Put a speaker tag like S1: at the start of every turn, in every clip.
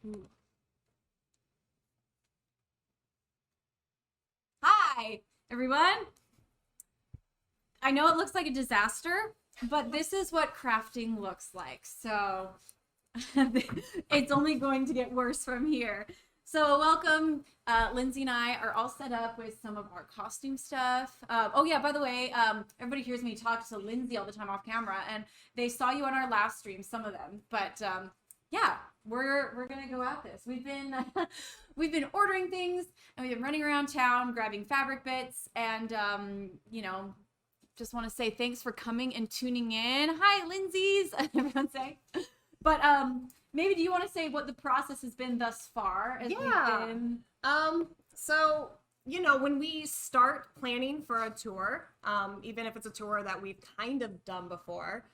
S1: Ooh. Hi, everyone. I know it looks like a disaster, but this is what crafting looks like. So it's only going to get worse from here. So welcome. Lindsey and I are all set up with some of our costume stuff. Oh yeah, by the way, everybody hears me talk to Lindsey all the time off camera, and they saw you on our last stream, some of them. But yeah, we're gonna go at this. We've been we've been ordering things, and we've been running around town grabbing fabric bits, and just want to say thanks for coming and tuning in. Hi, Lindsey's. Everyone say. But maybe do you want to say what the process has been thus far? As
S2: Yeah.
S1: We've been...
S2: So, when we start planning for a tour, even if it's a tour that we've kind of done before,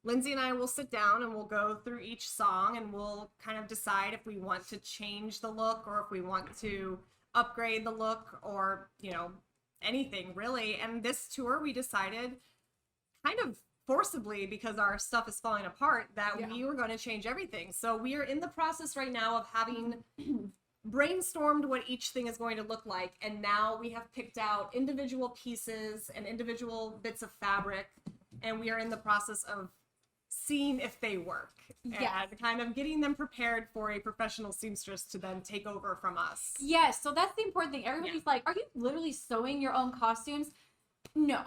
S2: Lindsey and I will sit down and we'll go through each song and we'll kind of decide if we want to change the look or if we want to upgrade the look or, anything really. And this tour, we decided kind of forcibly because our stuff is falling apart that we were going to change everything. So we are in the process right now of having brainstormed what each thing is going to look like, and now we have picked out individual pieces and individual bits of fabric, and we are in the process of seeing if they work and kind of getting them prepared for a professional seamstress to then take over from us.
S1: Yes, so that's the important thing. Everybody's like, are you literally sewing your own costumes? No.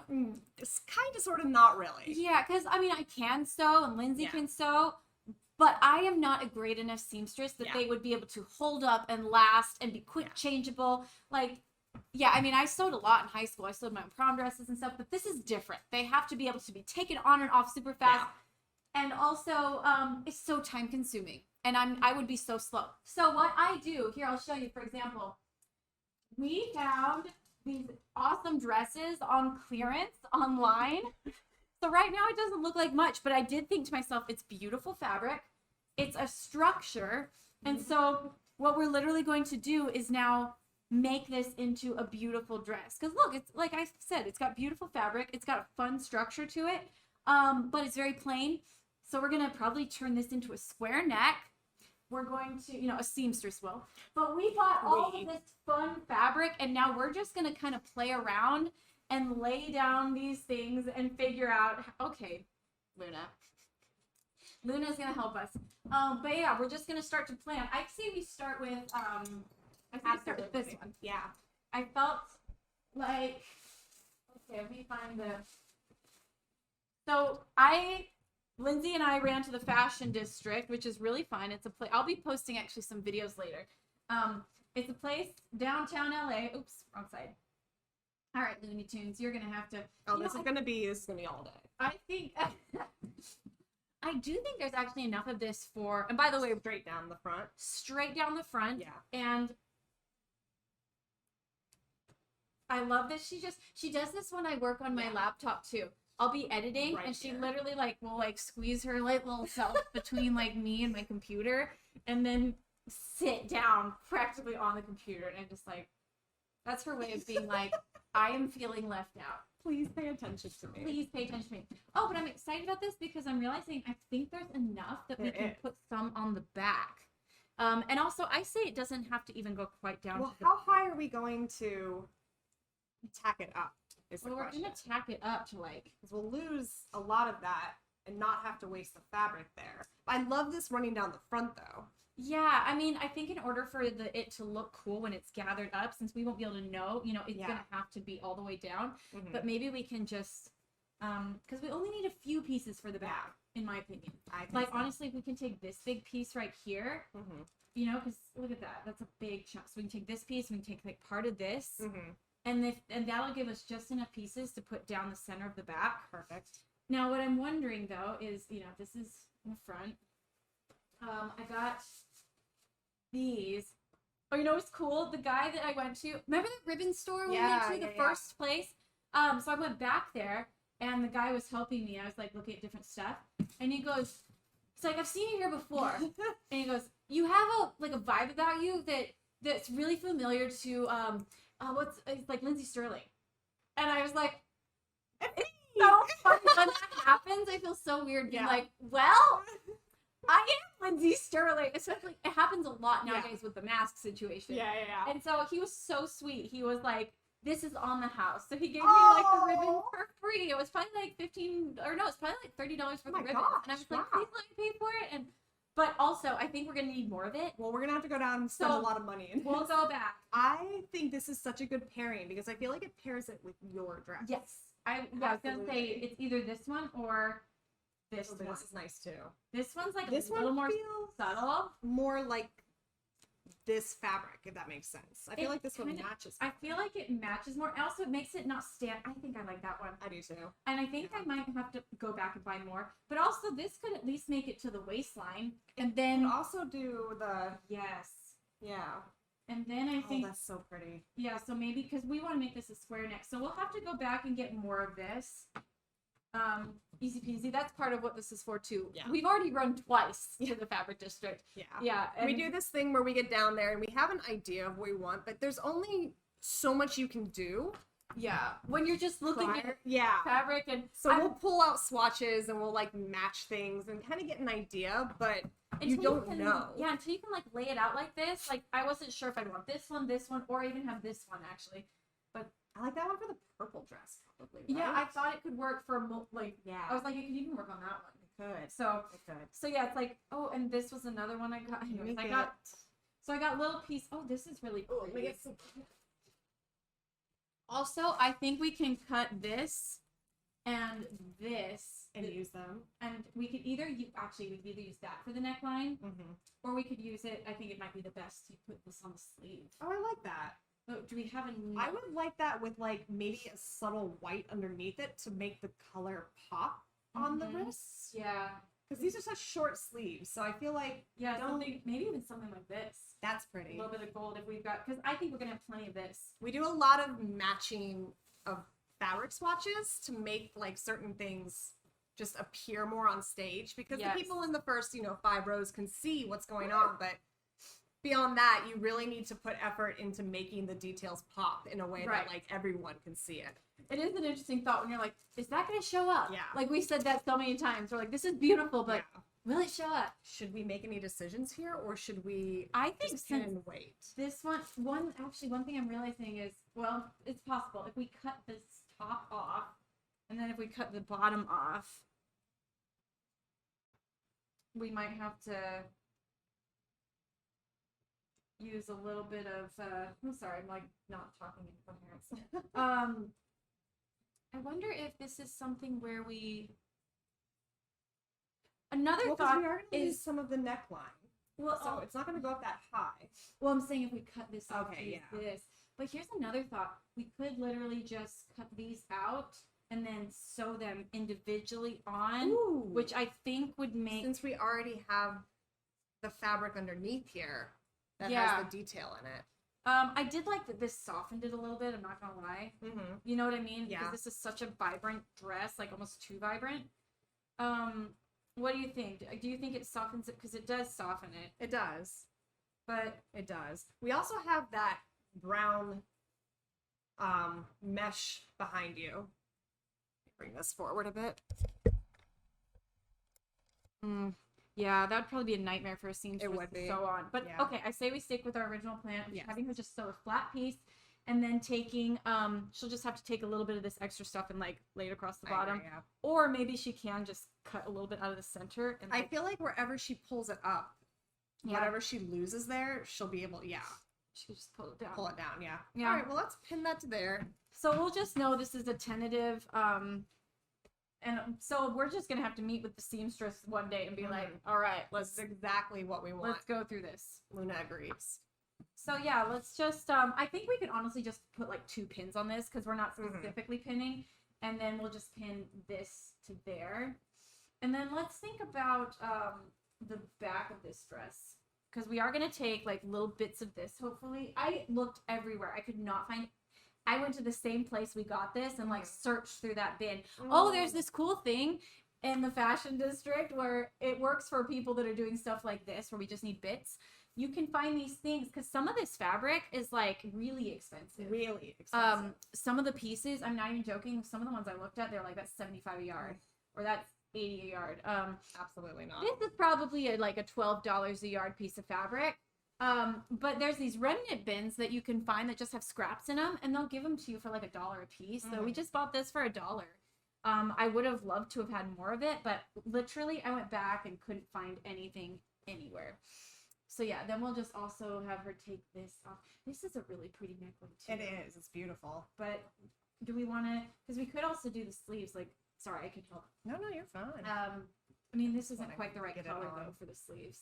S2: It's kind of sort of not really.
S1: Yeah, because I mean, I can sew and Lindsey can sew, but I am not a great enough seamstress that they would be able to hold up and last and be quick changeable. Like, I mean, I sewed a lot in high school. I sewed my own prom dresses and stuff, but this is different. They have to be able to be taken on and off super fast. And also, it's so time consuming and I would be so slow. So what I do, here, I'll show you, for example, we found these awesome dresses on clearance online. So right now it doesn't look like much, but I did think to myself, it's beautiful fabric. It's a structure. And so what we're literally going to do is now make this into a beautiful dress. Because look, it's like I said, it's got beautiful fabric. It's got a fun structure to it, but it's very plain. So we're going to probably turn this into a square neck. We're going to, a seamstress will. But we got all of this fun fabric, and now we're just going to kind of play around and lay down these things and figure out, okay, Luna's going to help us. But yeah, we're just going to start to plan. I'd say we start with, this one. Yeah. I felt like, okay, let me find the, so Lindsey and I ran to the fashion district, which is really fun. It's a place, I'll be posting actually some videos later. It's a place downtown LA. Oops, wrong side. All right, Looney Tunes, you're gonna have to.
S2: This is gonna be all day.
S1: I think I do think there's actually enough of this for. And by the way,
S2: straight down the front.
S1: Straight down the front.
S2: Yeah.
S1: And I love that she does this when I work on my laptop too. I'll be editing and she literally will squeeze her little self between me and my computer and then sit down practically on the computer, and I'm just that's her way of being I am feeling left out.
S2: Please pay attention to me.
S1: Please pay attention to me. Oh, but I'm excited about this because I'm realizing I think there's enough that we can put some on the back. And also I say it doesn't have to even go quite down.
S2: Well, how high are we going to tack it up?
S1: Well, we're gonna tack it up to
S2: because we'll lose a lot of that and not have to waste the fabric there. I love this running down the front though.
S1: Yeah, I mean, I think in order for it to look cool when it's gathered up, since we won't be able to know, it's gonna have to be all the way down. But maybe we can just, because we only need a few pieces for the back, in my opinion. I think honestly, if we can take this big piece right here, because look at that, that's a big chunk. So we can take this piece, we can take part of this. And that'll give us just enough pieces to put down the center of the back.
S2: Perfect.
S1: Now, what I'm wondering, though, is, this is in the front. I got these. Oh, what's cool? The guy that I went to, remember the ribbon store we went to, the first place? So I went back there, and the guy was helping me. I was, looking at different stuff. And he goes, he's like, I've seen you here before. And he goes, you have a vibe about you that's really familiar to, it's like Lindsey Stirling. And I was like, it's so funny when that happens. I feel so weird being well, I am Lindsey Stirling. Especially, it happens a lot nowadays with the mask situation.
S2: Yeah.
S1: And so he was so sweet. He was like, "This is on the house." So he gave me like the ribbon for free. It was probably like it's probably like $30 for the ribbon. And I was like, "Please let me pay for it." But also, I think we're gonna need more of it.
S2: Well, we're gonna have to go down and spend a lot of money.
S1: We'll go back.
S2: I think this is such a good pairing because I feel like it pairs it with your dress.
S1: Yes. I was gonna say it's either this one or this one.
S2: This is nice too.
S1: This one's like a little more subtle.
S2: More like this fabric, if that makes sense. I feel like this one matches.
S1: I feel like it matches more. Also, it makes it not stand. I think I like that one.
S2: I do too.
S1: And I think I might have to go back and buy more. But also, this could at least make it to the waistline. And then
S2: also do the yeah.
S1: And then I think
S2: that's so pretty.
S1: Yeah, so maybe because we want to make this a square neck, so we'll have to go back and get more of this. Easy peasy. That's part of what this is for too. Yeah. We've already run twice to the fabric district. Yeah.
S2: We do this thing where we get down there and we have an idea of what we want, but there's only so much you can do.
S1: Yeah. When you're just looking at fabric and
S2: we'll pull out swatches and we'll like match things and kind of get an idea, but you don't know.
S1: Yeah, until you can like lay it out like this. Like I wasn't sure if I'd want this one, or even have this one actually. But
S2: I like that one for the purple dress, probably. Right?
S1: Yeah, I thought it could work for I was like, it could even work on that one.
S2: It could.
S1: So yeah, it's like, oh, and this was another one I got. Anyways, I got little piece. Oh, this is really cool. Also, I think we can cut this and this
S2: and use them.
S1: And we could either use that for the neckline, or we could use it. I think it might be the best to put this on the sleeve.
S2: Oh, I like that.
S1: Oh, do we have a?
S2: I would like that with like maybe a subtle white underneath it to make the color pop on the wrists.
S1: Yeah,
S2: because these are such short sleeves, so I feel like
S1: maybe even something like this.
S2: That's pretty.
S1: A little bit of gold if we've got, because I think we're gonna have plenty of this.
S2: We do a lot of matching of fabric swatches to make like certain things just appear more on stage, because the people in the first 5 rows can see what's going on, but beyond that, you really need to put effort into making the details pop in a way that like everyone can see it.
S1: It is an interesting thought when you're like, is that going to show up?
S2: Yeah.
S1: Like we said that so many times. We're like, this is beautiful, but will it show up?
S2: Should we make any decisions here, or should we
S1: just wait? This one thing I'm realizing is, well, it's possible. If we cut this top off, and then if we cut the bottom off, we might have to use a little bit of I'm sorry, I'm like not talking in coherence. I wonder if this is something where another thought
S2: we are going to
S1: is
S2: use some of the neckline.
S1: Well,
S2: so it's not going to go up that high.
S1: Well, I'm saying if we cut this off,
S2: this.
S1: But here's another thought: we could literally just cut these out and then sew them individually on, which I think would make,
S2: since we already have the fabric underneath here that has the detail in it.
S1: I did like that this softened it a little bit, I'm not gonna lie. You know what I mean?
S2: Yeah.
S1: Because this is such a vibrant dress, like almost too vibrant. What do you think? Do you think it softens it? Because it does soften it.
S2: It does.
S1: But
S2: it does. We also have that brown mesh behind you. Bring this forward a bit.
S1: Yeah, that would probably be a nightmare for a seamstress to sew on. But okay, I say we stick with our original plan of having her just sew a flat piece, and then taking she'll just have to take a little bit of this extra stuff and like lay it across the bottom. Or maybe she can just cut a little bit out of the center. And
S2: I feel like wherever she pulls it up, whatever she loses there, she'll be able
S1: she can just pull it down.
S2: All right, well, let's pin that to there.
S1: So we'll just know this is a tentative and so we're just gonna have to meet with the seamstress one day and be like, all right,
S2: this is exactly what we want.
S1: Let's go through this.
S2: Luna agrees.
S1: So yeah, let's just I think we could honestly just put like 2 pins on this because we're not specifically pinning, and then we'll just pin this to there. And then let's think about the back of this dress, because we are gonna take like little bits of this, hopefully. I looked everywhere. I could not find. I went to the same place we got this and like searched through that bin. Oh, there's this cool thing in the fashion district where it works for people that are doing stuff like this, where we just need bits. You can find these things because some of this fabric is like really expensive.
S2: Really expensive.
S1: Some of the pieces, I'm not even joking, some of the ones I looked at, they're like, that's $75 a yard, or that's $80 a yard.
S2: Absolutely not.
S1: This is probably like a $12 a yard piece of fabric. But there's these remnant bins that you can find that just have scraps in them, and they'll give them to you for like $1 a piece. So we just bought this for $1. I would have loved to have had more of it, but literally I went back and couldn't find anything anywhere. So yeah, then we'll just also have her take this off. This is a really pretty neckline too.
S2: It is. It's beautiful.
S1: But do we want to? Because we could also do the sleeves. Like, sorry, I can help.
S2: No, you're fine.
S1: I mean, this isn't quite the right color though for the sleeves.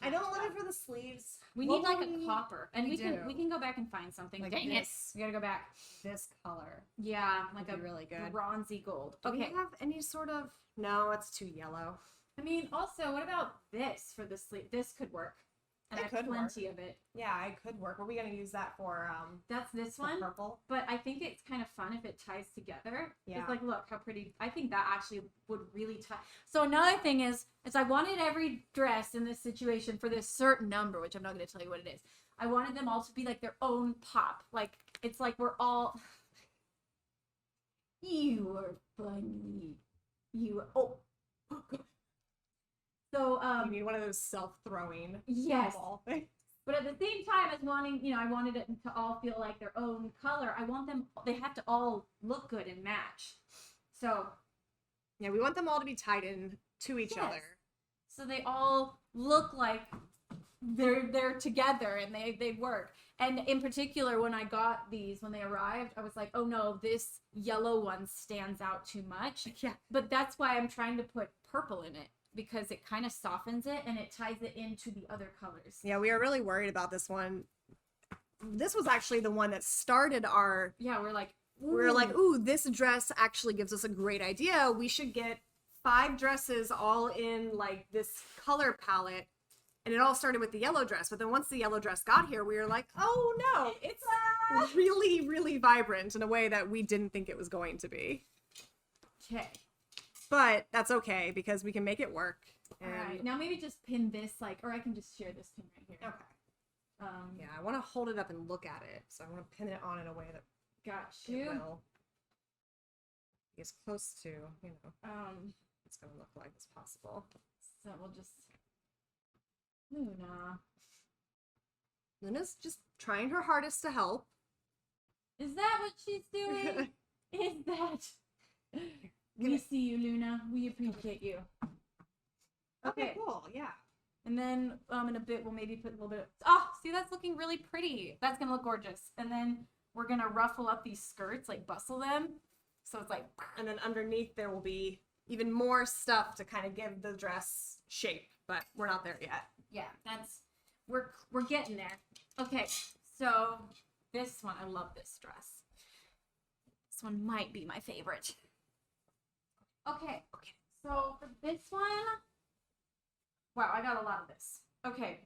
S2: I don't want it for the sleeves.
S1: We need like a copper, and we can go back and find something.
S2: Like
S1: Dang it, we gotta go back.
S2: This color.
S1: Yeah, like a
S2: really good
S1: bronzy gold.
S2: Do we have any sort of? No, it's too yellow.
S1: I mean, also, what about this for the sleeve? This could work. And I have plenty of it.
S2: Yeah, it could work. Are we gonna use that for
S1: that's this one,
S2: purple?
S1: But I think it's kind of fun if it ties together.
S2: Yeah.
S1: It's like, look how pretty. I think that actually would really tie. So another thing is I wanted every dress in this situation for this certain number, which I'm not gonna tell you what it is. I wanted them all to be like their own pop. Like it's like we're all. You are funny. You are... Oh. So
S2: you need one of those self-throwing.
S1: Yes.
S2: Ball things.
S1: But at the same time as wanting, I wanted it to all feel like their own color. I want them, they have to all look good and match. So.
S2: Yeah, we want them all to be tied in to each other.
S1: So they all look like they're together and they work. And in particular, when I got these, when they arrived, I was like, oh no, this yellow one stands out too much.
S2: Yeah.
S1: But that's why I'm trying to put purple in it, because it kind of softens it and it ties it into the other colors.
S2: Yeah, we are really worried about this one. This was actually the one that started our...
S1: Yeah, we're like,
S2: ooh, this dress actually gives us a great idea. We should get 5 dresses all in like this color palette. And it all started with the yellow dress. But then once the yellow dress got here, we were like, oh no, it's really, really vibrant in a way that we didn't think it was going to be.
S1: Okay.
S2: But that's okay because we can make it work.
S1: And... All right. Now maybe just pin this, or I can just share this pin right here.
S2: Okay. Yeah, I want to hold it up and look at it. So I want to pin it on in a way that it will be as close to, it's going to look like as possible.
S1: So we'll just...
S2: Luna's just trying her hardest to help.
S1: Is that what she's doing? Is that... We see you, Luna. We appreciate you.
S2: Okay, cool. Yeah.
S1: And then in a bit, we'll maybe put a little bit of... Oh, see, that's looking really pretty. That's going to look gorgeous. And then we're going to ruffle up these skirts, like bustle them. So it's like...
S2: And then underneath there will be even more stuff to kind of give the dress shape. But we're not there yet.
S1: Yeah, that's... We're getting there. Okay, so this one, I love this dress. This one might be my favorite. Okay, so for this one, wow, I got a lot of this. Okay,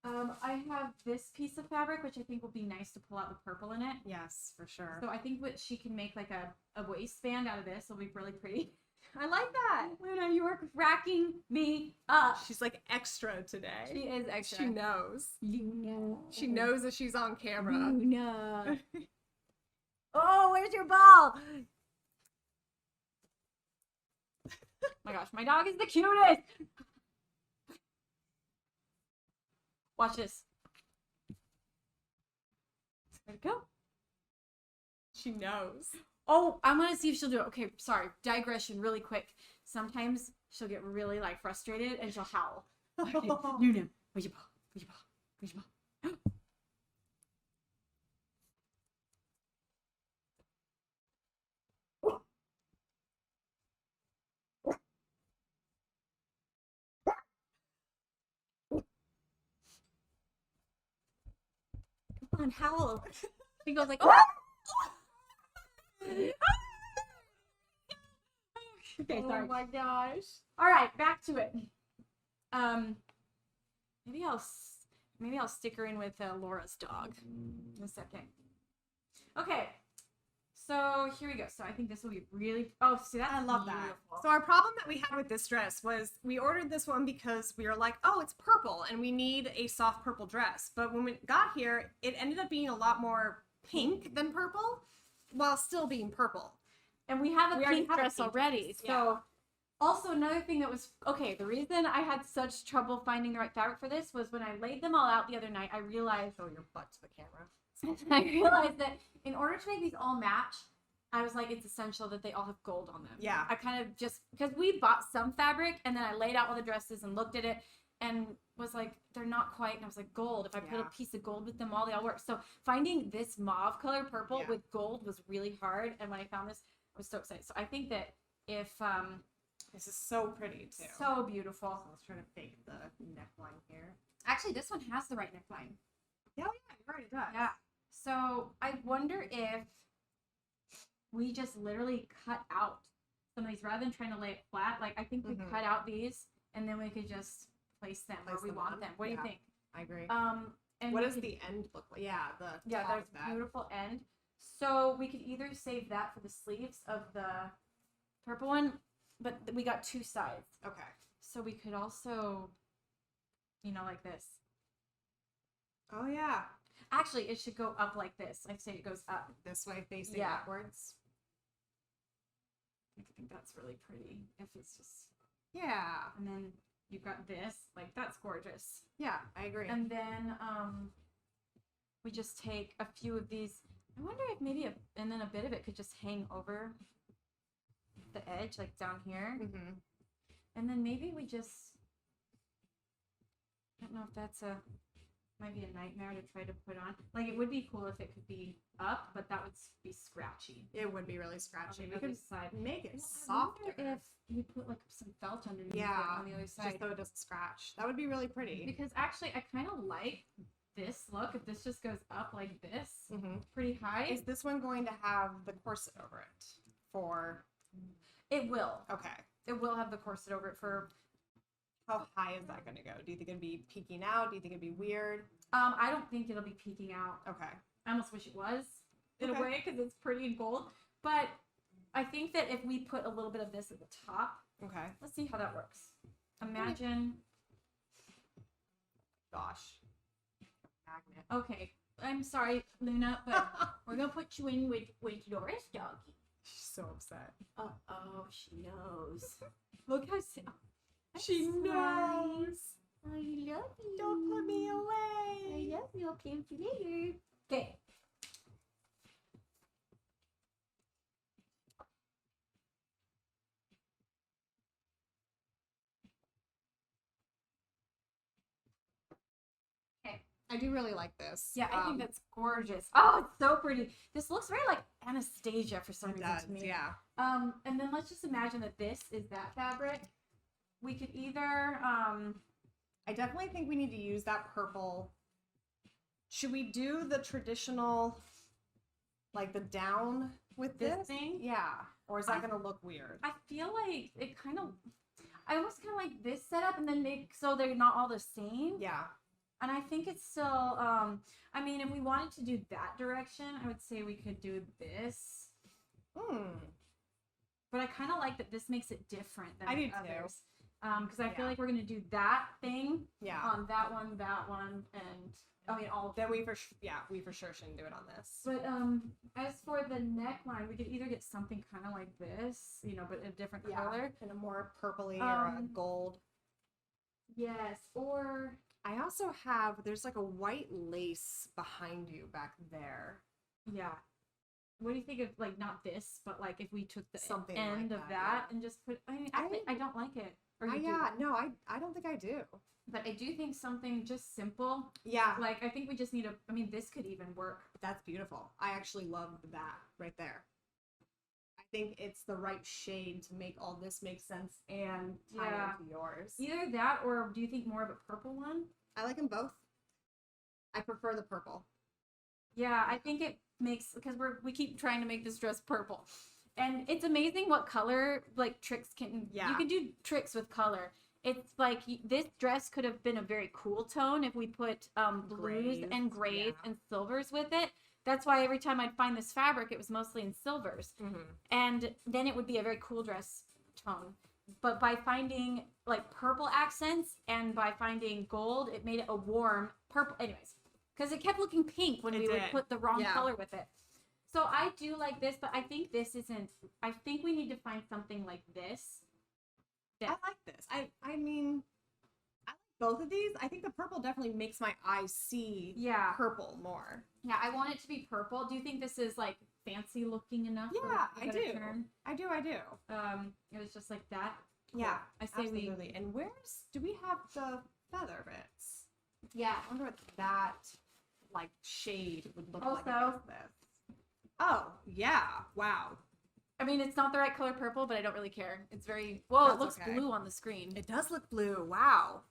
S1: I have this piece of fabric, which I think will be nice to pull out the purple in it.
S2: Yes, for sure.
S1: So I think what she can make like a waistband out of this will be really pretty.
S2: I like that.
S1: Luna, you are cracking me up.
S2: She's like extra today.
S1: She is extra.
S2: She knows.
S1: Luna.
S2: She knows that she's on camera.
S1: Luna. Oh, where's your ball? My gosh, my dog is the cutest. Watch this. Where'd it go?
S2: She knows.
S1: Oh, I'm gonna see if she'll do it. Okay, sorry. Digression really quick. Sometimes she'll get really like frustrated and she'll howl. Okay, Luna, where's your ball? Where's your ball? Where's your ball? Come on, howl. He goes like, oh! Okay, sorry.
S2: Oh my gosh.
S1: All right, back to it. Maybe I'll stick her in with Laura's dog in a second. Okay, so here we go. So I think this will be really. Oh, see that?
S2: I love
S1: beautiful.
S2: that. So our problem that we had with this dress was we ordered this one because we were like, oh, it's purple and we need a soft purple dress. But when we got here, it ended up being a lot more pink than purple, while still being purple.
S1: And we have a pink dress already, so Also, another thing that was okay, the reason I had such trouble finding the right fabric for this was when I laid them all out the other night, I realized
S2: Show your butt to the camera.
S1: I realized that in order to make these all match, I was like, it's essential that they all have gold on them.
S2: Yeah.
S1: I kind of just, because we bought some fabric and then I laid out all the dresses and looked at it and was like, they're not quite. And I was like, gold. If I put a piece of gold with them all, they all work. So finding this mauve color purple with gold was really hard. And when I found this, I was so excited. So I think that if,
S2: this is so pretty too.
S1: so beautiful.
S2: So let's try to fake the neckline here.
S1: Actually, this one has the right neckline.
S2: Yeah, you're right, it does.
S1: Yeah. So I wonder if we just literally cut out some of these rather than trying to lay it flat. Like I think we cut out these and then we could just place them where we want them. What do you think?
S2: I agree.
S1: And
S2: what does the end look like? Yeah,
S1: there's a beautiful end. So we could either save that for the sleeves of the purple one, but we got two sides.
S2: Okay.
S1: So we could also, like this.
S2: Oh yeah.
S1: Actually, it should go up like this. I'd say it goes up.
S2: This way, facing upwards.
S1: I think that's really pretty. If it's just...
S2: Yeah.
S1: And then you've got this. Like, that's gorgeous.
S2: Yeah, I agree.
S1: And then we just take a few of these. I wonder if maybe and then a bit of it could just hang over the edge, like down here.
S2: Mm-hmm.
S1: And then maybe we just... I don't know if that's might be a nightmare to try to put on. Like, it would be cool if it could be up, but that would be scratchy.
S2: It would be really scratchy.
S1: Okay,
S2: we could make it softer.
S1: If we put like some felt underneath it on the other side,
S2: just so it doesn't scratch. That would be really pretty.
S1: Because actually, I kind of like this look. If this just goes up like this, pretty high.
S2: Is this one going to have the corset over it?
S1: It will.
S2: Okay.
S1: It will have the corset over it for...
S2: How high is that going to go? Do you think it'd be peeking out? Do you think it'd be weird?
S1: I don't think it'll be peeking out.
S2: Okay.
S1: I almost wish it was, in a way, because it's pretty and gold. But I think that if we put a little bit of this at the top...
S2: Okay.
S1: Let's see how that works. Imagine...
S2: Gosh. Magnet.
S1: Okay. I'm sorry, Luna, but we're going to put you in with Doris Doggy.
S2: She's so upset.
S1: Oh, she knows. Look how...
S2: She knows.
S1: I love you.
S2: Don't put me away.
S1: I love you. I'll play with you later. Okay.
S2: I do really like this.
S1: Yeah, I think that's gorgeous. Oh, it's so pretty. This looks very like Anastasia for some reason to me.
S2: Yeah.
S1: And then let's just imagine that this is that fabric. We could either
S2: I definitely think we need to use that purple. Should we do the traditional, like the down with
S1: this
S2: this
S1: thing?
S2: Yeah. Or is that going to look weird?
S1: I feel like it kind of... I almost kind of like this setup and then make so they're not all the same.
S2: Yeah.
S1: And I think it's still, I mean, if we wanted to do that direction, I would say we could do this. But I kind of like that this makes it different than the others. Because I feel like we're going to do that thing on that one, and I mean, all of them.
S2: Then we for sure shouldn't do it on this.
S1: But as for the neckline, we could either get something kind of like this, but a different color.
S2: And a more purpley or a gold.
S1: Yes, or...
S2: I also have, there's like a white lace behind you back there.
S1: Yeah. What do you think of, like, not this, but like if we took the
S2: something
S1: end
S2: like
S1: of that and just put, I mean, I don't like it. Or you do?
S2: No, I don't think I do.
S1: But I do think something just simple.
S2: Yeah.
S1: Like, I think we just need I mean, this could even work.
S2: That's beautiful. I actually love that right there. I think it's the right shade to make all this make sense and tie into yours.
S1: Either that, or do you think more of a purple one?
S2: I like them both. I prefer the purple.
S1: Yeah, I think it makes, because we keep trying to make this dress purple. And it's amazing what color, like, tricks can, you can do tricks with color. It's like, this dress could have been a very cool tone if we put blues and grays and silvers with it. That's why every time I'd find this fabric, it was mostly in silvers. And then it would be a very cool dress tone. But by finding, like, purple accents and by finding gold, it made it a warm purple. Anyways, because it kept looking pink when we would put the wrong color with it. So I do like this, but I think this isn't... I think we need to find something like this
S2: I like this. I mean, I like both of these. I think the purple definitely makes my eyes see purple more.
S1: Yeah, I want it to be purple. Do you think this is like fancy looking enough?
S2: Yeah, I do. I do.
S1: It was just like that. Cool.
S2: Yeah,
S1: I say
S2: absolutely. And do we have the feather bits?
S1: Yeah.
S2: I wonder what that like shade would look like
S1: Also,
S2: against this. Oh, yeah. Wow.
S1: I mean, it's not the right color purple, but I don't really care. It's very, well, it looks blue on the screen.
S2: It does look blue. Wow.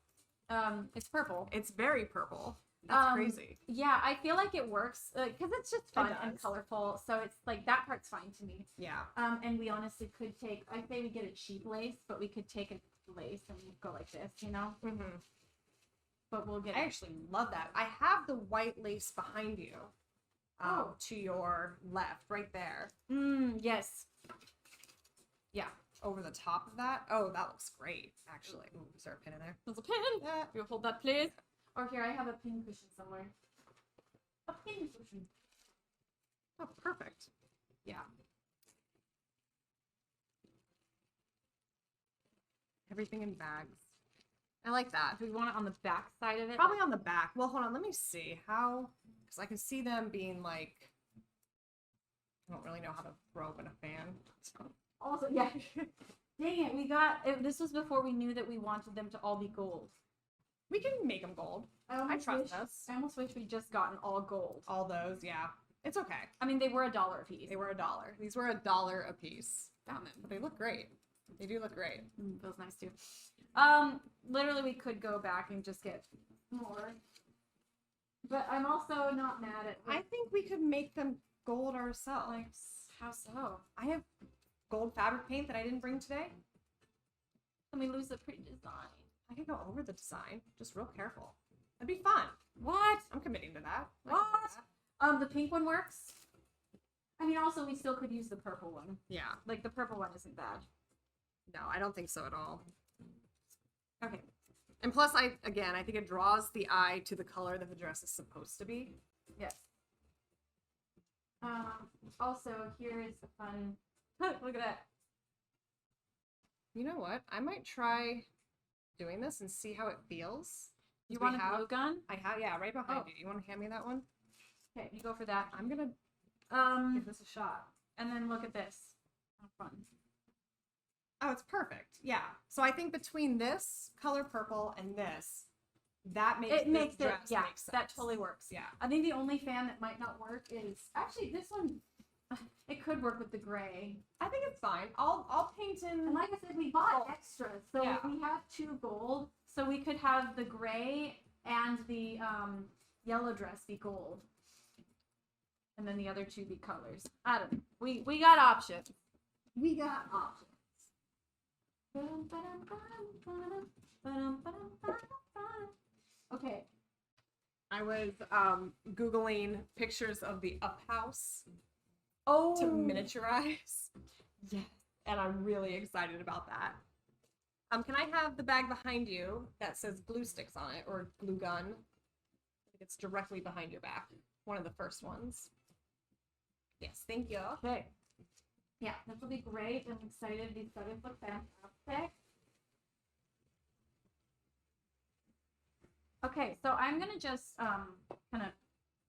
S1: It's purple.
S2: It's very purple. That's crazy.
S1: Yeah, I feel like it works because it's just fun and colorful. So it's like that part's fine to me.
S2: Yeah.
S1: And we honestly could take, I say we get a cheap lace, but we could take a lace and go like this, you know?
S2: Mm-hmm.
S1: But we'll get
S2: I actually love that. I have the white lace behind you. To your left, right there.
S1: Yes.
S2: Yeah, over the top of that. Oh, that looks great, actually. Ooh, is there a pin in there?
S1: There's a pin.
S2: Yeah.
S1: You hold that, please. Or here, I have a pin cushion somewhere. A pin cushion.
S2: Oh, perfect. Yeah. Everything in bags. I like that.
S1: Do we want it on the back side of it?
S2: Probably on the back. Well, hold on. Let me see how, because I can see them being like, I don't really know how to throw in a fan. So.
S1: Also, yeah. Dang it, this was before we knew that we wanted them to all be gold.
S2: We can make them gold. I trust us.
S1: I almost wish we'd just gotten all gold.
S2: All those, yeah. It's okay.
S1: I mean, they were $1 a piece.
S2: They were $1. These were $1 a piece.
S1: Found them.
S2: But they look great. They do look great.
S1: Feels nice too. Literally we could go back and just get more. But I'm also not mad at
S2: I think we could make them gold ourselves.
S1: Like, how so?
S2: I have gold fabric paint that I didn't bring today.
S1: Let me lose the pretty design.
S2: I can go over the design. Just real careful. That'd be fun.
S1: What?
S2: I'm committing to that.
S1: What? The pink one works. I mean, also we still could use the purple one.
S2: Yeah.
S1: Like the purple one isn't bad.
S2: No, I don't think so at all.
S1: Okay.
S2: And plus, I think it draws the eye to the color that the dress is supposed to be.
S1: Yes. Also, here is a fun... Look at that.
S2: You know what? I might try doing this and see how it feels.
S1: You want a glue gun?
S2: I have, yeah, right behind you. You want to hand me that one?
S1: Okay, you go for that.
S2: I'm gonna give this a shot.
S1: And then look at this. How fun.
S2: Oh, it's perfect. Yeah. So I think between this color purple and this, that makes this dress make sense.
S1: That totally works.
S2: Yeah.
S1: I think the only fan that might not work is actually this one. It could work with the gray.
S2: I think it's fine. I'll paint in.
S1: And like I said, we bought extras, so we have 2 gold, so we could have the gray and the yellow dress be gold, and then the other 2 be colors. I don't know. We got options. We got options. Okay.
S2: I was Googling pictures of the Up House
S1: to
S2: miniaturize. Yes. And I'm really excited about that. Can I have the bag behind you that says glue sticks on it, or glue gun? I think it's directly behind your back. One of the first ones. Yes, thank you.
S1: Okay. Yeah, this will be great. I'm excited. These feathers look fantastic. Okay, so I'm gonna just kind of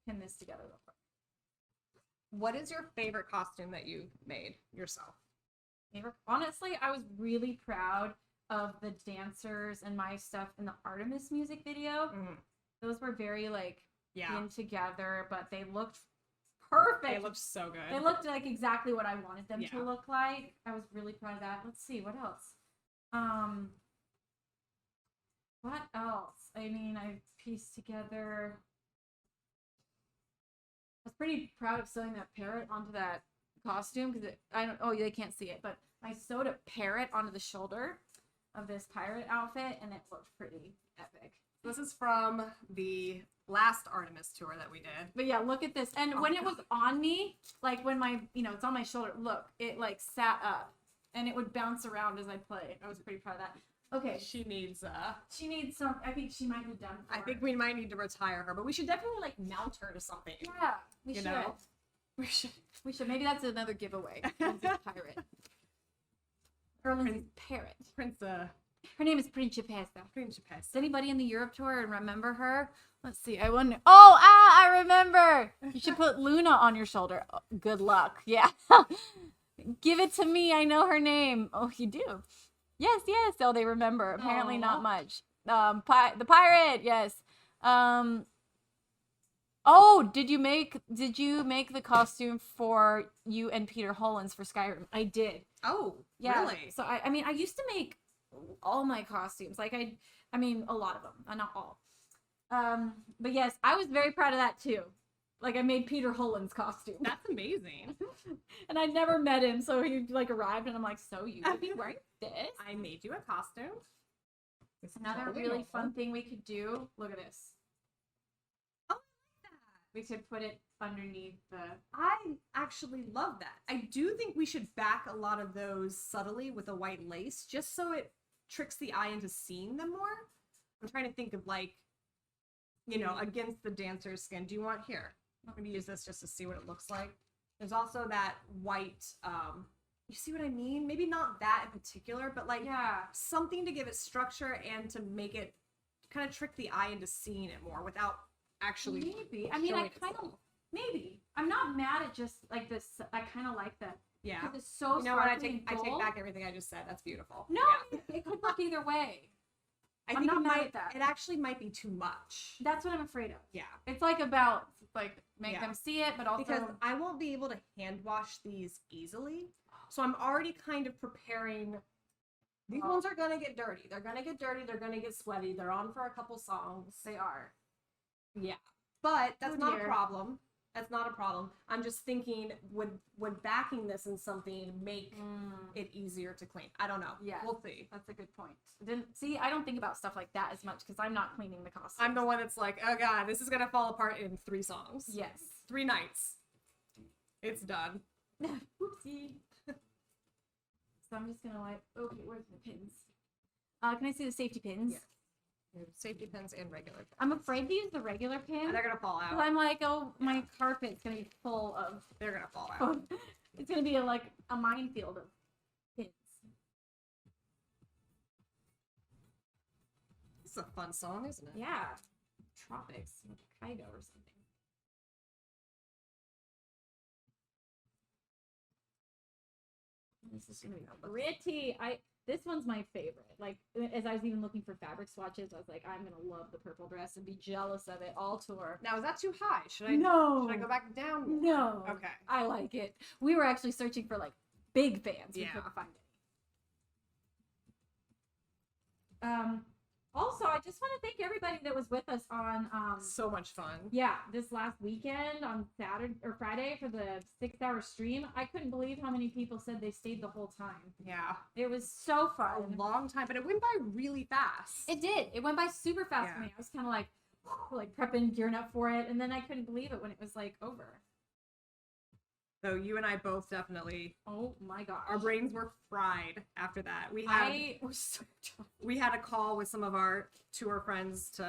S1: pin this together real quick.
S2: What is your favorite costume that you made yourself?
S1: Honestly, I was really proud of the dancers and my stuff in the Artemis music video. Those were very like in together, but they looked perfect.
S2: They looked so good.
S1: They looked like exactly what I wanted them to look like. I was really proud of that. Let's see, what else? What else? I mean, I pieced together. I was pretty proud of sewing that parrot onto that costume because they can't see it, but I sewed a parrot onto the shoulder of this pirate outfit, and it looked pretty epic.
S2: This is from the last Artemis tour that we did.
S1: But yeah, look at this. And when it was on me, like when my, it's on my shoulder, look, it like sat up and it would bounce around as I played. I was pretty proud of that. Okay.
S2: She needs
S1: some, I think she might be done for.
S2: I think we might need to retire her, but we should definitely like mount her to something.
S1: Yeah, we should.
S2: Know? We should.
S1: We should. Maybe that's another giveaway. Pirate. Or Lindsay's parrot.
S2: Her
S1: name is Principessa.
S2: Principessa.
S1: Does anybody in the Europe tour remember her? Let's see. I wonder. Oh, I remember. You should put Luna on your shoulder. Oh, good luck. Yeah. Give it to me. I know her name. Oh, you do. Yes. Oh, they remember. Apparently not much. The pirate. Yes. Oh, did you make the costume for you and Peter Hollins for Skyrim? I did.
S2: Oh,
S1: yeah.
S2: Really?
S1: So I mean, I used to make all my costumes. Like I mean, a lot of them, not all. But yes, I was very proud of that too. Like I made Peter Hollins' costume.
S2: That's amazing.
S1: And I never met him, so he like arrived, and I'm like, so you would be wearing this?
S2: I made you a costume.
S1: Another really fun thing we could do. Look at this. We could put it underneath the...
S2: I actually love that. I do think we should back a lot of those subtly with a white lace, just so it tricks the eye into seeing them more. I'm trying to think of like, against the dancer's skin. Do you want here? Let me use this just to see what it looks like. There's also that white, you see what I mean? Maybe not that in particular, but like something to give it structure and to make it kind of trick the eye into seeing it more without actually
S1: maybe. I mean, I kind of maybe. I'm not mad at just like this. I kind of like that.
S2: Yeah.
S1: It's so.
S2: You know what? I take back everything I just said. That's beautiful.
S1: No, it could look either way.
S2: I think it actually might be too much.
S1: That's what I'm afraid of.
S2: Yeah.
S1: It's like about like make them see it, but also
S2: because I won't be able to hand wash these easily. So I'm already kind of preparing. These ones are gonna get dirty. They're gonna get dirty. They're gonna get sweaty. They're on for a couple songs.
S1: They are.
S2: Yeah, but that's not a problem. That's not a problem. I'm just thinking, would backing this in something make it easier to clean? I don't know.
S1: Yeah,
S2: we'll see.
S1: That's a good point. I don't think about stuff like that as much because I'm not cleaning the costumes.
S2: I'm the one that's like, oh god, this is gonna fall apart in 3 songs.
S1: Yes,
S2: 3 nights. It's done.
S1: Oopsie. So I'm just gonna like, okay, where's the pins? Can I see the safety pins?
S2: Yeah. Safety pins and regular pins.
S1: I'm afraid to use the regular pins.
S2: They're gonna fall out.
S1: I'm like, oh, my carpet's gonna be full of.
S2: They're gonna fall out.
S1: It's gonna be like a minefield of pins.
S2: This is a fun song, isn't it?
S1: Yeah. Tropics, Kaido or something. This is gonna be pretty. This one's my favorite. Like, as I was even looking for fabric swatches, I was like, I'm gonna love the purple dress and be jealous of it all tour.
S2: Now, is that too high? Should I go back down?
S1: No.
S2: Okay.
S1: I like it. We were actually searching for like big fans. We couldn't find any. Also, I just want to thank everybody that was with us on
S2: so much fun.
S1: Yeah, this last weekend on Saturday or Friday for the 6-hour stream. I couldn't believe how many people said they stayed the whole time.
S2: Yeah.
S1: It was so fun.
S2: A long time, but it went by really fast.
S1: It did. It went by super fast for me. I was kind of like prepping, gearing up for it, and then I couldn't believe it when it was like over.
S2: So you and I both definitely.
S1: Oh my gosh.
S2: Our brains were fried after that. We had a call with some of our tour friends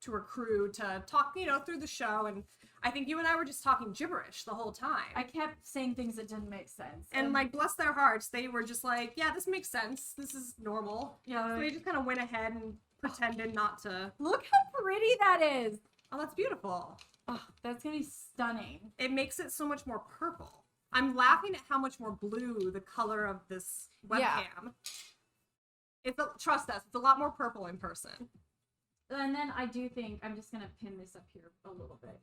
S2: tour crew to talk, through the show, and I think you and I were just talking gibberish the whole time.
S1: I kept saying things that didn't make sense.
S2: And like, bless their hearts, they were just like, yeah, this makes sense. This is normal.
S1: Yeah.
S2: So they just kind of went ahead and pretended not to.
S1: Look how pretty that is.
S2: Oh, that's beautiful.
S1: Oh, that's gonna be stunning.
S2: It makes it so much more purple. I'm laughing at how much more blue the color of this webcam. Yeah. Trust us, it's a lot more purple in person.
S1: And then I do think I'm just gonna pin this up here a little bit.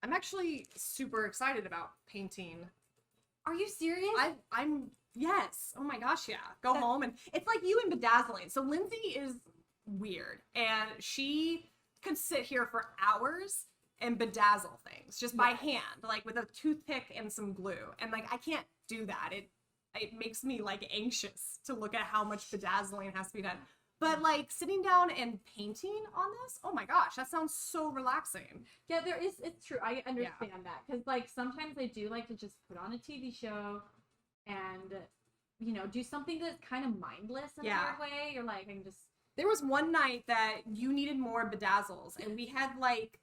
S2: I'm actually super excited about painting.
S1: Are you serious?
S2: I'm yes. Oh my gosh, yeah. Go home and it's like you and bedazzling. So Lindsay is weird and she could sit here for hours and bedazzle things just by hand, like with a toothpick and some glue. And like, I can't do that. It makes me like anxious to look at how much bedazzling has to be done. But like sitting down and painting on this, oh my gosh, that sounds so relaxing.
S1: Yeah, it's true. I understand that. Because like sometimes I do like to just put on a TV show and, do something that's kind of mindless in a weird way. You're like, I can just.
S2: There was one night that you needed more bedazzles and we had like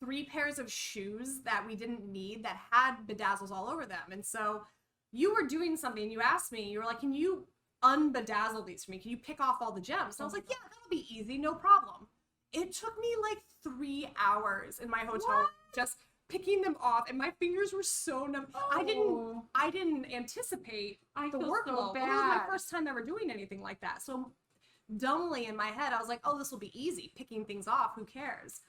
S2: 3 pairs of shoes that we didn't need that had bedazzles all over them. And so you were doing something. You asked me. You were like, "Can you unbedazzle these for me? Can you pick off all the gems?" And I was like, "Yeah, that'll be easy, no problem." It took me like 3 hours in my hotel room just picking them off, and my fingers were so numb.
S1: Oh.
S2: I didn't anticipate the
S1: feel
S2: workload.
S1: so
S2: It was my
S1: bad.
S2: first time ever doing anything like that. So dumbly in my head, I was like, "Oh, this will be easy. Picking things off. Who cares?"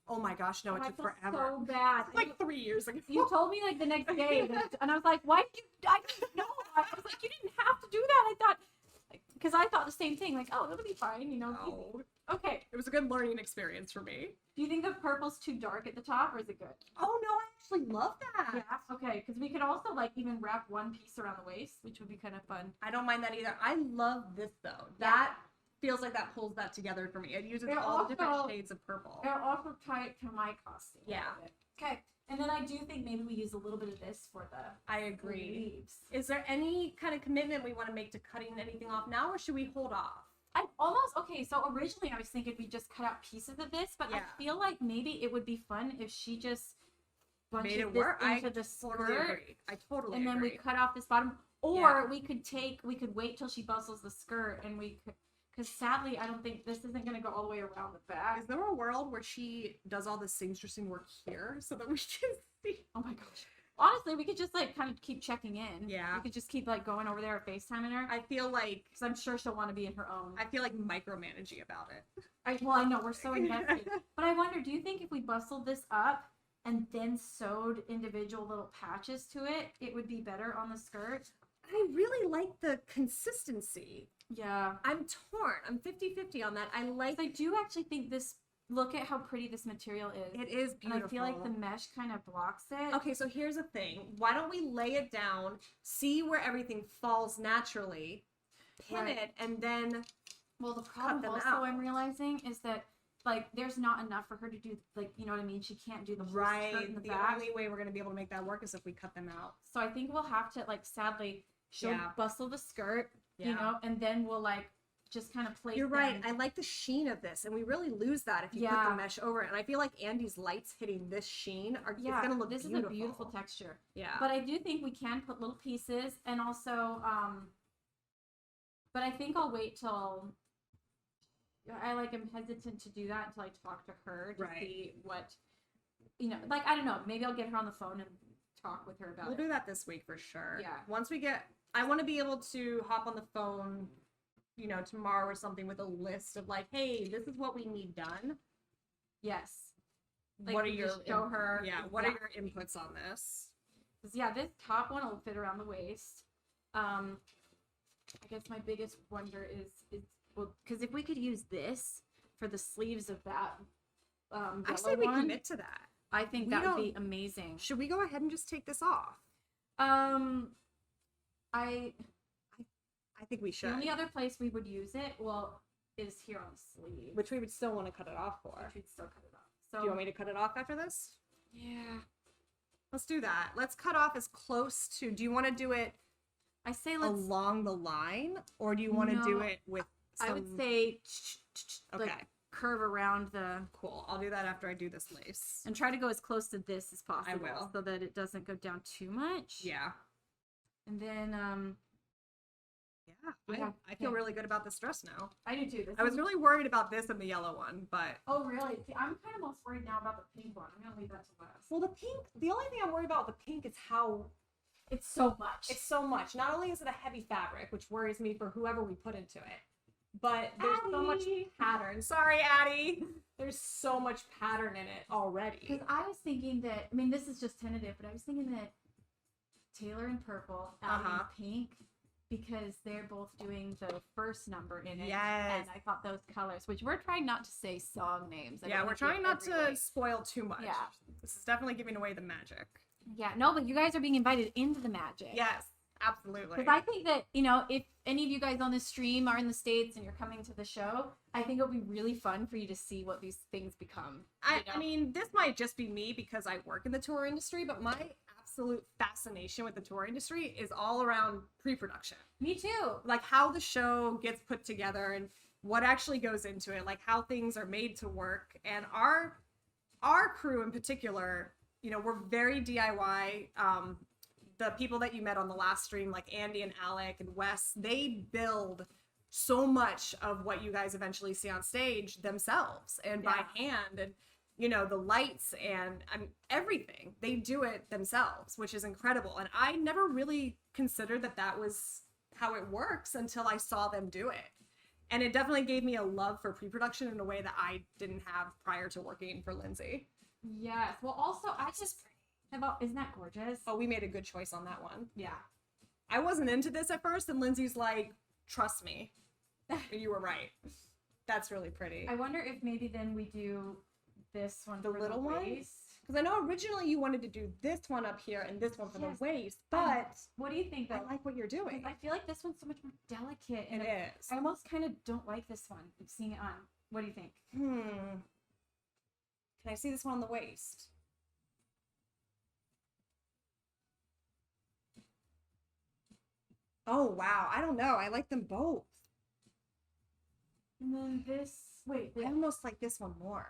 S2: Oh my gosh, no, it took forever.
S1: So bad.
S2: Like 3 years ago.
S1: You told me like the next day, and I was like, "Why did you?" I didn't know. I was like, "You didn't have to do that." I thought, because I thought the same thing. Like, oh, that'll be fine, you know.
S2: No.
S1: Okay.
S2: It was a good learning experience for me.
S1: Do you think the purple's too dark at the top, or is it good?
S2: Oh no, I actually love that.
S1: Yeah. Okay, because we could also like even wrap one piece around the waist, which would be kind of fun.
S2: I don't mind that either. I love this though. That feels like that pulls that together for me. It uses all the different shades of purple.
S1: It'll also tie it to my costume.
S2: Yeah.
S1: Okay. And then I do think maybe we use a little bit of this for the
S2: I agree.
S1: leaves.
S2: Is there any kind of commitment we want to make to cutting anything off now, or should we hold off?
S1: I almost, okay, so originally I was thinking we just cut out pieces of this, but I feel like maybe it would be fun if she just bunches
S2: made it
S1: this
S2: work.
S1: into the skirt.
S2: Totally agree. I totally
S1: and then
S2: agree.
S1: we cut off this bottom. Or we could wait till she bustles the skirt and we could, because sadly I don't think this isn't going to go all the way around the back.
S2: Is there a world where she does all the seamstressing work here so that we can see?
S1: Oh my gosh. Honestly, we could just like kind of keep checking in.
S2: Yeah.
S1: We could just keep like going over there or FaceTiming her.
S2: I feel like,
S1: because I'm sure she'll want to be in her own.
S2: I feel like micromanaging about it.
S1: I know, we're so invested. But I wonder, do you think if we bustled this up and then sewed individual little patches to it, it would be better on the skirt?
S2: I really like the consistency.
S1: Yeah.
S2: I'm torn. I'm 50-50 on that.
S1: I do actually think this, look at how pretty this material is.
S2: It is beautiful.
S1: And I feel like the mesh kind of blocks it.
S2: Okay, so here's the thing. Why don't we lay it down, see where everything falls naturally, pin it, and then
S1: well, the problem also I'm realizing is that like there's not enough for her to do, like, you know what I mean? She can't do the whole skirt in the back.
S2: Only way we're going to be able to make that work is if we cut them out.
S1: So I think we'll have to, like, sadly, she'll bustle the skirt, you know, and then we'll like just kind of place.
S2: You're right. I like the sheen of this, and we really lose that if you put the mesh over it. And I feel like Andy's lights hitting this sheen are it's gonna look
S1: this
S2: beautiful.
S1: Is a beautiful texture.
S2: Yeah.
S1: But I do think we can put little pieces, and also, but I think I'll wait till. I like am hesitant to do that until I talk to her to see what, you know, like I don't know. Maybe I'll get her on the phone and talk with her about it.
S2: We'll do that this week for sure.
S1: Yeah.
S2: Once we get, I want to be able to hop on the phone, you know, tomorrow or something with a list of like, hey, this is what we need done.
S1: Yes.
S2: Like, what are your
S1: show her?
S2: Yeah. What are your inputs on this?
S1: Yeah, this top one will fit around the waist. I guess my biggest wonder is well, because if we could use this for the sleeves of that,
S2: I say we commit to that.
S1: I think that would be amazing.
S2: Should we go ahead and just take this off?
S1: I
S2: think we should.
S1: The only other place we would use it, is here on the sleeve.
S2: Which we would still want to cut it off for.
S1: Which we'd still cut it off. So,
S2: do you want me to cut it off after this?
S1: Yeah.
S2: Let's do that. Let's cut off as close to, do you want to do it
S1: I say
S2: along the line? Or do you want to do it with some...
S1: I would say
S2: okay.
S1: Curve around the...
S2: Cool. I'll do that after I do this lace.
S1: And try to go as close to this as possible.
S2: I will.
S1: So that it doesn't go down too much.
S2: Yeah.
S1: And then,
S2: I feel really good about this dress now.
S1: I do too.
S2: I was really worried about this and the yellow one, but...
S1: Oh, really? See, I'm kind of most worried now about the pink one. I'm going to leave that to last.
S2: Well, the pink, the only thing I'm worried about with the pink is how...
S1: It's so much.
S2: It's so much. Not only is it a heavy fabric, which worries me for whoever we put into it, but there's so much pattern. Sorry, Addie. There's so much pattern in it already.
S1: Because I was thinking that, I mean, this is just tentative, but I was thinking that Taylor in purple, Addie in pink, because they're both doing the first number in it.
S2: Yes.
S1: And I thought those colors, which we're trying not to say song names.
S2: Yeah, we're trying not to spoil too much.
S1: Yeah.
S2: This is definitely giving away the magic.
S1: Yeah, no, but you guys are being invited into the magic.
S2: Yes, absolutely.
S1: Because I think that, you know, if any of you guys on this stream are in the States and you're coming to the show, I think it'll be really fun for you to see what these things become.
S2: I mean, this might just be me because I work in the tour industry, but my absolute fascination with the tour industry is all around pre-production.
S1: Me too.
S2: Like how the show gets put together and what actually goes into it, like how things are made to work. And our crew in particular, you know, we're very DIY. the people that you met on the last stream, like Andy and Alec and Wes, they build so much of what you guys eventually see on stage themselves and by hand, and you know, the lights and everything. They do it themselves, which is incredible. And I never really considered that that was how it works until I saw them do it. And it definitely gave me a love for pre-production in a way that I didn't have prior to working for Lindsey.
S1: Yes. Well, also, I just isn't that gorgeous?
S2: Oh, we made a good choice on that one.
S1: Yeah.
S2: I wasn't into this at first, and Lindsey's like, trust me. You were right. That's really pretty.
S1: I wonder if maybe then we do this one
S2: the
S1: for
S2: little
S1: the
S2: one?
S1: waist.
S2: Because I know originally you wanted to do this one up here and this one for the waist, but
S1: what do you think, though?
S2: I like what you're doing.
S1: I feel like this one's so much more delicate. And
S2: it is.
S1: I almost kind of don't like this one, seeing it on. What do you think?
S2: Can I see this one on the waist? Oh, wow. I don't know. I like them both.
S1: And then this, wait.
S2: I almost like this one more.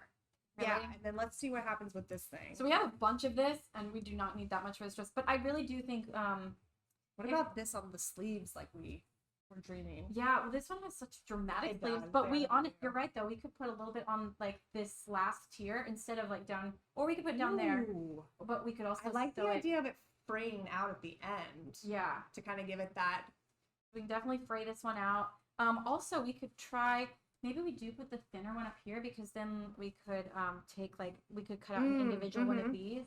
S1: Really?
S2: Yeah, and then let's see what happens with this thing.
S1: So we have a bunch of this, and we do not need that much for this dress, but I really do think,
S2: what about this on the sleeves like we were dreaming?
S1: Yeah, well, this one has such dramatic
S2: It
S1: sleeves,
S2: does,
S1: but
S2: yeah.
S1: you're right, though, we could put a little bit on, like, this last tier instead of, like, down, or we could put it down there, but we could also
S2: I like the
S1: sew it.
S2: idea of it fraying out at the end.
S1: Yeah.
S2: To kind of give it that.
S1: We can definitely fray this one out. Also, we could try, maybe we do put the thinner one up here, because then we could we could cut out an individual one of these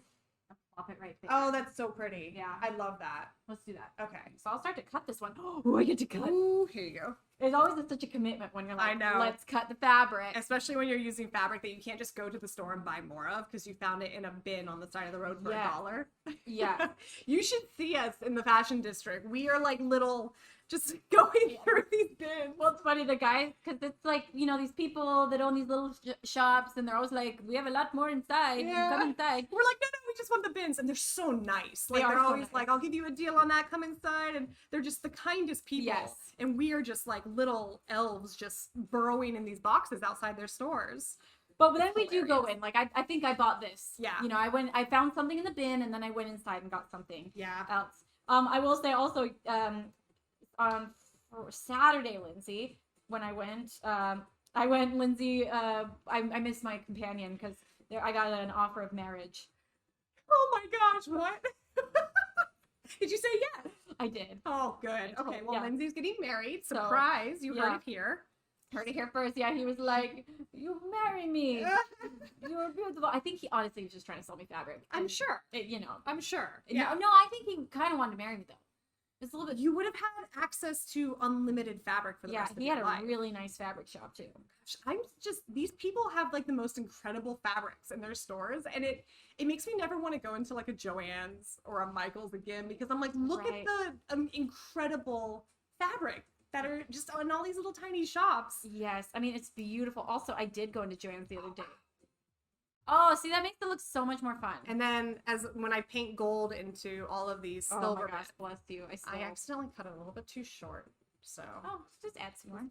S1: and plop it right there.
S2: Oh, that's so pretty.
S1: Yeah.
S2: I love that.
S1: Let's do that.
S2: Okay.
S1: So I'll start to cut this one. Oh, I get to cut.
S2: Ooh, here you go.
S1: It's always such a commitment when you're like,
S2: I know.
S1: let's cut the fabric.
S2: Especially when you're using fabric that you can't just go to the store and buy more of because you found it in a bin on the side of the road for $1.
S1: Yeah.
S2: You should see us in the fashion district. We are like little, just going through these bins.
S1: Well, it's funny, the guys, because it's like, you know, these people that own these little shops, and they're always like, we have a lot more inside.
S2: Yeah.
S1: Come inside.
S2: We're like, no, we just want the bins. And they're so nice. Like,
S1: are
S2: they're
S1: so
S2: always
S1: nice.
S2: like, I'll give you a deal on that. Come inside. And they're just the kindest people.
S1: Yes.
S2: And we are just like little elves just burrowing in these boxes outside their stores.
S1: But then we do go in. Like, I think I bought this.
S2: Yeah.
S1: You know, I found something in the bin, and then I went inside and got something
S2: Yeah.
S1: else. I will say also, on Saturday, Lindsay, when I went, Lindsay, I missed my companion because I got an offer of marriage.
S2: Oh my gosh, what? Did you say yes?
S1: I did.
S2: Oh, good. Okay, well,
S1: yeah.
S2: Lindsay's getting married.
S1: So,
S2: Surprise. You heard
S1: yeah.
S2: it here.
S1: Heard it here first. Yeah, he was like, "You marry me. You're beautiful." I think he honestly was just trying to sell me fabric.
S2: I'm
S1: And
S2: sure.
S1: you know.
S2: I'm sure.
S1: Yeah. No, I think he kind of wanted to marry me though. It's a little bit.
S2: You would have had access to unlimited fabric for the rest of
S1: he
S2: your
S1: had
S2: life.
S1: a really nice fabric shop too.
S2: These people have like the most incredible fabrics in their stores, and it makes me never want to go into like a Joann's or a Michael's again, because I'm like, look at the incredible fabric that are just on all these little tiny shops.
S1: Yes, I mean, it's beautiful. Also, I did go into Joann's the other day. Oh, see, that makes it look so much more fun.
S2: And then when I paint gold into all of these silver
S1: my gosh,
S2: bits,
S1: bless you.
S2: I accidentally cut it a little bit too short. So
S1: just add some more.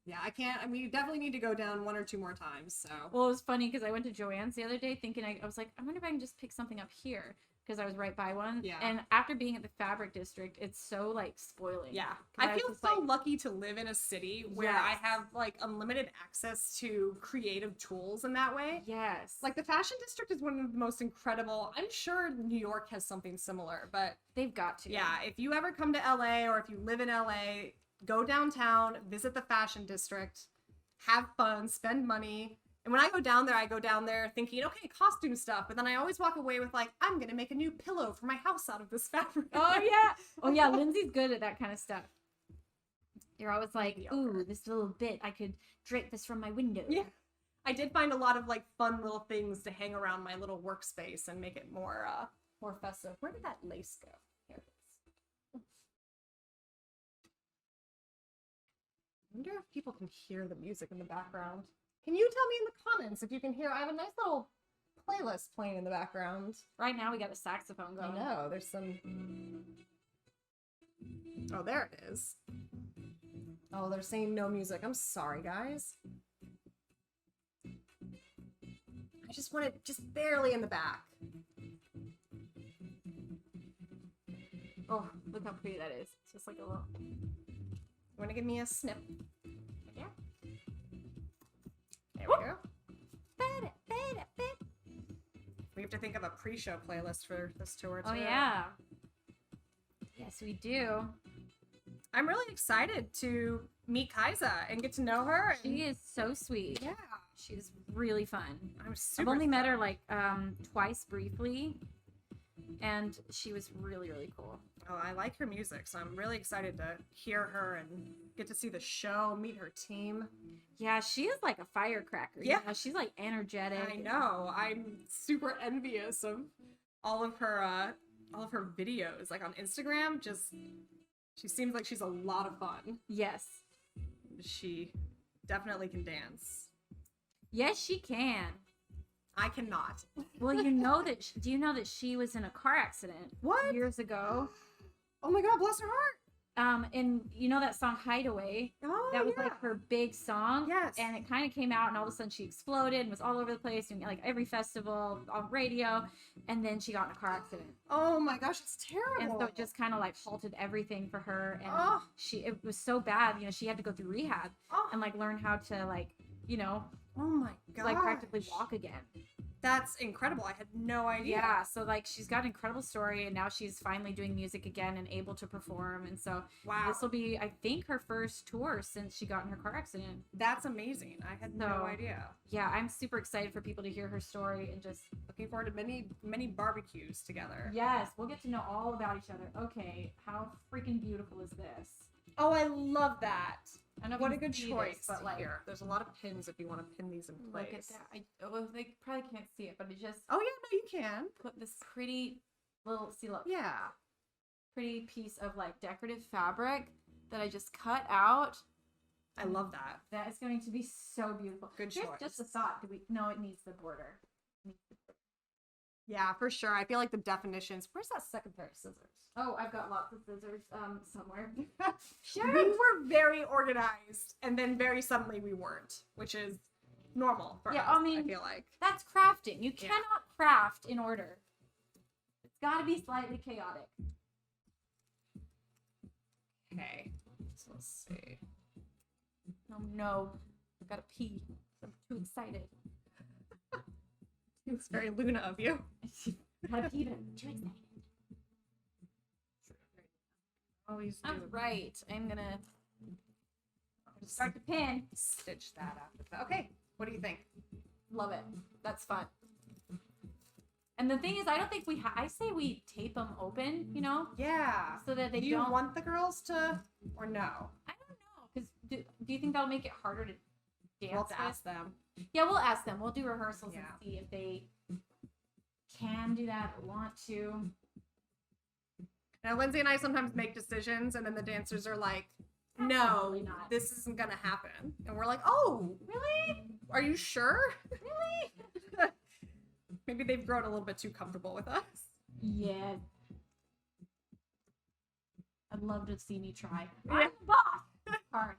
S2: yeah, I can't. I mean, you definitely need to go down 1 or 2 more times. So
S1: Well, it was funny because I went to Joann's the other day thinking I was like, I wonder if I can just pick something up here because I was right by one.
S2: Yeah.
S1: And after being at the fabric district, it's so like spoiling.
S2: yeah,
S1: 'Cause
S2: I
S1: was
S2: feel
S1: just
S2: so
S1: like,
S2: lucky to live in a city where I
S1: Yes.
S2: have like unlimited access to creative tools in that way.
S1: yes.
S2: Like the fashion district is one of the most incredible. I'm sure New York has something similar, but
S1: they've got to.
S2: yeah, if you ever come to LA or if you live in LA, go downtown, visit the fashion district, have fun, spend money. And when I go down there thinking, okay, costume stuff. But then I always walk away with like, I'm going to make a new pillow for my house out of this fabric.
S1: Oh, yeah. Oh, yeah. Lindsay's good at that kind of stuff. You're always like,
S2: Mediocre.
S1: ooh, this little bit, I could drape this from my window.
S2: Yeah. I did find a lot of like fun little things to hang around my little workspace and make it more festive. Where did that lace go? Here it is. I wonder if people can hear the music in the background. Can you tell me in the comments if you can hear? I have a nice little playlist playing in the background.
S1: Right now, we got a saxophone going.
S2: I know, there's some... Oh, there it is. Oh, they're saying no music. I'm sorry, guys. I just want it just barely in the back.
S1: Oh, look how pretty that is. It's just like a little.
S2: You want to give me a snip?
S1: Yeah.
S2: There we go. We have to think of a pre-show playlist for this tour too.
S1: Oh yeah. Yes, we do.
S2: I'm really excited to meet Kaisa and get to know her.
S1: She is so sweet.
S2: Yeah.
S1: She's really fun.
S2: I'm super.
S1: I've only met her like twice briefly, and she was really, really cool.
S2: Oh, I like her music, so I'm really excited to hear her and get to see the show, meet her team.
S1: Yeah, she is like a firecracker.
S2: Yeah.
S1: You know? She's like energetic.
S2: I know. I'm super envious of all of her videos, like on Instagram. Just she seems like she's a lot of fun.
S1: Yes.
S2: She definitely can dance.
S1: Yes, she can.
S2: I cannot.
S1: Well, you know that. Do you know that she was in a car accident
S2: What?
S1: years ago?
S2: Oh my God, bless her heart.
S1: And you know that song Hideaway?
S2: Oh,
S1: That was
S2: yeah.
S1: like her big song.
S2: Yes.
S1: And it kind of came out, and all of a sudden she exploded and was all over the place, doing like every festival on radio. And then she got in a car accident.
S2: Oh my gosh, it's terrible.
S1: And so it just kind of like halted everything for her. And
S2: Oh.
S1: it was so bad, you know, she had to go through rehab
S2: Oh.
S1: and like learn how to like, you know,
S2: Oh my God.
S1: like practically walk again.
S2: That's incredible. I had no idea.
S1: Yeah, so like she's got an incredible story, and now she's finally doing music again and able to perform. And so
S2: Wow.
S1: this will be, I think, her first tour since she got in her car accident.
S2: That's amazing. I had no
S1: So-
S2: idea.
S1: Yeah, I'm super excited for people to hear her story and just
S2: Looking forward to many barbecues together.
S1: yes, we'll get to know all about each other. Okay, how freaking beautiful is this?
S2: Oh, I love that.
S1: I don't know if
S2: What
S1: you
S2: a
S1: can
S2: good
S1: see
S2: choice.
S1: this, but like
S2: Here, there's a lot of pins if you want to pin these in place.
S1: look at that. Well, they probably can't see it, but it just
S2: Oh yeah, no, you can.
S1: put this pretty little, see, look,
S2: Yeah.
S1: pretty piece of like decorative fabric that I just cut out.
S2: I love that.
S1: That is going to be so beautiful.
S2: Good
S1: Here's
S2: choice.
S1: just a thought. No, it needs the border.
S2: Yeah, for sure. I feel like the definitions. Where's that second pair of scissors?
S1: Oh, I've got lots of scissors somewhere.
S2: We were very organized, and then very suddenly we weren't, which is normal for
S1: Yeah,
S2: us.
S1: I mean-
S2: I feel like.
S1: That's crafting. You
S2: Yeah.
S1: cannot craft in order. It's got to be slightly chaotic.
S2: Okay. So let's see.
S1: Oh no, I gotta pee. I'm too excited.
S2: It's very Luna of you.
S1: Gotta pee, but I'm too excited.
S2: Always do.
S1: That's right. I'm gonna
S2: Just
S1: start to pin.
S2: stitch that up. Okay. What do you think?
S1: Love it. That's fun. And the thing is, I don't think I say we tape them open, you know,
S2: Yeah.
S1: so that they
S2: Do you
S1: don't.
S2: want the girls to, or no?
S1: I don't know, because do you think that'll make it harder to dance
S2: Let's
S1: with?
S2: ask them.
S1: Yeah, we'll ask them. We'll do rehearsals
S2: Yeah.
S1: and see if they can do that or want to.
S2: Now, Lindsay and I sometimes make decisions, and then the dancers are like, "No,
S1: Absolutely not.
S2: this isn't gonna happen," and we're like, "Oh,
S1: Really?
S2: are you sure?"
S1: Really?
S2: Maybe they've grown a little bit too comfortable with us.
S1: Yeah. I'd love to see me try.
S2: Yeah.
S1: I'm the boss. Hard.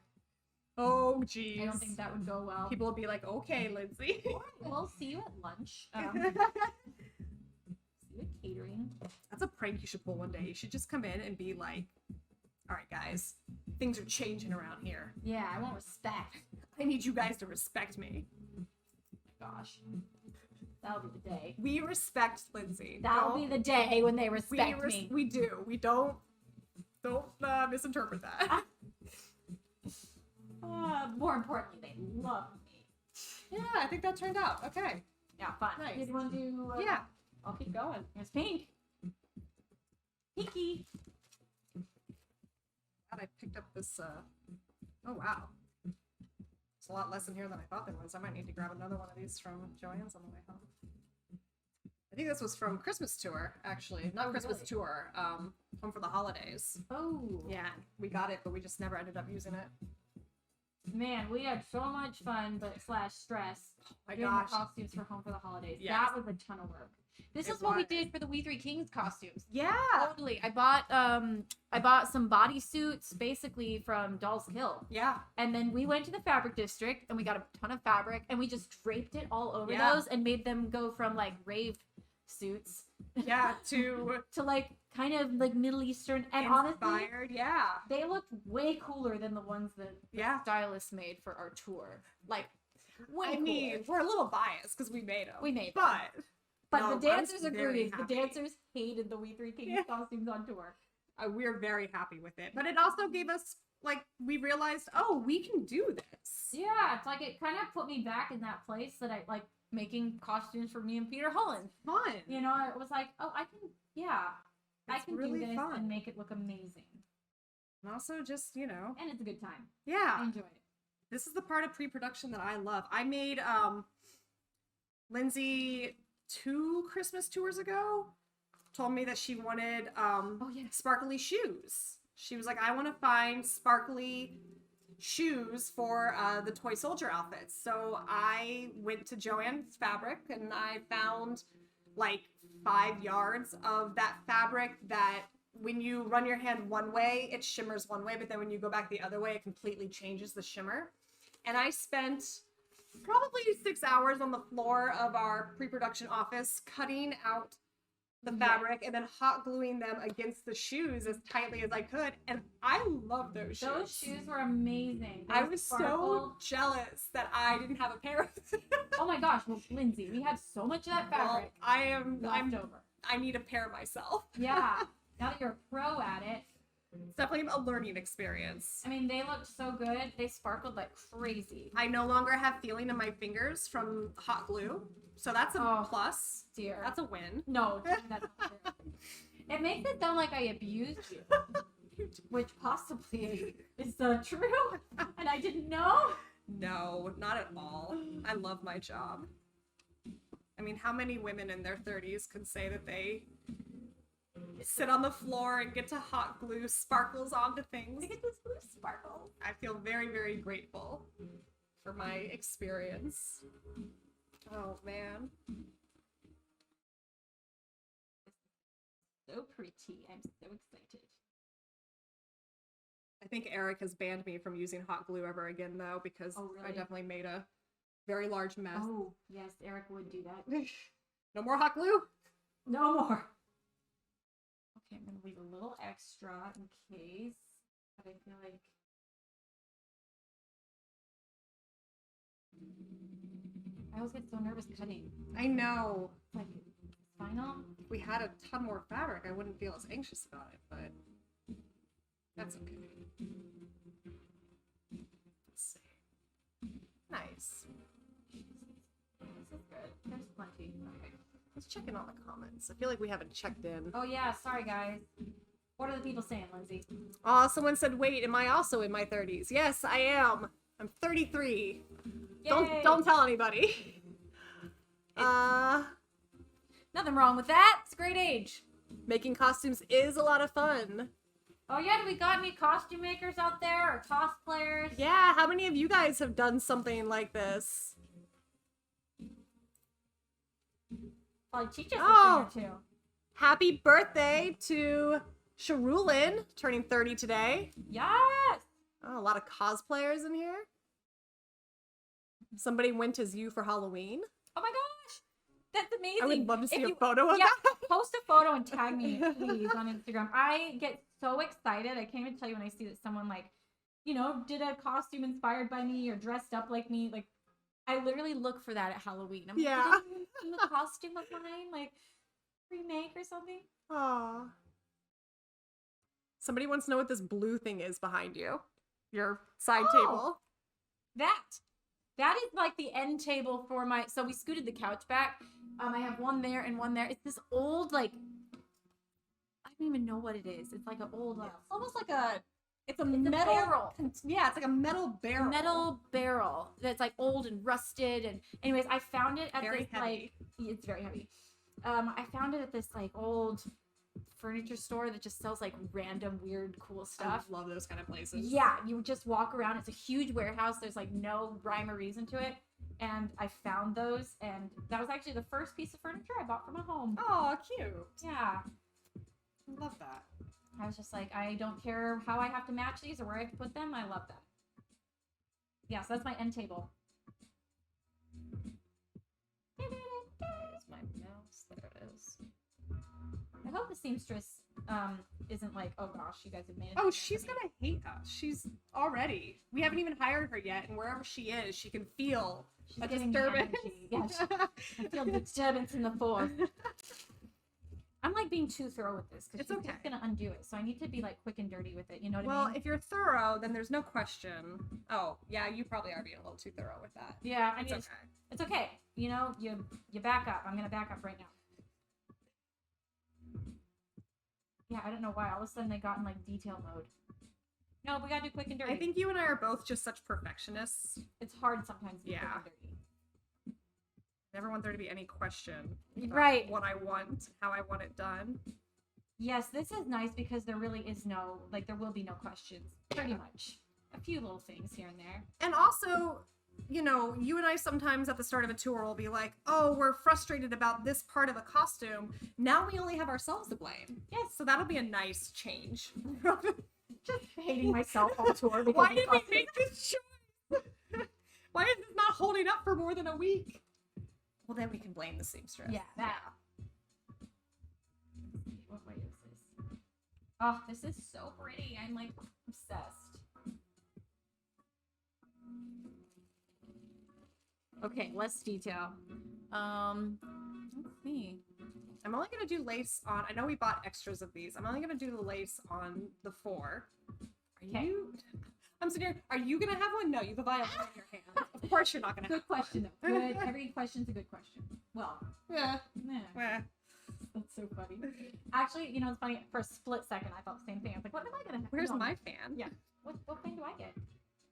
S2: Oh, geez.
S1: I don't think that would go well.
S2: People will be like, "Okay, Lindsay."
S1: We'll see you at lunch. See you at catering.
S2: That's a prank you should pull one day. You should just come in and be like, "All right, guys, things are changing around here.
S1: Yeah, I want respect.
S2: I need you guys to respect me.
S1: Gosh. That'll be the day.
S2: We respect Lindsay.
S1: That'll be the day when they respect me.
S2: We do. We don't misinterpret that.
S1: More importantly, they love me.
S2: Yeah, I think that turned out okay.
S1: Yeah, fun.
S2: Nice.
S1: Did you want to do?
S2: Yeah.
S1: I'll keep going. It's pink. Pinky.
S2: Glad I picked up this. Oh wow. It's a lot less in here than I thought there was. I might need to grab another one of these from Joanne's on the way home. I think this was from Christmas tour, actually. Not
S1: Oh,
S2: Christmas
S1: really?
S2: tour. Home for the Holidays.
S1: Oh.
S2: Yeah, we got it, but we just never ended up using it.
S1: Man, we had so much fun, but / stress.
S2: My
S1: Doing
S2: gosh.
S1: the costumes for Home for the Holidays.
S2: Yes.
S1: That was a ton of work. This
S2: It
S1: is what we
S2: was.
S1: did for the We Three Kings costumes.
S2: Yeah.
S1: Totally. I bought some bodysuits basically from Doll's Kill.
S2: Yeah.
S1: And then we went to the fabric district and we got a ton of fabric and we just draped it all over
S2: Yeah.
S1: those and made them go from like rave suits
S2: Yeah, to
S1: like kind of like Middle Eastern, and
S2: inspired,
S1: honestly,
S2: yeah.
S1: they looked way cooler than the ones that the
S2: Yeah.
S1: stylists made for our tour. Like, way
S2: I
S1: cooler.
S2: mean, we're a little biased because we made them.
S1: We made them.
S2: But
S1: no, the dancers agreed. The
S2: happy.
S1: dancers hated the We Three Kings costumes on tour.
S2: We're very happy with it. But it also gave us, like, we realized, oh, we can do this.
S1: Yeah, it's like it kind of put me back in that place that I like making costumes for me and Peter Holland.
S2: Fun.
S1: You know, it was like, oh, I can, I can
S2: really
S1: do this
S2: fun.
S1: and make it look amazing.
S2: And also just, you know.
S1: And it's a good time.
S2: Yeah.
S1: I enjoy it.
S2: This is the part of pre-production that I love. I made Lindsey 2 Christmas tours ago told me that she wanted sparkly shoes. She was like, I want to find sparkly shoes for the toy soldier outfits. So I went to Joann's Fabric and I found like 5 yards of that fabric that when you run your hand one way, it shimmers one way, but then when you go back the other way, it completely changes the shimmer. And I spent probably 6 hours on the floor of our pre-production office cutting out the fabric and then hot gluing them against the shoes as tightly as I could. And I love those shoes.
S1: Those shoes were amazing.
S2: I was so jealous that I didn't have a pair of them.
S1: Oh my gosh, well, Lindsey, we have so much of that fabric.
S2: Well,
S1: I'm over.
S2: I need a pair myself.
S1: Yeah. Now that you're a pro at it.
S2: It's definitely a learning experience.
S1: I mean, they looked so good. They sparkled like crazy.
S2: I no longer have feeling in my fingers from hot glue. So that's a plus.
S1: Dear.
S2: That's a win.
S1: No, that's not true. It makes it sound like I abused you. Which possibly is true. And I didn't know.
S2: No, not at all. I love my job. I mean, how many women in their 30s could say that they sit on the floor and get to hot glue sparkles onto things?
S1: I get this blue sparkle.
S2: I feel very, very grateful for my experience. Oh, man.
S1: So pretty. I'm so excited.
S2: I think Eric has banned me from using hot glue ever again, though, because I definitely made a very large mess.
S1: Oh, yes, Eric would do that.
S2: No more hot glue?
S1: No more. Okay, I'm going to leave a little extra in case, but I feel like... I always get so nervous cutting.
S2: I know.
S1: Like, final?
S2: If we had a ton more fabric, I wouldn't feel as anxious about it, but that's okay. Let's see. Nice.
S1: This is good. There's plenty. Okay.
S2: Let's check in on the comments. I feel like we haven't checked in.
S1: Oh yeah, sorry guys. What are the people saying, Lindsey?
S2: Someone said, wait, am I also in my 30s? Yes, I am. I'm 33.
S1: Yay.
S2: Don't tell anybody.
S1: Nothing wrong with that. It's a great age.
S2: Making costumes is a lot of fun.
S1: Oh yeah, do we got any costume makers out there or cosplayers?
S2: Yeah, how many of you guys have done something like this?
S1: Probably Chicha's there too.
S2: Happy birthday to Sharulin, turning 30 today.
S1: Yes!
S2: Oh, a lot of cosplayers in here. Somebody went as you for Halloween.
S1: Oh my gosh! That's amazing.
S2: I would love to see a photo of that.
S1: Post a photo and tag me, please, on Instagram. I get so excited. I can't even tell you when I see that someone, like, you know, did a costume inspired by me or dressed up like me. Like, I literally look for that at Halloween. I'm like, did you do a costume of mine? Like, remake or something?
S2: Aw. Somebody wants to know what this blue thing is behind you. Your side table.
S1: That is like the end table for my, so we scooted the couch back. I have one there and one there. It's this old, like, I don't even know what it is. It's like an old,
S2: It's almost like it's a metal
S1: barrel.
S2: Yeah, it's like a metal barrel.
S1: Metal barrel that's like old and rusted. And anyways, I found it at
S2: Very
S1: this
S2: heavy.
S1: like, it's very heavy. I found it at this like old furniture store that just sells like random weird cool stuff.
S2: I love those kind of places.
S1: Yeah, you just walk around. It's a huge warehouse. There's like no rhyme or reason to it. And I found those, and that was actually the first piece of furniture I bought for my home.
S2: Oh, cute.
S1: Yeah.
S2: I love that.
S1: I was just like, I don't care how I have to match these or where I have to put them. I love that. Yeah, so that's my end table.
S2: Where's my mouse? There it is.
S1: I hope the seamstress isn't like, oh gosh, you guys have made it.
S2: Oh, she's gonna hate us. She's already. We haven't even hired her yet, and wherever she is, she can feel
S1: She's
S2: a
S1: getting
S2: disturbance.
S1: energy. Yeah, I feel disturbance in the force. I'm like being too thorough with this because she's
S2: okay.
S1: just gonna undo it. So I need to be like quick and dirty with it. You know what I
S2: Well,
S1: mean?
S2: if you're thorough, then there's no question. Oh, yeah, you probably are being a little too thorough with that.
S1: Yeah,
S2: It's okay.
S1: It's okay. You know, you back up. I'm gonna back up right now. Yeah, I don't know why. All of a sudden they got in like detail mode. No, we gotta do quick and dirty.
S2: I think you and I are both just such perfectionists.
S1: It's hard sometimes to be quick and dirty.
S2: Never want there to be any question.
S1: Right.
S2: What I want, how I want it done.
S1: Yes, this is nice because there really is no, like, there will be no questions. Pretty much. A few little things here and there.
S2: And also, you know, you and I sometimes at the start of a tour will be like, oh, we're frustrated about this part of the costume. Now we only have ourselves to blame.
S1: Yes.
S2: So that'll be a nice change.
S1: Just hating myself all tour.
S2: Why did we make this choice? Why is this not holding up for more than a week? Well, then we can blame the seamstress.
S1: Yeah. That. What way is this? Oh, this is so pretty. I'm like obsessed. Okay, less detail. Let's see.
S2: I'm only gonna do lace on. I know we bought extras of these. I'm only gonna do the lace on the 4. Are you? I'm sitting here. Are you gonna have one? No, you have a violin in your hand. Of course, you're not gonna.
S1: Good question though. Good. Every question's a good question. Well.
S2: Yeah.
S1: That's so funny. Actually, you know, it's funny. For a split second, I thought the same thing. I was like, "What am I gonna have?"
S2: Where's my fan?
S1: Yeah. What thing do I get?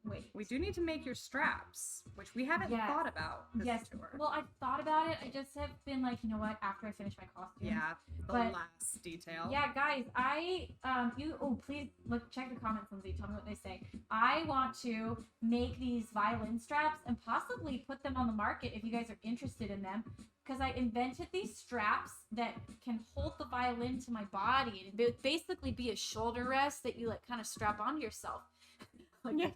S1: Wait.
S2: We do need to make your straps, which we haven't thought about this tour.
S1: Well, I thought about it. I just have been like, you know what? After I finish my costume.
S2: Yeah. The last detail.
S1: Yeah, guys. Please look. Check the comments, Lindsay. Tell me what they say. I want to make these violin straps and possibly put them on the market if you guys are interested in them. Because I invented these straps that can hold the violin to my body, and it would basically be a shoulder rest that you like kind of strap onto yourself.
S2: Yeah.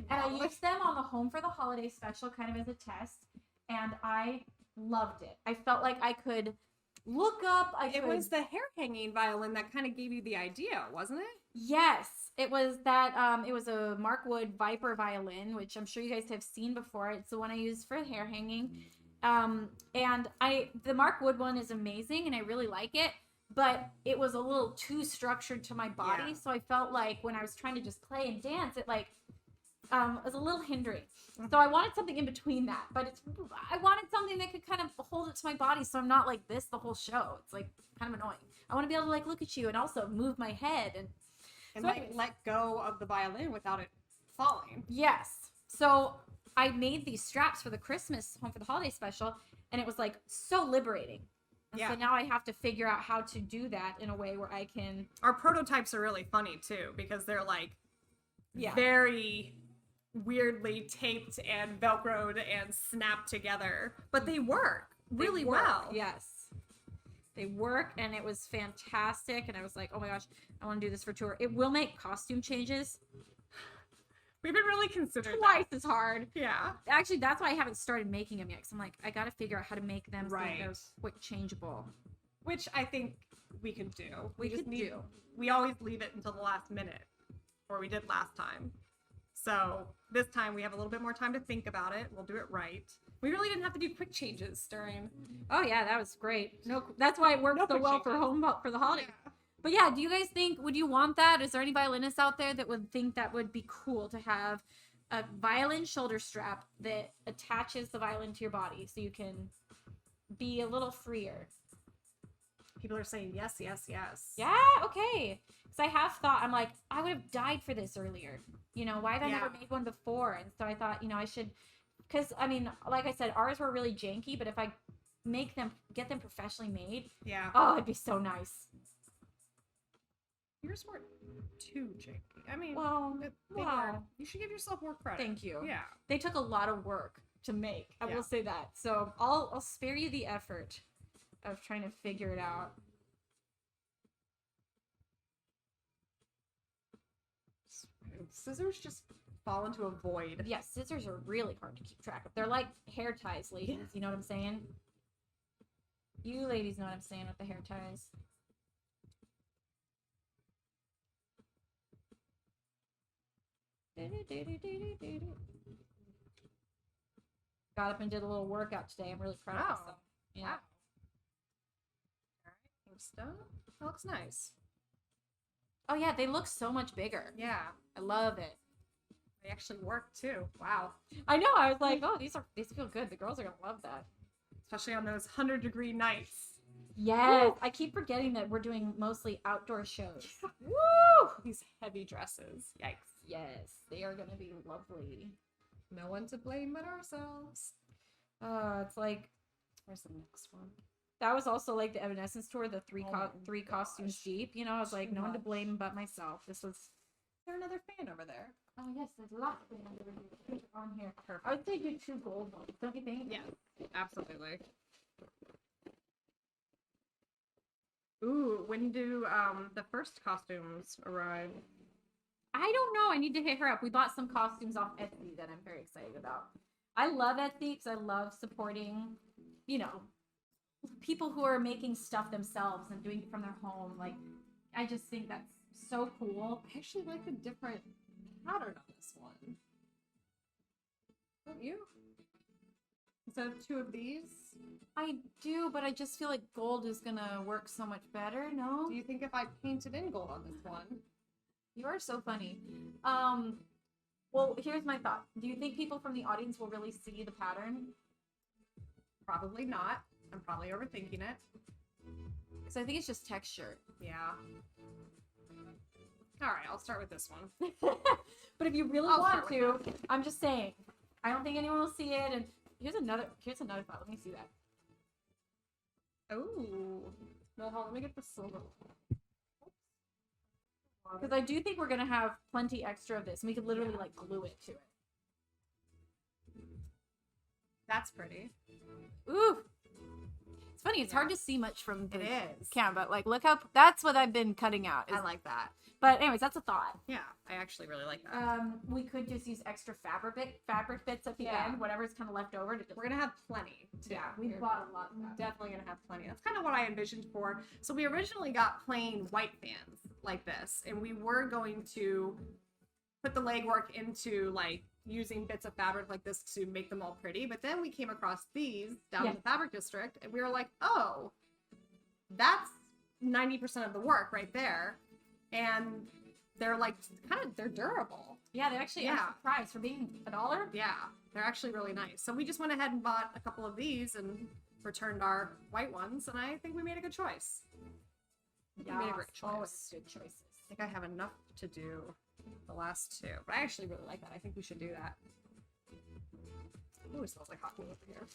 S1: And I used them on the Home for the Holiday special kind of as a test, and I loved it. I felt like I could look up.
S2: It was the hair hanging violin that kind of gave you the idea, wasn't it?
S1: Yes, it was that. It was a Mark Wood Viper violin, which I'm sure you guys have seen before. It's the one I used for hair hanging. The Mark Wood one is amazing, and I really like it. But it was a little too structured to my body, so I felt like when I was trying to just play and dance, it like was a little hindering. So I wanted something in between that, but I wanted something that could kind of hold it to my body, so I'm not like this the whole show. It's like kind of annoying. I want to be able to like look at you and also move my head and
S2: so like let go of the violin without it falling.
S1: Yes. So I made these straps for the Christmas Home for the Holiday special, and it was like so liberating. And so now I have to figure out how to do that in a way where I can.
S2: Our prototypes are really funny too because they're like very weirdly taped and velcroed and snapped together, but they work really well.
S1: Yes, they work, and it was fantastic. And I was like, oh my gosh, I want to do this for tour. It will make costume changes.
S2: We've been really considering
S1: twice as hard.
S2: Yeah.
S1: Actually, that's why I haven't started making them yet. Cause I'm like, I got to figure out how to make them so that they're quick changeable.
S2: Which I think we can do.
S1: We
S2: We always leave it until the last minute, or we did last time. So this time we have a little bit more time to think about it. We'll do it right. We really didn't have to do quick changes during.
S1: Oh yeah, that was great. No, that's why it worked so well for for the holiday. Yeah. But yeah, do you guys think, would you want that? Is there any violinists out there that would think that would be cool to have a violin shoulder strap that attaches the violin to your body so you can be a little freer?
S2: People are saying yes, yes, yes.
S1: Yeah, okay. Because I have thought, I'm like, I would have died for this earlier. You know, why have I never made one before? And so I thought, you know, I should, because I mean, like I said, ours were really janky, but if I get them professionally made, oh, it'd be so nice.
S2: Yours weren't too janky. I mean, you should give yourself more credit.
S1: Thank you.
S2: Yeah.
S1: They took a lot of work to make. I will say that. So I'll spare you the effort of trying to figure it out.
S2: Scissors just fall into a void.
S1: Yeah, scissors are really hard to keep track of. They're like hair ties, ladies. You know what I'm saying? You ladies know what I'm saying with the hair ties. Got up and did a little workout today. I'm really proud of myself. Yeah.
S2: Wow. All right, Insta. That looks nice.
S1: Oh yeah, they look so much bigger.
S2: Yeah,
S1: I love it.
S2: they actually work too. Wow.
S1: I know. I was like, oh, these feel good. The girls are gonna love that.
S2: Especially on those 100-degree nights.
S1: Yes, I keep forgetting that we're doing mostly outdoor shows.
S2: Woo! These heavy dresses. Yikes.
S1: Yes, they are gonna be lovely.
S2: No one to blame but ourselves.
S1: It's like, where's the next one? That was also like the Evanescence tour, the three costumes deep. You know, I was like, no one to blame but myself. This was.
S2: Is there another fan over there?
S1: Oh yes, there's lots of them on here. Perfect. I would say do 2 gold ones, don't you think?
S2: Yeah, absolutely. Ooh, when do the first costumes arrive?
S1: I don't know. I need to hit her up. We bought some costumes off Etsy that I'm very excited about. I love Etsy because I love supporting, you know, people who are making stuff themselves and doing it from their home. Like, I just think that's so cool.
S2: I actually like a different pattern on this one. Don't you? Instead of 2 of these?
S1: I do, but I just feel like gold is gonna work so much better. No?
S2: Do you think if I painted in gold on this one?
S1: You are so funny. Well, here's my thought. Do you think people from the audience will really see the pattern?
S2: Probably not. I'm probably overthinking it.
S1: Because I think it's just texture.
S2: Yeah. All right, I'll start with this one.
S1: But if you really want to, I'm just saying. I don't think anyone will see it. And here's another thought. Let me see that.
S2: Oh. No, hold on. Let me get the silver.
S1: Because I do think we're gonna have plenty extra of this, and we could literally like glue it to it.
S2: That's pretty.
S1: Ooh. It's funny. It's hard to see much from the
S2: is.
S1: camera, but like, look how that's what I've been cutting out.
S2: I like that.
S1: But anyways, that's a thought.
S2: Yeah, I actually really like that.
S1: We could just use extra fabric bits at the end, whatever's kind of left over.
S2: We're gonna have plenty.
S1: We bought a lot.
S2: Definitely gonna have plenty. That's kind of what I envisioned for. So we originally got plain white fans like this, and we were going to put the legwork into like using bits of fabric like this to make them all pretty. But then we came across these down in the fabric district, and we were like, oh, that's 90% of the work right there. And they're like they're durable.
S1: Yeah, they're actually extra price for being $1.
S2: Yeah, they're actually really nice. So we just went ahead and bought a couple of these and returned our white ones, and I think we made a good choice.
S1: Yeah,
S2: we made a great choice.
S1: Always good choices.
S2: I think I have enough to do the last 2, but I actually really like that. I think we should do that. Ooh, it smells like hot glue over here.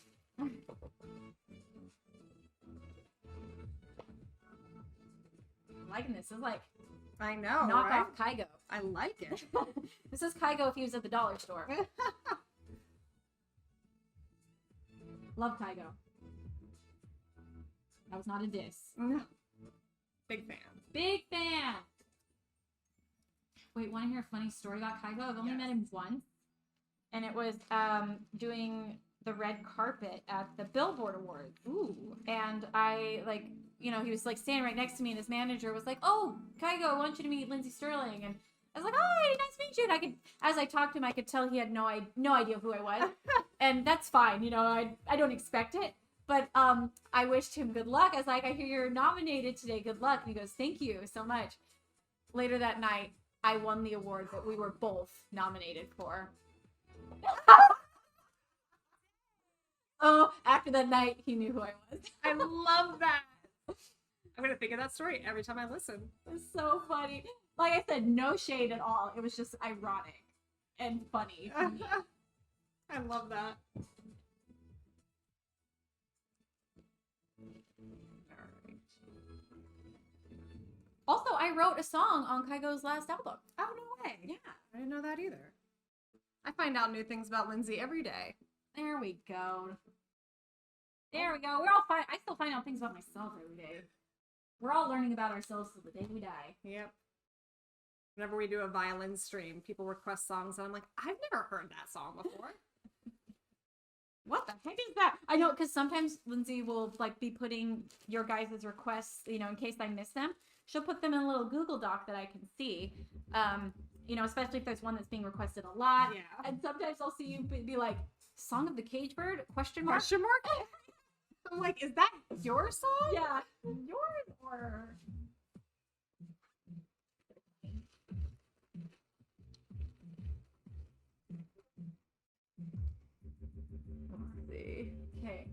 S1: Liking this. It's like
S2: I know,
S1: knockoff Kygo.
S2: I like it.
S1: This is Kygo if he was at the dollar store. Love Kygo. That was not a diss.
S2: Big fan.
S1: Big fan. Wait, want to hear a funny story about Kygo? I've only met him once, and it was doing the red carpet at the Billboard Awards.
S2: Ooh.
S1: And I like, you know, he was like standing right next to me, and his manager was like, "Oh, Kygo, I want you to meet Lindsey Stirling." And I was like, "Oh, hey, nice to meet you." And I could, as I talked to him, I could tell he had no idea who I was, and that's fine. You know, I don't expect it. But I wished him good luck. I was like, "I hear you're nominated today. Good luck." And he goes, "Thank you so much." Later that night, I won the award that we were both nominated for. Oh, after that night, he knew who I was.
S2: I love that. I'm going to think of that story every time I listen.
S1: It's so funny. Like I said, no shade at all. It was just ironic and funny to me.
S2: I love that.
S1: Also, I wrote a song on Kygo's last album.
S2: Oh, no way.
S1: Yeah.
S2: I didn't know that either. I find out new things about Lindsey every day.
S1: There we go. There we go. We're all fine. I still find out things about myself every day. We're all learning about ourselves till the day we die.
S2: Yep. Whenever we do a violin stream, people request songs, and I'm like, I've never heard that song before.
S1: What the heck is that? I know, because sometimes Lindsey will like be putting your guys' requests, you know, in case I miss them. She'll put them in a little Google Doc that I can see. You know, especially if there's one that's being requested a lot.
S2: Yeah.
S1: And sometimes I'll see you be like, "Song of the Cage Bird?" Question mark.
S2: Question mark? I'm like, is that your song?
S1: Yeah, yours or. Let's see. Okay.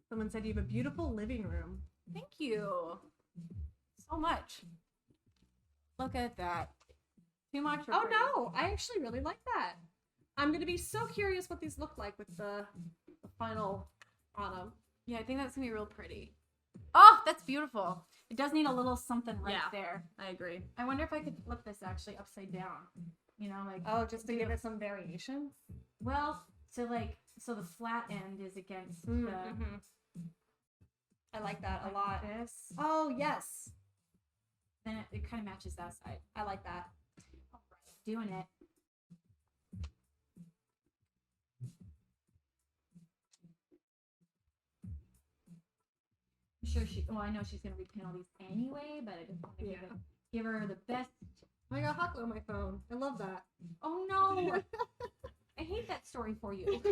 S2: Someone said you have a beautiful living room.
S1: Thank you so much. Look at that. Too much.
S2: Oh no, I actually really like that. I'm gonna be so curious what these look like with the final autumn.
S1: Yeah, I think that's gonna be real pretty. Oh, that's beautiful. It does need a little something right there.
S2: I agree.
S1: I wonder if I could flip this actually upside down. You know, like
S2: just to give it some variation.
S1: Well, so the flat end is against the.
S2: Mm-hmm. I like that a lot.
S1: This.
S2: Oh yes.
S1: Then it kind of matches that side.
S2: I like that.
S1: All right, doing it. I'm sure I know she's gonna repin all these anyway, but I just want to give her the best.
S2: I got hot glue on my phone. I love that.
S1: Oh no! I hate that story for you.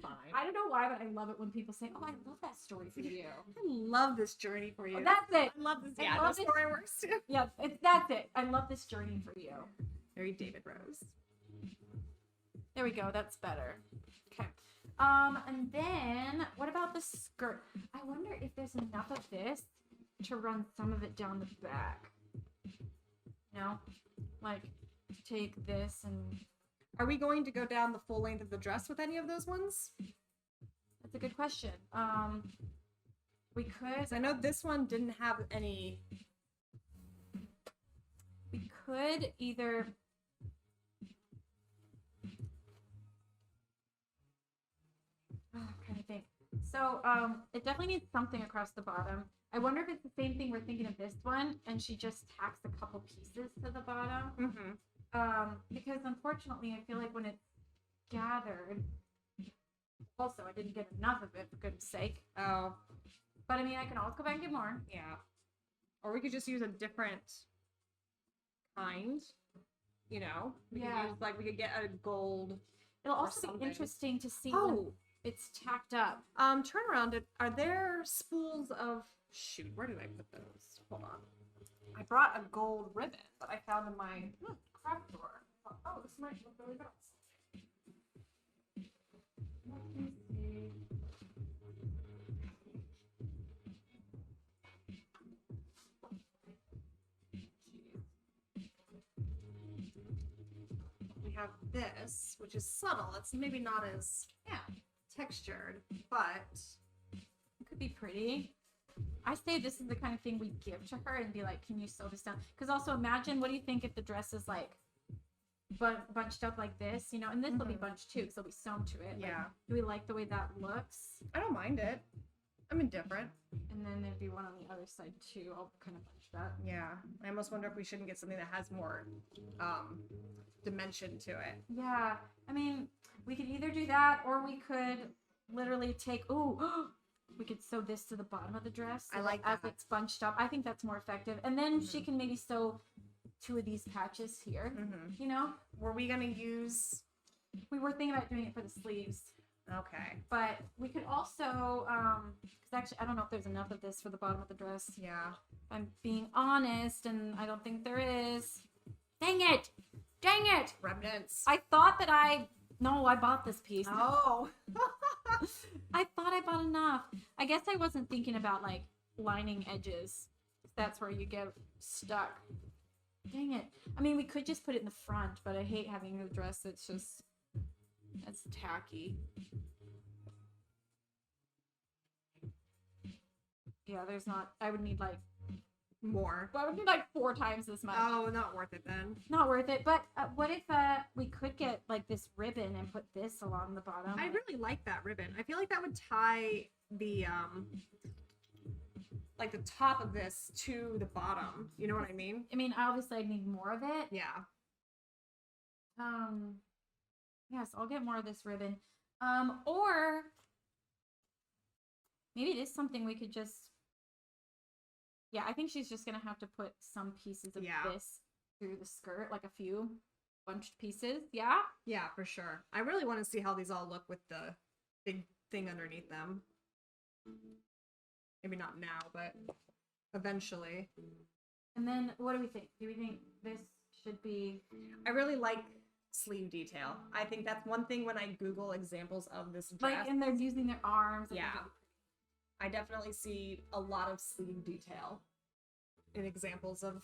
S2: Fine.
S1: I don't know why, but I love it when people say, "Oh, I love that story for you."
S2: I love this journey for you.
S1: Oh, that's it.
S2: I love this.
S1: I
S2: Yeah,
S1: love
S2: the story works too.
S1: Yeah, that's it. I love this journey for you.
S2: Very David Rose.
S1: There we go. That's better. Okay. And then what about the skirt? I wonder if there's enough of this to run some of it down the back. No, like take this and.
S2: Are we going to go down the full length of the dress with any of those ones?
S1: That's a good question. We could.
S2: I know this one didn't have any.
S1: We could either. Oh, I'm trying to think. So, it definitely needs something across the bottom. I wonder if it's the same thing we're thinking of this one, and she just tacks a couple pieces to the bottom.
S2: Mm-hmm.
S1: Because unfortunately, I feel like when it's gathered, also I didn't get enough of it for goodness sake.
S2: Oh,
S1: but I mean, I can always go back and get more.
S2: yeah. Or we could just use a different kind. You know, we could use, like, we could get a gold.
S1: It'll also be
S2: something.
S1: interesting to see when it's tacked up.
S2: Turn around. Are there spools of? Shoot, where did I put those? Hold on. I brought a gold ribbon that I found in my craft drawer. Oh, this might look really nice.
S1: Let me see.
S2: We have this, which is subtle. It's maybe not as textured, but
S1: It could be pretty. I say this is the kind of thing we give to her and be like, can you sew this down? Because also imagine, what do you think if the dress is like bunched up like this, you know, and this will be bunched too, because it'll be sewn to it.
S2: Yeah.
S1: Like, do we like the way that looks?
S2: I don't mind it. I'm indifferent.
S1: And then there'd be one on the other side too, all kind of bunched up.
S2: Yeah. I almost wonder if we shouldn't get something that has more dimension to it.
S1: Yeah. I mean, we could either do that, or we could literally take, we could sew this to the bottom of the dress. So
S2: I like
S1: as
S2: that.
S1: it's bunched up. I think that's more effective. And then she can maybe sew 2 of these patches here, you know?
S2: Were we going to use...
S1: We were thinking about doing it for the sleeves.
S2: Okay.
S1: But we could also, because actually, I don't know if there's enough of this for the bottom of the dress.
S2: Yeah.
S1: I'm being honest, and I don't think there is. Dang it! Dang it!
S2: Remnants.
S1: I thought that I bought this piece.
S2: Oh.
S1: I thought I bought enough. I guess I wasn't thinking about, like, lining edges. That's where you get stuck. Dang it. I mean, we could just put it in the front, but I hate having a dress that's just... That's tacky. Yeah, there's not... I would need, like...
S2: More.
S1: Well, I would need, like, 4 times this much.
S2: Oh, not worth it then.
S1: Not worth it. But what if we could get, like, this ribbon and put this along the bottom?
S2: I really like that ribbon. I feel like that would tie the, like, the top of this to the bottom. You know what I mean?
S1: I mean, obviously, I need more of it.
S2: Yeah.
S1: Yes, I'll get more of this ribbon. Or maybe it is something we could just Yeah, I think she's just gonna have to put some pieces of this through the skirt, like a few bunched pieces. Yeah?
S2: Yeah, for sure. I really want to see how these all look with the big thing underneath them. Maybe not now, but eventually.
S1: And then what do we think? Do we think this should be...
S2: I really like sleeve detail. I think that's one thing when I Google examples of this dress.
S1: Like, and they're using their arms.
S2: Yeah. I definitely see a lot of sleeve detail in examples of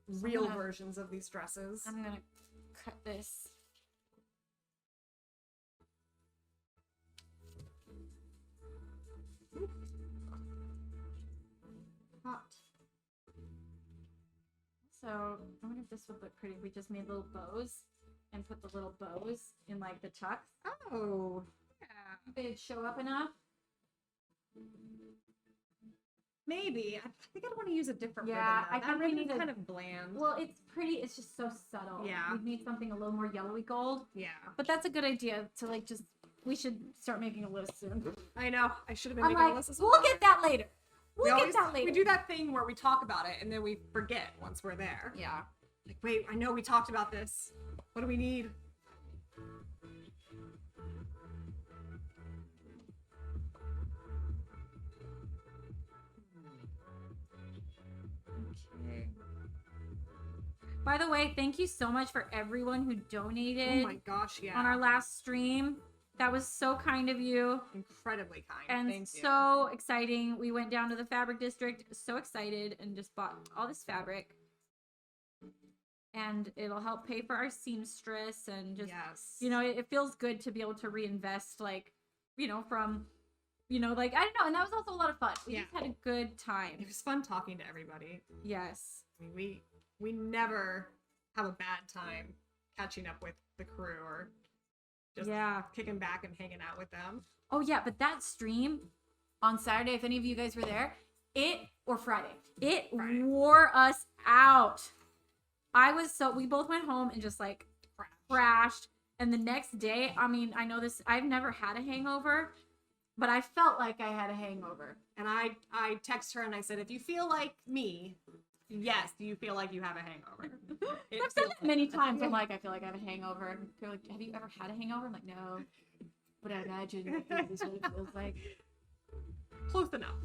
S2: real versions of these dresses.
S1: I'm gonna cut this.
S2: Hot.
S1: So I wonder if this would look pretty if we just made little bows and put the little bows in like the tucks.
S2: Oh, yeah.
S1: They'd show up enough.
S2: Maybe. I think I'd want to use a different ribbon.
S1: I
S2: That
S1: think we
S2: ribbon's
S1: need
S2: kind of bland.
S1: Well, it's pretty. It's just so subtle.
S2: Yeah.
S1: We need something a little more yellowy gold.
S2: Yeah.
S1: But that's a good idea to like just. We should start making a list soon.
S2: I know. I should have been
S1: I'm
S2: making
S1: like,
S2: a list as
S1: we'll
S2: well.
S1: get that later. We'll get that later.
S2: We do that thing where we talk about it and then we forget once we're there.
S1: Yeah.
S2: Like, wait, I know we talked about this. What do we need?
S1: Okay. By the way, thank you so much for everyone who donated.
S2: Oh my gosh, yeah.
S1: On our last stream. That was so kind of you.
S2: Incredibly kind.
S1: And
S2: Thank you.
S1: so exciting. We went down to the fabric district, so excited, and just bought all this fabric. And it'll help pay for our seamstress and just, you know, it feels good to be able to reinvest, like, you know, from, you know, like, I don't know. And that was also a lot of fun. We just had a good time.
S2: It was fun talking to everybody.
S1: Yes.
S2: I mean, we never have a bad time catching up with the crew or just kicking back and hanging out with them.
S1: Oh, yeah. But that stream on Saturday, if any of you guys were there, or Friday, it wore us out. We both went home and just like crashed. And the next day, I mean, I know this, I've never had a hangover, but I felt like I had a hangover.
S2: And I text her and I said, if you feel like me, yes, you feel like you have a hangover.
S1: I've said that many times. I'm like, I feel like I have a hangover. And they're like, have you ever had a hangover? I'm like, no. But I imagine this is what it feels like.
S2: Close enough.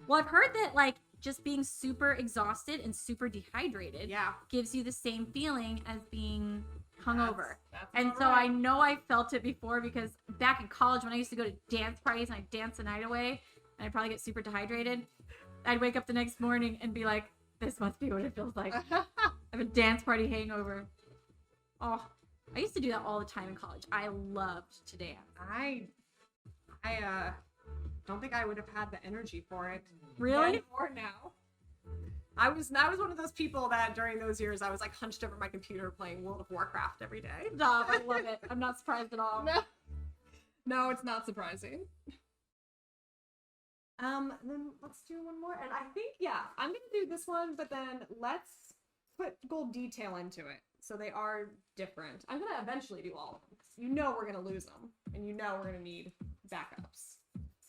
S1: Well, I've heard that like just being super exhausted and super dehydrated gives you the same feeling as being hungover. And so I know I felt it before because back in college when I used to go to dance parties and I'd dance the night away and I'd probably get super dehydrated, I'd wake up the next morning and be like, this must be what it feels like. I have a dance party hangover. Oh, I used to do that all the time in college. I loved to dance.
S2: I don't think I would have had the energy for it.
S1: Really?
S2: Or now. I was one of those people that during those years I was like hunched over my computer playing World of Warcraft every day.
S1: Stop, I love it. I'm not surprised at all.
S2: No, it's not surprising. Then let's do one more. And I think, I'm gonna do this one, but then let's put gold detail into it. So they are different. I'm gonna eventually do all of them. You know we're gonna lose them. And you know we're gonna need backups.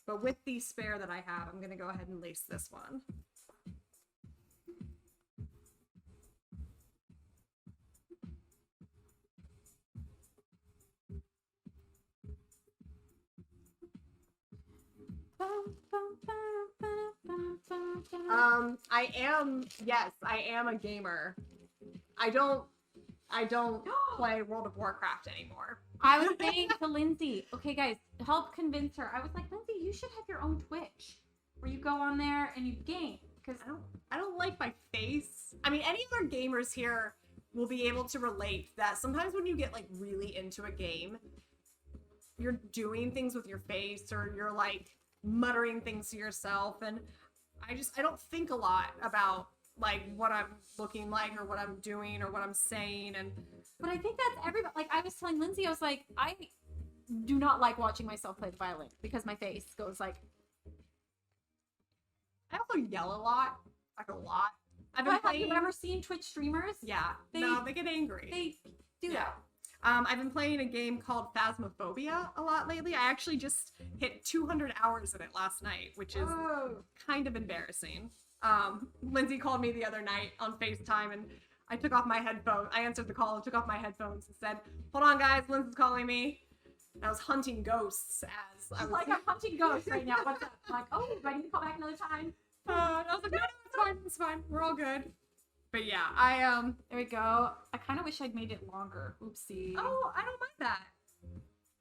S2: But with the spare that I have, I'm gonna go ahead and lace this one. I am a gamer. I don't play World of Warcraft anymore.
S1: I was saying to Lindsay, okay guys, help convince her. I was like, Lindsay, you should have your own Twitch where you go on there and you game. Because
S2: I don't like my face. I mean, any other gamers here will be able to relate that sometimes when you get like really into a game, you're doing things with your face or you're like muttering things to yourself, and I don't think a lot about like what I'm looking like or what I'm doing or what I'm saying.
S1: But I think that's everybody. Like I was telling Lindsay, I was like, I do not like watching myself play the violin because my face goes like.
S2: I also yell a lot, like a lot.
S1: Have you ever seen Twitch streamers?
S2: Yeah, they get angry.
S1: They do that.
S2: I've been playing a game called Phasmophobia a lot lately. I actually just hit 200 hours in it last night, which is kind of embarrassing. Lindsey called me the other night on FaceTime, and I took off my headphones. I answered the call and took off my headphones and said, "Hold on, guys, Lindsey's calling me." And I was hunting ghosts as I was
S1: like, I'm hunting ghosts right now. What's up? I'm like, oh, do I need to call back another time?
S2: and I was like, no, it's fine. We're all good. But yeah,
S1: there we go. I kind of wish I'd made it longer. Oopsie.
S2: Oh, I don't mind that.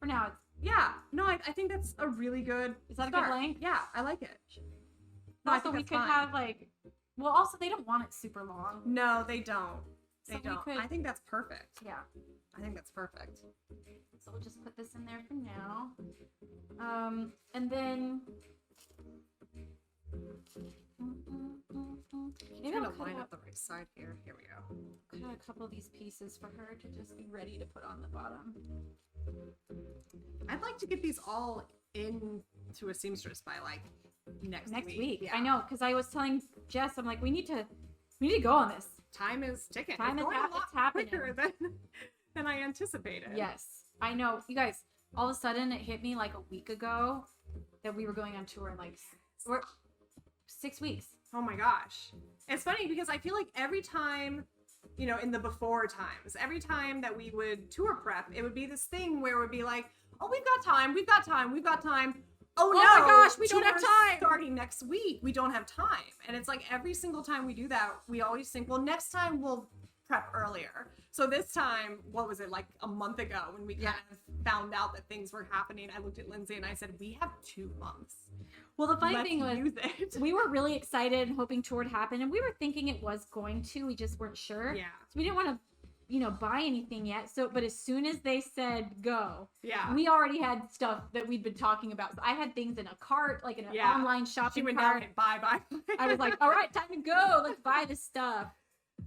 S1: For now, it's.
S2: Yeah, no, I think that's a really good.
S1: Is that
S2: start.
S1: a good length?
S2: Yeah, I like it.
S1: No, also, we could have like. Well, also, they don't want it super long.
S2: No, they don't. They
S1: So
S2: don't.
S1: could...
S2: I think that's perfect.
S1: Yeah.
S2: I think that's perfect.
S1: So we'll just put this in there for now. And then.
S2: Maybe I'll line up the right side here. Here we go.
S1: Cut a couple of these pieces for her to just be ready to put on the bottom.
S2: I'd like to get these all into a seamstress by like next week.
S1: Yeah. I know, because I was telling Jess, I'm like, we need to go on this.
S2: Time is ticking.
S1: Time is happening
S2: quicker than I anticipated.
S1: Yes, I know. You guys, all of a sudden it hit me like a week ago that we were going on tour in like 6 weeks.
S2: Oh my gosh. It's funny because I feel like every time, you know, in the before times, every time that we would tour prep, it would be this thing where it would be like, oh, we've got time. Oh no,
S1: my gosh, we don't have time.
S2: Starting next week, we don't have time. And it's like every single time we do that, we always think, well, next time we'll prep earlier. So this time, what was it, like a month ago when we kind of found out that things were happening, I looked at Lindsey and I said, we have 2 months.
S1: Well, the funny thing was,
S2: use it.
S1: we were really excited and hoping tour would happen, and we were thinking it was going to. We just weren't sure.
S2: Yeah.
S1: So we didn't want to, buy anything yet. So, but as soon as they said go,
S2: yeah,
S1: we already had stuff that we'd been talking about. So I had things in a cart, like in an online shopping
S2: She went
S1: cart.
S2: down and bye.
S1: I was like, all right, time to go. Let's buy this stuff.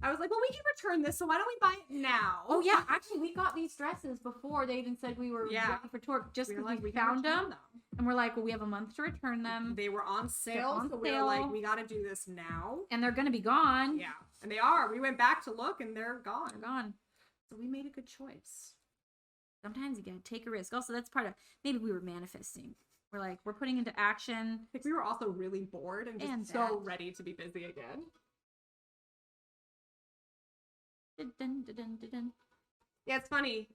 S2: I was like, well, we can return this, so why don't we buy it now?
S1: Oh yeah, actually, we got these dresses before they even said we were ready for tour, just because we found them. And we're like, well, we have a month to return them.
S2: They were on sale, so we were like, we got to do this now.
S1: And they're going to be gone.
S2: Yeah, and they are. We went back to look, and they're gone.
S1: They're gone.
S2: So we made a good choice.
S1: Sometimes you got to take a risk. Also, that's part of, maybe we were manifesting. We're like, we're putting into action.
S2: I think we were also really bored and just so ready to be busy again. Yeah, it's funny,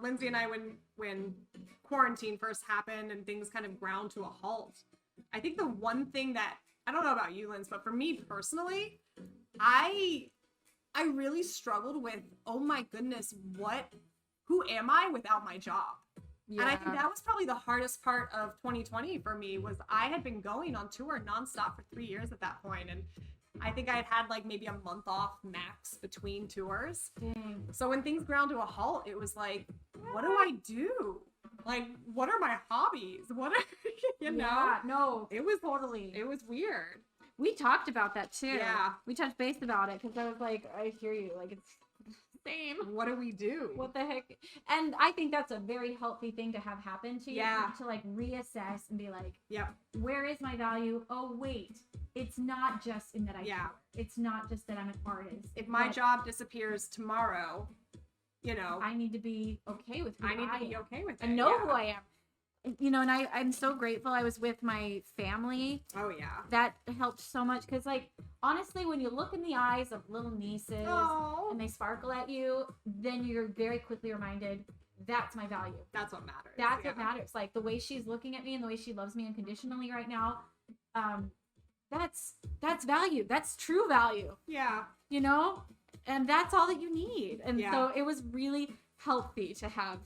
S2: Lindsey and I, when quarantine first happened and things kind of ground to a halt, I think the one thing that, I don't know about you, Linz, but for me personally, I really struggled with, oh my goodness, who am I without my job? Yeah. And I think that was probably the hardest part of 2020 for me, was I had been going on tour nonstop for 3 years at that point, and I think I had like maybe a month off max between tours.
S1: Dang.
S2: So when things ground to a halt, it was like, what do I do? Like, what are my hobbies? What are,
S1: Yeah, no,
S2: it was
S1: totally.
S2: It was weird.
S1: We talked about that too.
S2: Yeah.
S1: We touched base about it because I was like, I hear you. Like, it's same.
S2: What do we do?
S1: What the heck? And I think that's a very healthy thing to have happen to you.
S2: Yeah.
S1: To like reassess and be like,
S2: yep,
S1: where is my value? Oh, wait. It's not just in that I
S2: yeah.
S1: It's not just that I'm an artist.
S2: If my job disappears tomorrow,
S1: I need to be okay with who I
S2: need to be okay with it.
S1: And know who I am. And I'm so grateful I was with my family.
S2: Oh, yeah.
S1: That helped so much because, like, honestly, when you look in the eyes of little nieces and they sparkle at you, then you're very quickly reminded, that's my value.
S2: That's what matters.
S1: That's what matters. Like, the way she's looking at me and the way she loves me unconditionally right now, that's value. That's true value.
S2: Yeah.
S1: And that's all that you need. And so it was really healthy to have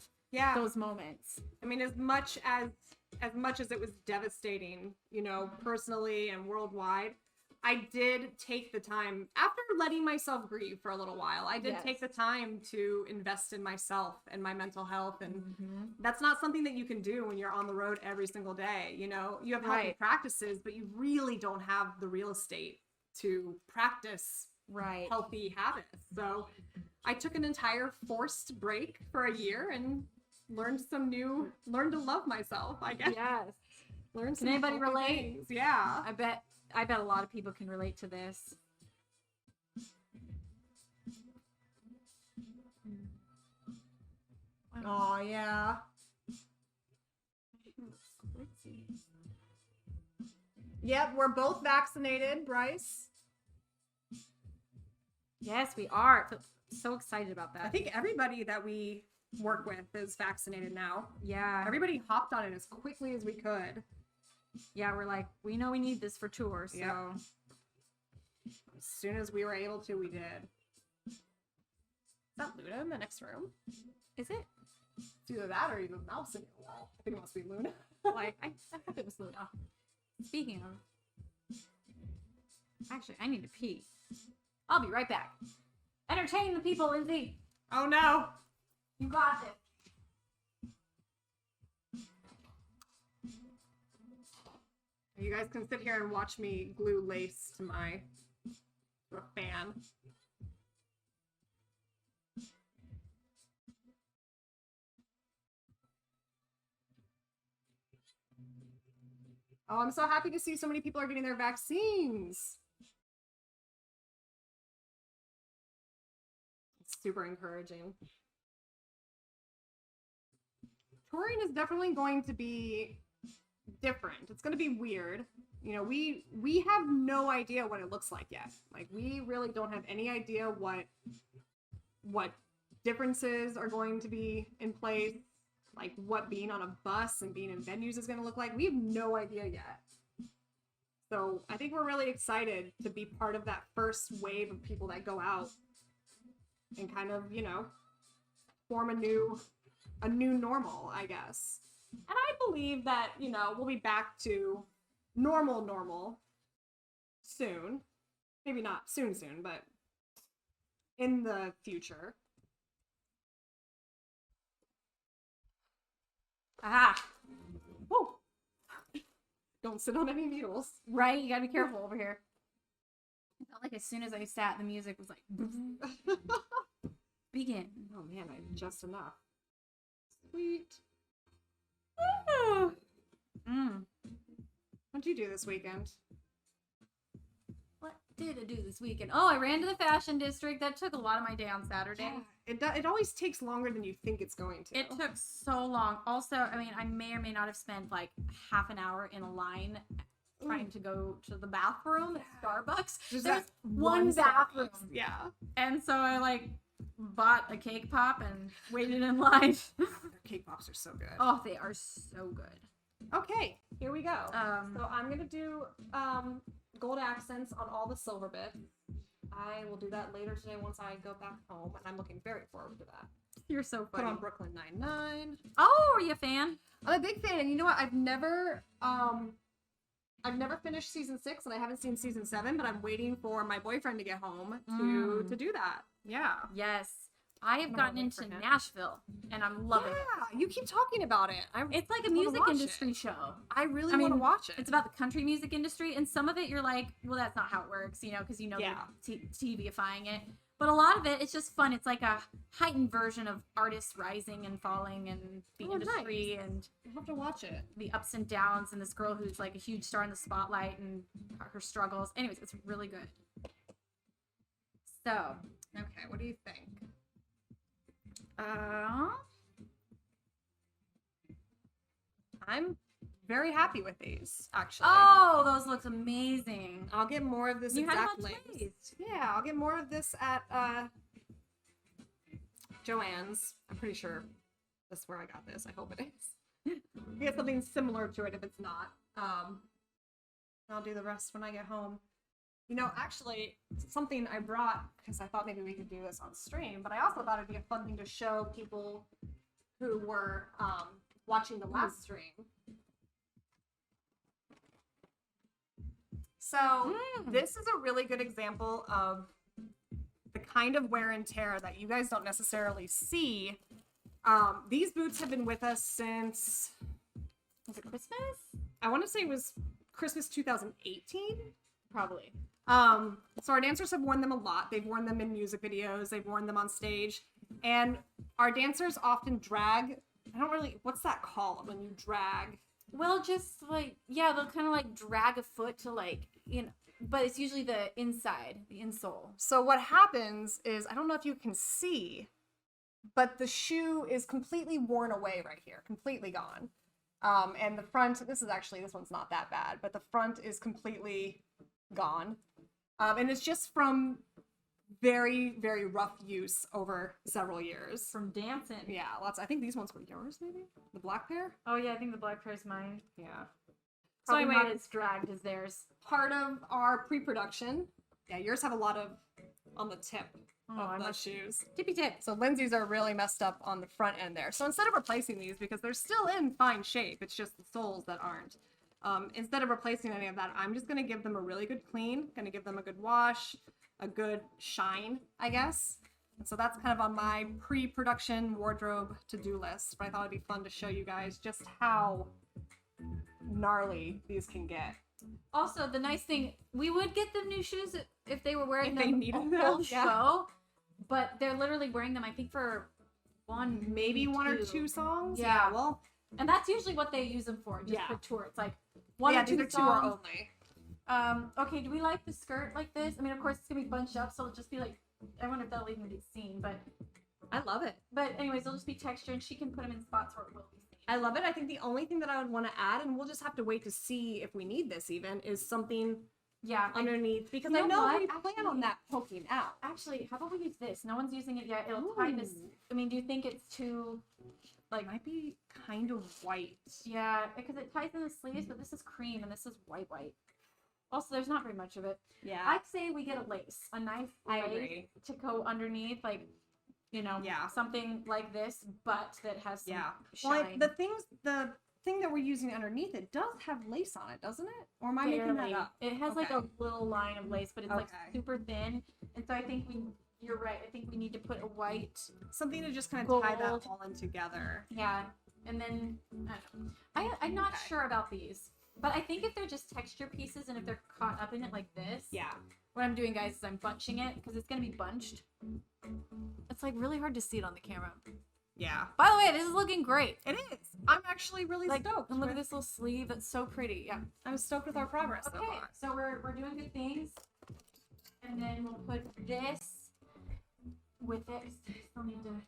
S1: those moments.
S2: I mean, as much as it was devastating, personally and worldwide, I did take the time, after letting myself grieve for a little while, I did take the time to invest in myself and my mental health. And that's not something that you can do when you're on the road every single day. You have healthy practices, but you really don't have the real estate to practice healthy habits. So I took an entire forced break for a year and learned to love myself, I guess.
S1: Yes. Can anybody relate?
S2: Things. Yeah.
S1: I bet a lot of people can relate to this.
S2: Oh, yeah. Yep, we're both vaccinated, Bryce.
S1: Yes, we are. So excited about that.
S2: I think everybody that we work with is vaccinated now.
S1: Yeah.
S2: Everybody hopped on it as quickly as we could.
S1: Yeah, we're like, we know we need this for tours, so.
S2: Yep. As soon as we were able to, we did. Is that Luna in the next room?
S1: Is it?
S2: It's either that or even mouse in your wall. I think it must be Luna.
S1: Like, I hope it was Luna. Speaking of. Actually, I need to pee. I'll be right back. Entertain the people, Lindsay.
S2: Oh no!
S1: You got this.
S2: You guys can sit here and watch me glue lace to my fan. Oh, I'm so happy to see so many people are getting their vaccines. It's super encouraging. Touring is definitely going to be different. It's going to be weird. You know, we have no idea what it looks like yet. Like, we really don't have any idea what differences are going to be in place, like what being on a bus and being in venues is going to look like. We have no idea yet. So I think we're really excited to be part of that first wave of people that go out and kind of, you know, form a new normal, I guess. And I believe that, you know, we'll be back to normal soon. Maybe not soon, but in the future.
S1: Aha.
S2: Woo. Don't sit on any needles.
S1: Right? You gotta be careful over here. I felt like as soon as I sat, the music was like, begin.
S2: Oh man, I have just enough. Sweet. What'd you do this weekend?
S1: What did I do this weekend? Oh, I ran to the fashion district. That took a lot of my day on Saturday.
S2: Yeah, it always takes longer than you think it's going to.
S1: It took so long. Also, I mean, I may or may not have spent like half an hour in a line trying to go to the bathroom at Starbucks. There's one bathroom.
S2: Yeah.
S1: And so I like bought a cake pop and waited in line.
S2: Their cake pops are so good.
S1: Oh, they are so good.
S2: Okay, here we go. So I'm gonna do gold accents on all the silver bits. I will do that later today once I go back home, and I'm looking very forward to that.
S1: You're so funny.
S2: Put on Brooklyn Nine-Nine.
S1: Oh, are you a fan?
S2: I'm a big fan, and you know what? I've never finished season 6, and I haven't seen season 7, but I'm waiting for my boyfriend to get home to do that. Yeah.
S1: Yes. I have gotten into Nashville, and I'm loving it.
S2: Yeah, you keep talking about it.
S1: It's like a music industry show.
S2: I really want to watch it.
S1: It's about the country music industry, and some of it you're like, well, that's not how it works, you know, because you know they're TVifying it. But a lot of it, it's just fun. It's like a heightened version of artists rising and falling and the industry and
S2: I have to watch it.
S1: The ups and downs and this girl who's like a huge star in the spotlight and her struggles. Anyways, it's really good. So,
S2: okay, what do you think? I'm very happy with these, actually.
S1: Oh, those look amazing.
S2: I'll get more of this exact length. Yeah, I'll get more of this at Joann's. I'm pretty sure that's where I got this. I hope it is. Get something similar to it if it's not. I'll do the rest when I get home. You know, actually, something I brought, because I thought maybe we could do this on stream, but I also thought it'd be a fun thing to show people who were watching the last stream. So this is a really good example of the kind of wear and tear that you guys don't necessarily see. These boots have been with us since,
S1: was it Christmas?
S2: I want to say it was Christmas 2018.
S1: Probably.
S2: So our dancers have worn them a lot. They've worn them in music videos. They've worn them on stage. And our dancers often drag. I don't really, what's that called when you drag?
S1: Well, just like, yeah, they'll kind of like drag a foot to like, you know, but it's usually the inside, the insole.
S2: So what happens is, I don't know if you can see, but the shoe is completely worn away right here, completely gone. And the front, this one's not that bad, but the front is completely gone. And it's just from very, very rough use over several years.
S1: From dancing.
S2: Yeah, lots. I think these ones were yours, maybe? The black pair?
S1: Oh, yeah, I think the black pair is mine.
S2: Yeah.
S1: Probably
S2: so
S1: not
S2: anyway,
S1: as dragged as theirs.
S2: part of our pre-production, yeah, yours have a lot of on the tip of the shoes.
S1: Tippy tip.
S2: So Lindsay's are really messed up on the front end there. So instead of replacing these, because they're still in fine shape, it's just the soles that aren't. Instead of replacing any of that, I'm just going to give them a really good clean, going to give them a good wash, a good shine, I guess. And so that's kind of on my pre-production wardrobe to-do list. But I thought it'd be fun to show you guys just how gnarly these can get.
S1: Also, the nice thing, we would get them new shoes if they were wearing
S2: If
S1: them
S2: they needed
S1: all
S2: them, yeah.
S1: show, but they're literally wearing them, I think, for
S2: maybe one or two songs.
S1: Yeah.
S2: Well,
S1: and that's usually what they use them for, just
S2: Yeah.
S1: for tour. It's like one or two
S2: these are
S1: songs.
S2: tour only.
S1: Okay, do we like the skirt like this? I mean, of course, it's gonna be bunched up, so it'll just be like, I wonder if that'll even be seen, but
S2: I love it.
S1: anyways, it'll just be texture, and she can put them in spots where it will be seen.
S2: I love it. I think the only thing that I would want to add, and we'll just have to wait to see if we need this even, is something underneath, because I know we plan on that poking out.
S1: Actually, how about we use this? No one's using it yet. It'll tie this. I mean, do you think it's too,
S2: Like, might be kind of white.
S1: Yeah, because it ties in the sleeves, but this is cream and this is white. Also, there's not very much of it.
S2: Yeah.
S1: I'd say we get a lace, a nice
S2: I
S1: lace
S2: agree.
S1: to go underneath, like, something like this, but that has some shine.
S2: Well, the thing that we're using underneath it does have lace on it, doesn't it? Or am I making that up?
S1: It has like
S2: Okay.
S1: a little line of lace, but it's like
S2: Okay.
S1: super thin, and so I think you're right. I think we need to put a white.
S2: Something to just kind of tie that
S1: Gold.
S2: all in together.
S1: Yeah, and then I don't know. I'm not sure about these, but I think if they're just texture pieces and if they're caught up in it like this,
S2: Yeah.
S1: what I'm doing, guys, is I'm bunching it because it's gonna be bunched. It's like really hard to see it on the camera.
S2: Yeah.
S1: By the way, this is looking great.
S2: It is. I'm actually really stoked.
S1: And look at this little sleeve. It's so pretty. Yeah.
S2: I'm stoked with our progress so
S1: Okay,
S2: far.
S1: so we're doing good things, and then we'll put this with it. I still need to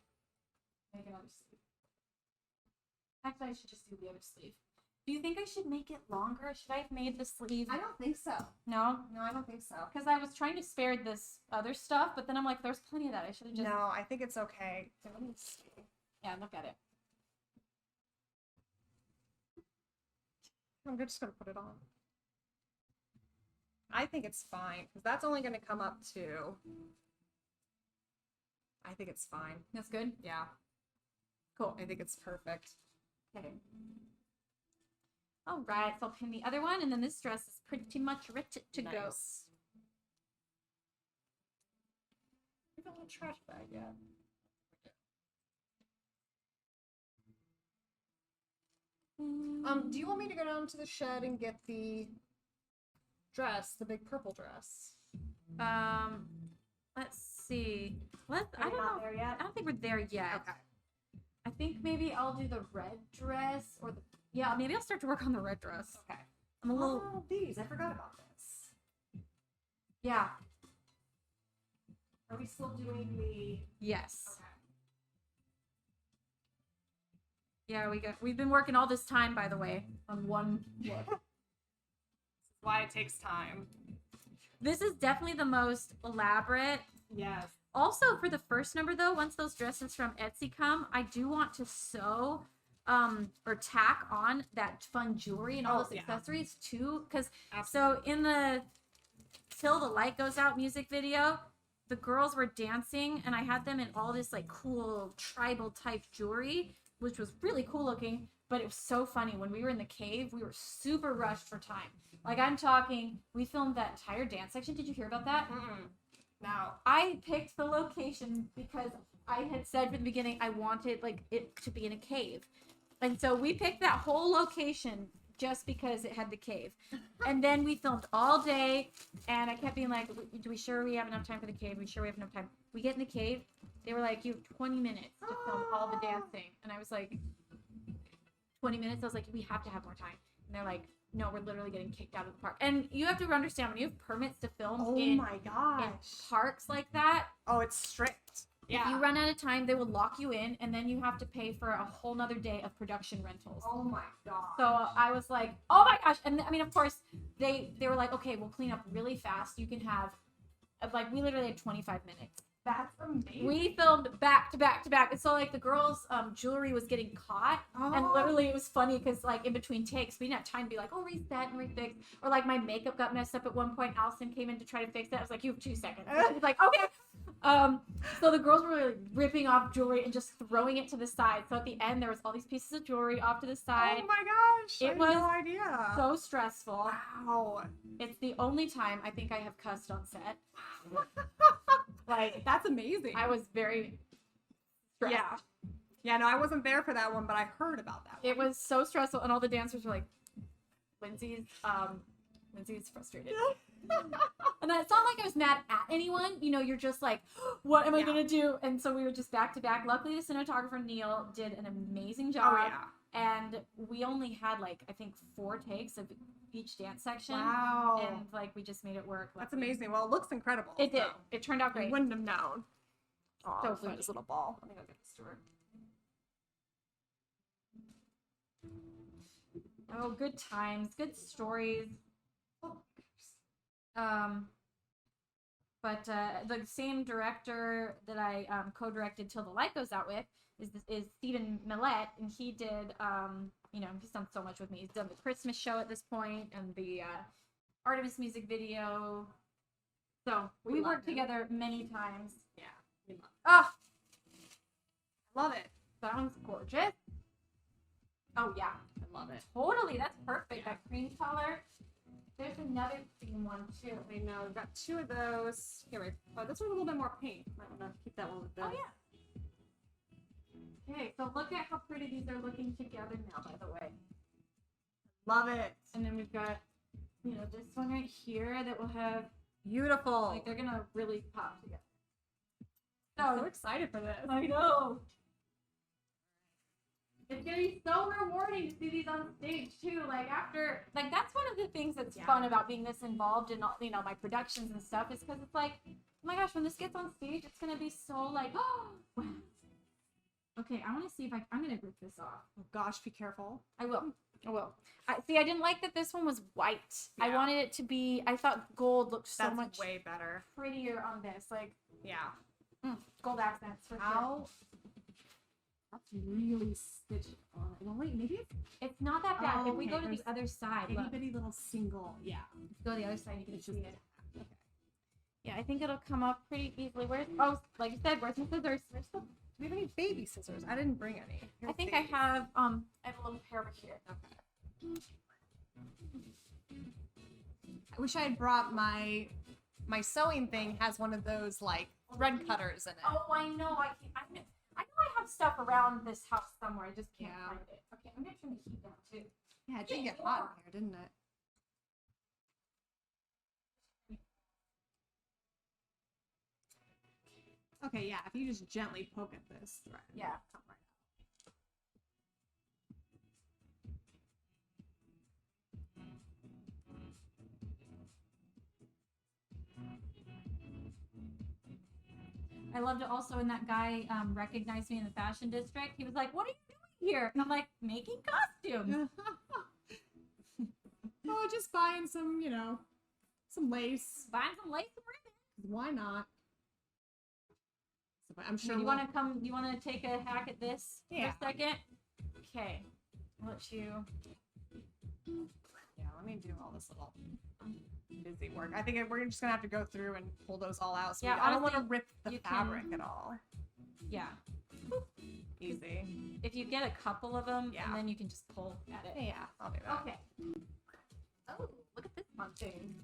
S1: make another sleeve. Actually, I should just do the other sleeve. Do you think I should make it longer? Should I have made the sleeve?
S2: I don't think so.
S1: No,
S2: No, I don't think so.
S1: because I was trying to spare this other stuff, but then I'm like, there's plenty of that. I should have just.
S2: No, I think it's okay. Let me see.
S1: Yeah, look at it.
S2: I'm just gonna put it on. I think it's fine because that's only gonna come up to. I think it's fine.
S1: That's good.
S2: Yeah.
S1: Cool.
S2: I think it's perfect.
S1: Okay. All right, so I'll pin the other one, and then this dress is pretty much ready to go.
S2: Nice. We don't have a trash bag yet. Do you want me to go down to the shed and get the dress, the big purple dress?
S1: Let's see. I
S2: Are
S1: don't
S2: we
S1: know.
S2: not there yet?
S1: I don't think we're there yet.
S2: Okay.
S1: I think maybe I'll do the red dress or the maybe I'll start to work on the red dress.
S2: Okay.
S1: I'm a little
S2: Oh, these. I forgot about this.
S1: yeah.
S2: Are we still doing the?
S1: Yes.
S2: Okay.
S1: Yeah, we've been working all this time, by the way, on one look.
S2: This is why it takes time.
S1: This is definitely the most elaborate.
S2: Yes.
S1: Also, for the first number though, once those dresses from Etsy come, I do want to sew or tack on that fun jewelry and all those accessories too, because so in the Till the Light Goes Out music video, the girls were dancing and I had them in all this like cool tribal type jewelry, which was really cool looking, but it was so funny. When we were in the cave, we were super rushed for time. Like I'm talking, we filmed that entire dance section. Did you hear about that?
S2: Now,
S1: I picked the location because I had said from the beginning I wanted like it to be in a cave. And so we picked that whole location just because it had the cave. And then we filmed all day and I kept being like, do we sure we have enough time for the cave? We sure we have enough time? We get in the cave. They were like, you have 20 minutes to film all the dancing. And I was like, 20 minutes? I was like, we have to have more time. And they're like, no, we're literally getting kicked out of the park. And you have to understand, when you have permits to film in parks like that,
S2: oh, it's strict.
S1: if you run out of time, they will lock you in, and then you have to pay for a whole nother day of production rentals.
S2: Oh my god.
S1: So I was like, oh my gosh. And I mean, of course, they were like, okay, we'll clean up really fast. You can have Like we literally had 25 minutes.
S2: That's amazing.
S1: We filmed back to back to back. And so like the girls' jewelry was getting caught. And literally it was funny because like in between takes, we didn't have time to be like, oh, reset and refix. Or like my makeup got messed up at one point. Allison came in to try to fix it. I was like, you have 2 seconds. I was like, okay. So the girls were like ripping off jewelry and just throwing it to the side. So at the end, there was all these pieces of jewelry off to the side.
S2: Oh my gosh.
S1: It
S2: I
S1: was
S2: had no idea.
S1: so stressful.
S2: Wow.
S1: It's the only time I think I have cussed on set. Like,
S2: that's amazing.
S1: I was very stressed.
S2: Yeah. Yeah, no, I wasn't there for that one, but I heard about that one.
S1: It was so stressful, and all the dancers were like, Lindsey's frustrated. And it's not like I was mad at anyone. You know, you're just like, what am I going to do? And so we were just back to back. Luckily, the cinematographer, Neil, did an amazing job.
S2: Oh, yeah.
S1: And we only had, like, I think 4 takes of each dance section.
S2: Wow.
S1: And, like, we just made it work.
S2: That's amazing. Well, it looks incredible.
S1: It did. It turned out great.
S2: You wouldn't have known. Oh,
S1: So
S2: look at this little ball. Let me go get this to her.
S1: Oh, good times, good stories. But the same director that I co-directed Till the Light Goes Out with is Stephen Millett, and he did he's done so much with me. He's done the Christmas show at this point and the Artemis music video. So we worked together many times.
S2: Yeah, we love it.
S1: Oh,
S2: Love it.
S1: that one's gorgeous. Oh yeah,
S2: I love it.
S1: totally. That's perfect. That cream color. There's another theme one too.
S2: I know. We've got 2 of those. Here, wait. Oh, this one's a little bit more pink. Might want to keep that one with the.
S1: Oh yeah. Okay, so look at how pretty these are looking together now, by the way.
S2: Love it.
S1: And then we've got, this one right here that will have,
S2: Beautiful.
S1: like, they're gonna really pop together.
S2: I'm so excited for this.
S1: I know. It's gonna be so rewarding to see these on stage too. Like that's one of the things that's fun about being this involved in all, my productions and stuff, is because it's like, oh my gosh, when this gets on stage, it's gonna be so like, oh, wow. Okay, I want to see if I'm gonna rip this off.
S2: Oh gosh, be careful.
S1: I will. I didn't like that this one was white.
S2: Yeah.
S1: I wanted it to be. I thought gold looked so
S2: That's
S1: much
S2: way better.
S1: prettier on this. Like,
S2: Yeah.
S1: gold accents for sure.
S2: That's really stitched on. Well, wait, maybe
S1: It's not that bad.
S2: Oh,
S1: If we
S2: okay,
S1: go to the other side,
S2: itty
S1: look.
S2: bitty little single. Yeah.
S1: If you go to the other side, you can
S2: It's
S1: see
S2: just
S1: it.
S2: okay.
S1: Yeah, I think it'll come up pretty easily. Like you said, where's the scissors?
S2: Do we have any baby scissors? I didn't bring any.
S1: I think I have a little pair over here.
S2: Okay. I wish I had brought my sewing thing. Has one of those like thread cutters in it.
S1: Oh, I know. I know I have stuff around this house somewhere. I just can't find it. Okay, I'm gonna turn the heat down too.
S2: Yeah, it did get hot in here, didn't it? Okay, yeah. If you just gently poke at this thread,
S1: Yeah.
S2: it'll come right
S1: I loved it also when that guy recognized me in the fashion district. He was like, "What are you doing here?" And I'm like, "Making costumes."
S2: Oh, just buying some, some lace.
S1: Buying some lace and ribbon.
S2: Why not? So, I'm sure.
S1: Do you want to take a hack at this for
S2: Yeah.
S1: a second? Okay. I'll let you.
S2: Yeah, let me do all this little busy work. I think we're just gonna have to go through and pull those all out. So
S1: Yeah,
S2: I don't want to
S1: honestly,
S2: rip the
S1: you
S2: fabric
S1: can-
S2: at all.
S1: Yeah.
S2: Easy.
S1: If you get a couple of them,
S2: Yeah.
S1: and then you can just pull at it.
S2: Yeah, I'll do that.
S1: Okay. Oh, look at this fun thing.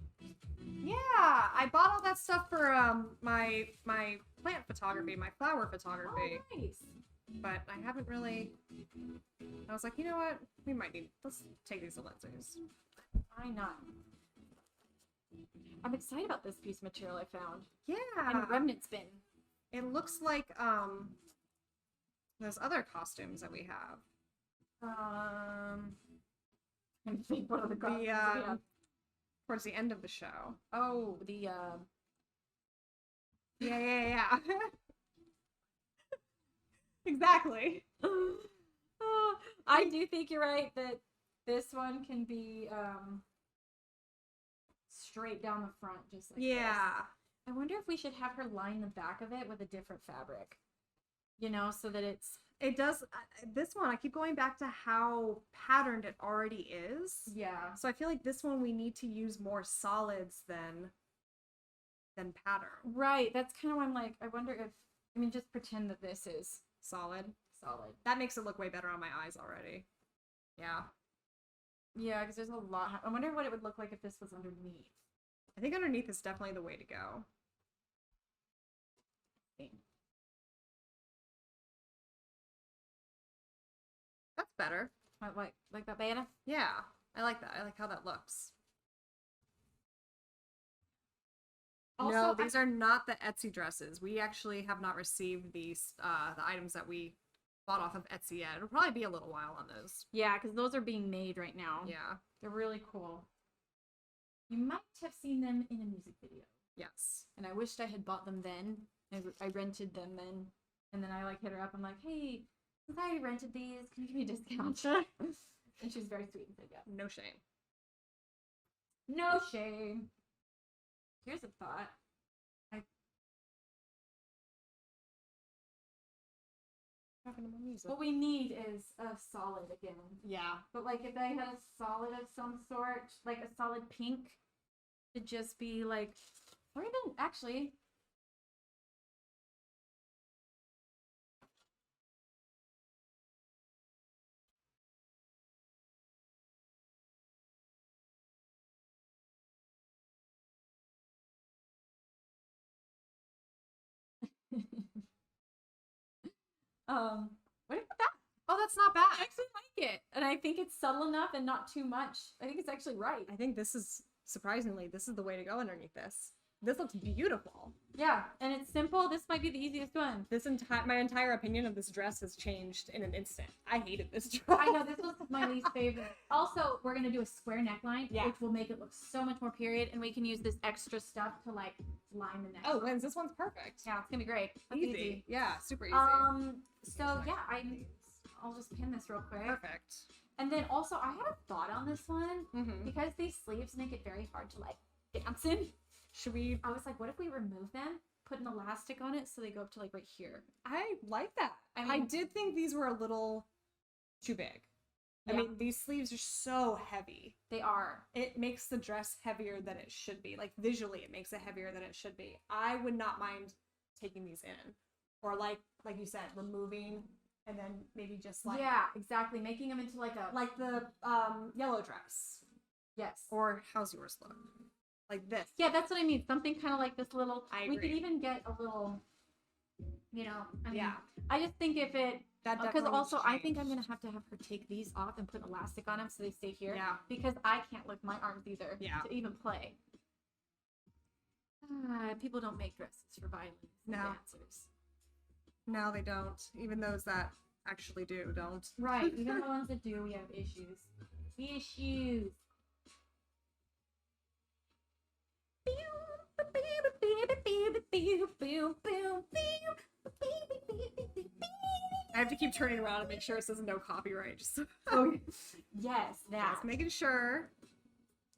S2: Yeah, I bought all that stuff for my plant photography, my flower photography,
S1: Oh, nice.
S2: but I haven't really. I was like, you know what? We might need. Let's take these to Lindsay's.
S1: Why not? I'm excited about this piece of material I found.
S2: Yeah,
S1: And remnants bin.
S2: it looks like those other costumes that we have.
S1: I think one of the costumes we have.
S2: Towards the end of the show.
S1: Oh, the
S2: Yeah. Exactly.
S1: I do think you're right that this one can be straight down the front, just like
S2: Yeah.
S1: I wonder if we should have her line the back of it with a different fabric, you know, so that it's.
S2: It does. This one, I keep going back to how patterned it already is.
S1: Yeah.
S2: So I feel like this one we need to use more solids than pattern.
S1: Right. That's kind of why I'm like, I wonder if, I mean, just pretend that this is
S2: Solid.
S1: solid.
S2: That makes it look way better on my eyes already. Yeah.
S1: Yeah, because there's a lot. I wonder what it would look like if this was underneath.
S2: I think underneath is definitely the way to go. That's better.
S1: Like that better?
S2: Yeah, I like that. I like how that looks.
S1: Also,
S2: No, these are not the Etsy dresses. We actually have not received these the items that we bought off of Etsy yet. It'll probably be a little while on those.
S1: Yeah, because those are being made right now.
S2: Yeah.
S1: They're really cool. You might have seen them in a music video.
S2: Yes.
S1: And I wished I had bought them then. I rented them then. And then I like hit her up. I'm like, hey, since I rented these, can you give me a discount? And she's very sweet and said yeah.
S2: No shame.
S1: No shame. Here's a thought. What we need is a solid again.
S2: Yeah.
S1: But like if I had a solid of some sort, like a solid pink, to just be like, or even actually. What about that?
S2: Oh, that's not bad.
S1: I actually like it, and I think it's subtle enough and not too much. I think it's actually right.
S2: I think this is surprisingly this is the way to go underneath this. This looks beautiful.
S1: Yeah, and it's simple. This might be the easiest one.
S2: My entire opinion of this dress has changed in an instant. I hated this dress.
S1: I know, this was my least favorite. Also, we're gonna do a square neckline,
S2: Yeah.
S1: which will make it look so much more period, and we can use this extra stuff to like line the neck.
S2: Oh, Linz, this one's perfect.
S1: Yeah, it's gonna be great. That's
S2: Easy. Yeah, super easy.
S1: So yeah, I'll just pin this real quick.
S2: Perfect.
S1: And then also, I had a thought on this one
S2: Mm-hmm.
S1: because these sleeves make it very hard to like dance in.
S2: Should we?
S1: I was like, what if we remove them, put an elastic on it so they go up to like right here?
S2: I like that.
S1: I
S2: I
S1: mean-
S2: did think these were a little too big. I
S1: Yeah.
S2: mean, these sleeves are so heavy.
S1: They are.
S2: It makes the dress heavier than it should be. Like visually, it makes it heavier than it should be. I would not mind taking these in, or like you said, removing and then maybe just like
S1: Yeah, exactly. Making them into like a
S2: the yellow dress.
S1: yes.
S2: Or how's yours look? Like this.
S1: Yeah, that's what I mean. Something kind of like this little.
S2: I
S1: We could
S2: agree.
S1: even get a little. You know. I mean,
S2: Yeah.
S1: I just think if it.
S2: That
S1: Because
S2: definitely
S1: also,
S2: needs
S1: I think
S2: change.
S1: I'm gonna have to have her take these off and put elastic on them so they stay here.
S2: Yeah.
S1: Because I can't lift my arms either.
S2: Yeah.
S1: To even play. People don't make dresses for violins and
S2: No.
S1: dancers.
S2: No, they don't. Even those that actually do don't.
S1: Right. Even the ones that do, we have issues. Issues.
S2: I have to keep turning around and make sure it says no copyright. Just,
S1: Oh, yes, that.
S2: just making sure.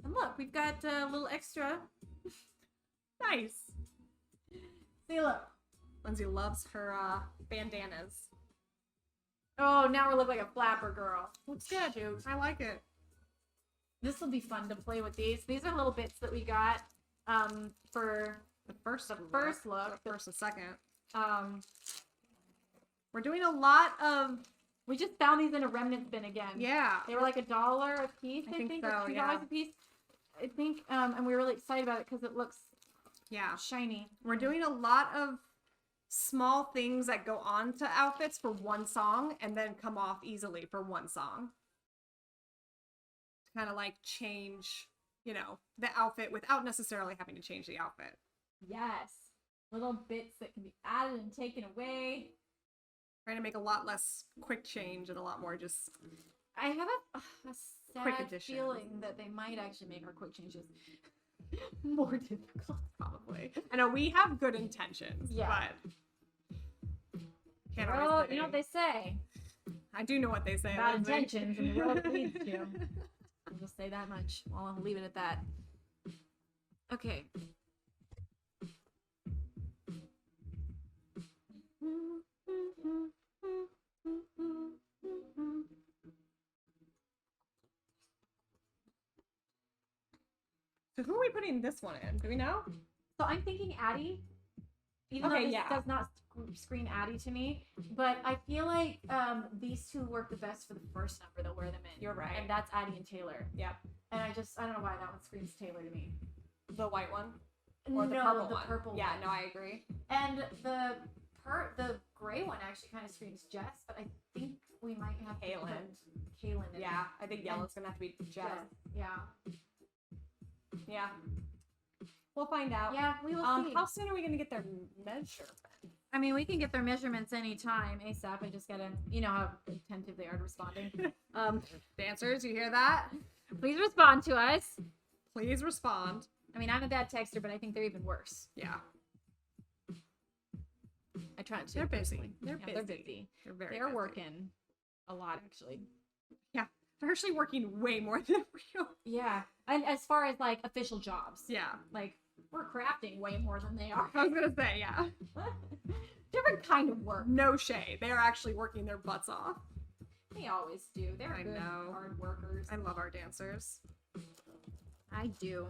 S1: And look, we've got a little extra.
S2: Nice.
S1: See, look.
S2: Lindsay loves her bandanas.
S1: Oh, now we look like a flapper girl.
S2: Looks good.
S1: Shoot.
S2: I like it.
S1: This will be fun to play with these. These are little bits that we got for
S2: The first
S1: look.
S2: The first and second.
S1: Um,
S2: We're doing a lot of
S1: we just found these in a remnant bin again.
S2: yeah.
S1: They were like $1 a piece,
S2: I
S1: I
S2: think
S1: think,
S2: so,
S1: or $2
S2: yeah.
S1: a piece. I think, and we were really excited about it because it looks
S2: Yeah.
S1: shiny.
S2: We're doing a lot of small things that go on to outfits for one song and then come off easily for one song. To kind of like change, you know, the outfit without necessarily having to change the outfit.
S1: Yes. Little bits that can be added and taken away.
S2: Trying to make a lot less quick change and a lot more just
S1: I have a
S2: Quick
S1: sad
S2: addition.
S1: feeling that they might actually make our quick changes more difficult.
S2: probably. I know we have good intentions,
S1: Yeah.
S2: but can't
S1: Well,
S2: always say.
S1: you know what they say
S2: I do know what they say.
S1: about
S2: Lindsay.
S1: intentions and the world it leads to. I'll just say that much. Well, I'll leave it at that. Okay.
S2: Who are we putting this one in? Do we know?
S1: So I'm thinking Addie. Even though this does not scream Addie to me, but I feel like these two work the best for the first number they'll wear them in.
S2: You're right.
S1: And that's Addie and Taylor.
S2: Yep.
S1: And I don't know why that one screams Taylor to me.
S2: The white one? Or the purple one? Yeah, no, I agree.
S1: And the gray one actually kind of screams Jess, but I think we might have Kaylin in
S2: Yeah, I think yellow's gonna have to be Jess.
S1: Yeah.
S2: Yeah. We'll find out.
S1: Yeah, we will see.
S2: How soon are we gonna get their measurement?
S1: I mean, we can get their measurements anytime, ASAP. I just gotta, you know how attentive they are to responding.
S2: Dancers, you hear that?
S1: Please respond to us.
S2: Please respond.
S1: I mean, I'm a bad texter, but I think they're even worse.
S2: Yeah.
S1: I try to.
S2: They're busy.
S1: They're busy.
S2: They're very
S1: They're
S2: busy.
S1: working a lot, actually.
S2: Yeah. They're actually working way more than we are.
S1: Yeah. And as far as, like, official jobs.
S2: Yeah.
S1: Like, we're crafting way more than they are.
S2: I was gonna say, yeah.
S1: Different kind of work.
S2: No shade. They are actually working their butts off.
S1: They always do. They're
S2: I
S1: good,
S2: know.
S1: hard workers.
S2: I love our dancers.
S1: I do.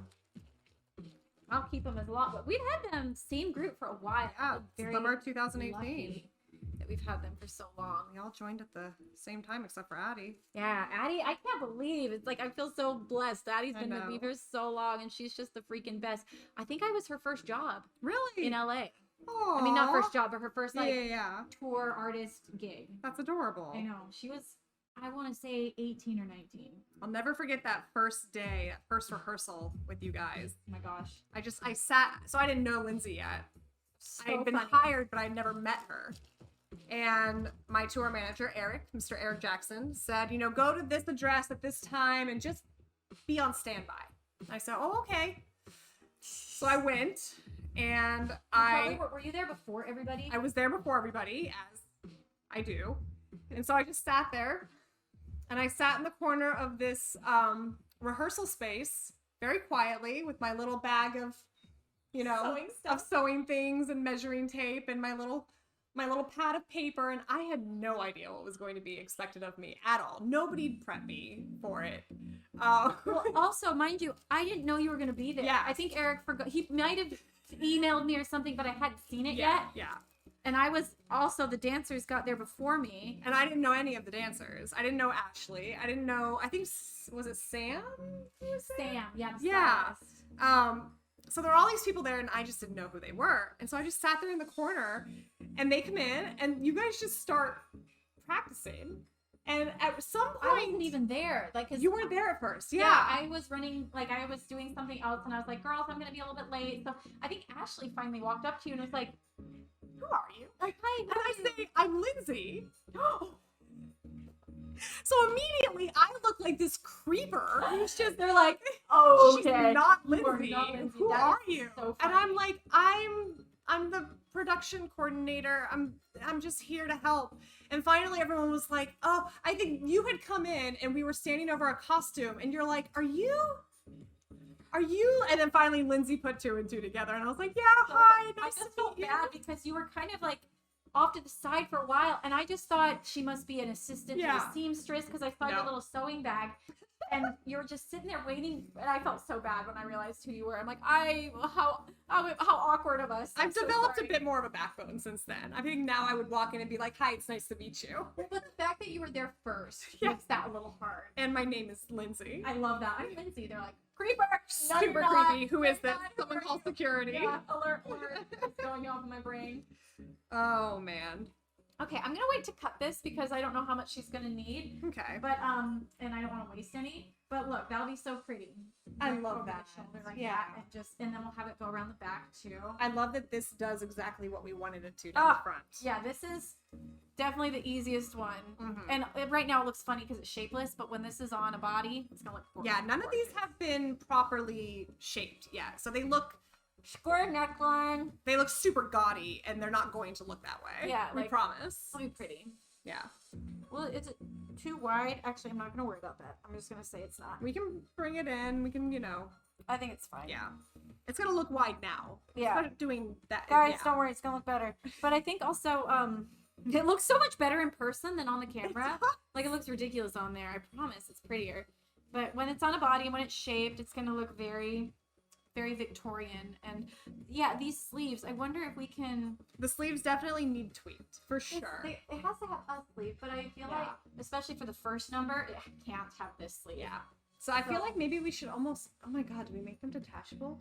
S1: I'll keep them as long, but we've had them same group for a while.
S2: Yeah, summer 2018.
S1: Lucky that we've had them for so long.
S2: We all joined at the same time except for Addie.
S1: Yeah, Addie, I can't believe it's like I feel so blessed. Addie's been with me for so long, and she's just the freaking best. I think I was her first job.
S2: Really?
S1: In LA.
S2: Aww.
S1: I mean, not first job, but her first like
S2: yeah.
S1: tour artist gig.
S2: That's adorable.
S1: I know. She was, I want to say 18 or 19.
S2: I'll never forget that first day, that first rehearsal with you guys.
S1: Oh my gosh.
S2: I sat, so I didn't know Lindsey yet.
S1: So
S2: I had been hired, but I'd never met her. And my tour manager, Mr. Eric Jackson, said, you know, go to this address at this time and just be on standby. I said, oh, okay. So I went, and
S1: Were you there before everybody?
S2: I was there before everybody, as I do. And so I just sat there, and I sat in the corner of this rehearsal space very quietly with my little bag of, you know, sewing things and measuring tape and my little pad of paper, and I had no idea what was going to be expected of me at all. Nobody prepped me for it.
S1: Well, also, mind you, I didn't know you were going to be there.
S2: Yeah.
S1: I think Eric forgot. He might have emailed me or something, but I hadn't seen it yet.
S2: Yeah.
S1: And I was also, the dancers got there before me.
S2: And I didn't know any of the dancers. I didn't know Ashley. I didn't know, I think, was it Sam?
S1: Sam, yeah.
S2: Yeah. So there were all these people there, and I just didn't know who they were. And so I just sat there in the corner, and they come in, and you guys just start practicing. And at some point,
S1: I wasn't even there. Like, 'cause
S2: you weren't there at first. Yeah.
S1: I was running, like, I was doing something else, and I was like, girls, I'm gonna be a little bit late. So I think Ashley finally walked up to you and was like,
S2: who are you?
S1: Like, hi.
S2: And I say, I'm Lindsey. So immediately I look like this creeper who's just, they're like,
S1: oh,
S2: she's not Lindsey. Who are you?
S1: So
S2: and I'm like, I'm the production coordinator. I'm just here to help. And finally everyone was like, oh, I think you had come in and we were standing over a costume, and you're like, are you? And then finally Lindsey put two and two together, and I was like, yeah, hi, nice to meet you.
S1: I felt bad because you were kind of like off to the side for a while, and I just thought she must be an assistant to the seamstress because I saw your little sewing bag, and you were just sitting there waiting, and I felt so bad when I realized who you were. I'm like, how awkward of us.
S2: I've developed a bit more of a backbone since then. I think now I would walk in and be like, hi, it's nice to meet you.
S1: But the fact that you were there first makes that a little hard.
S2: And my name is Lindsey.
S1: I love that. I'm Lindsey. They're like, creeper!
S2: Super creepy. Who is this? Someone call security.
S1: Yeah, alert. It's going off in my brain.
S2: Oh, man.
S1: Okay, I'm gonna wait to cut this because I don't know how much she's gonna need.
S2: Okay.
S1: But and I don't want to waste any. But look, that'll be so pretty.
S2: I love that.
S1: Shoulder like that, and then we'll have it go around the back too.
S2: I love that this does exactly what we wanted it to down the front.
S1: Yeah, this is definitely the easiest one.
S2: Mm-hmm.
S1: And right now it looks funny because it's shapeless, but when this is on a body, it's gonna look gorgeous.
S2: Yeah, none of these have been properly shaped yet, so they look.
S1: Square neckline.
S2: They look super gaudy, and they're not going to look that way.
S1: Yeah,
S2: we promise.
S1: It'll be pretty.
S2: Yeah.
S1: Well, is it too wide? Actually, I'm not gonna worry about that. I'm just gonna say it's not.
S2: We can bring it in. We can,
S1: I think it's fine.
S2: Yeah. It's gonna look wide now.
S1: Yeah.
S2: Start doing that.
S1: Guys, don't worry. It's gonna look better. But I think also, it looks so much better in person than on the camera. Like, it looks ridiculous on there. I promise it's prettier. But when it's on a body and when it's shaped, it's gonna look very very Victorian. And yeah, these sleeves, I wonder if we can...
S2: The sleeves definitely need tweaked, for sure.
S1: It has to have a sleeve, but I feel like, especially for the first number, it can't have this sleeve.
S2: Yeah. So I feel like maybe we should almost, oh my god, do we make them detachable?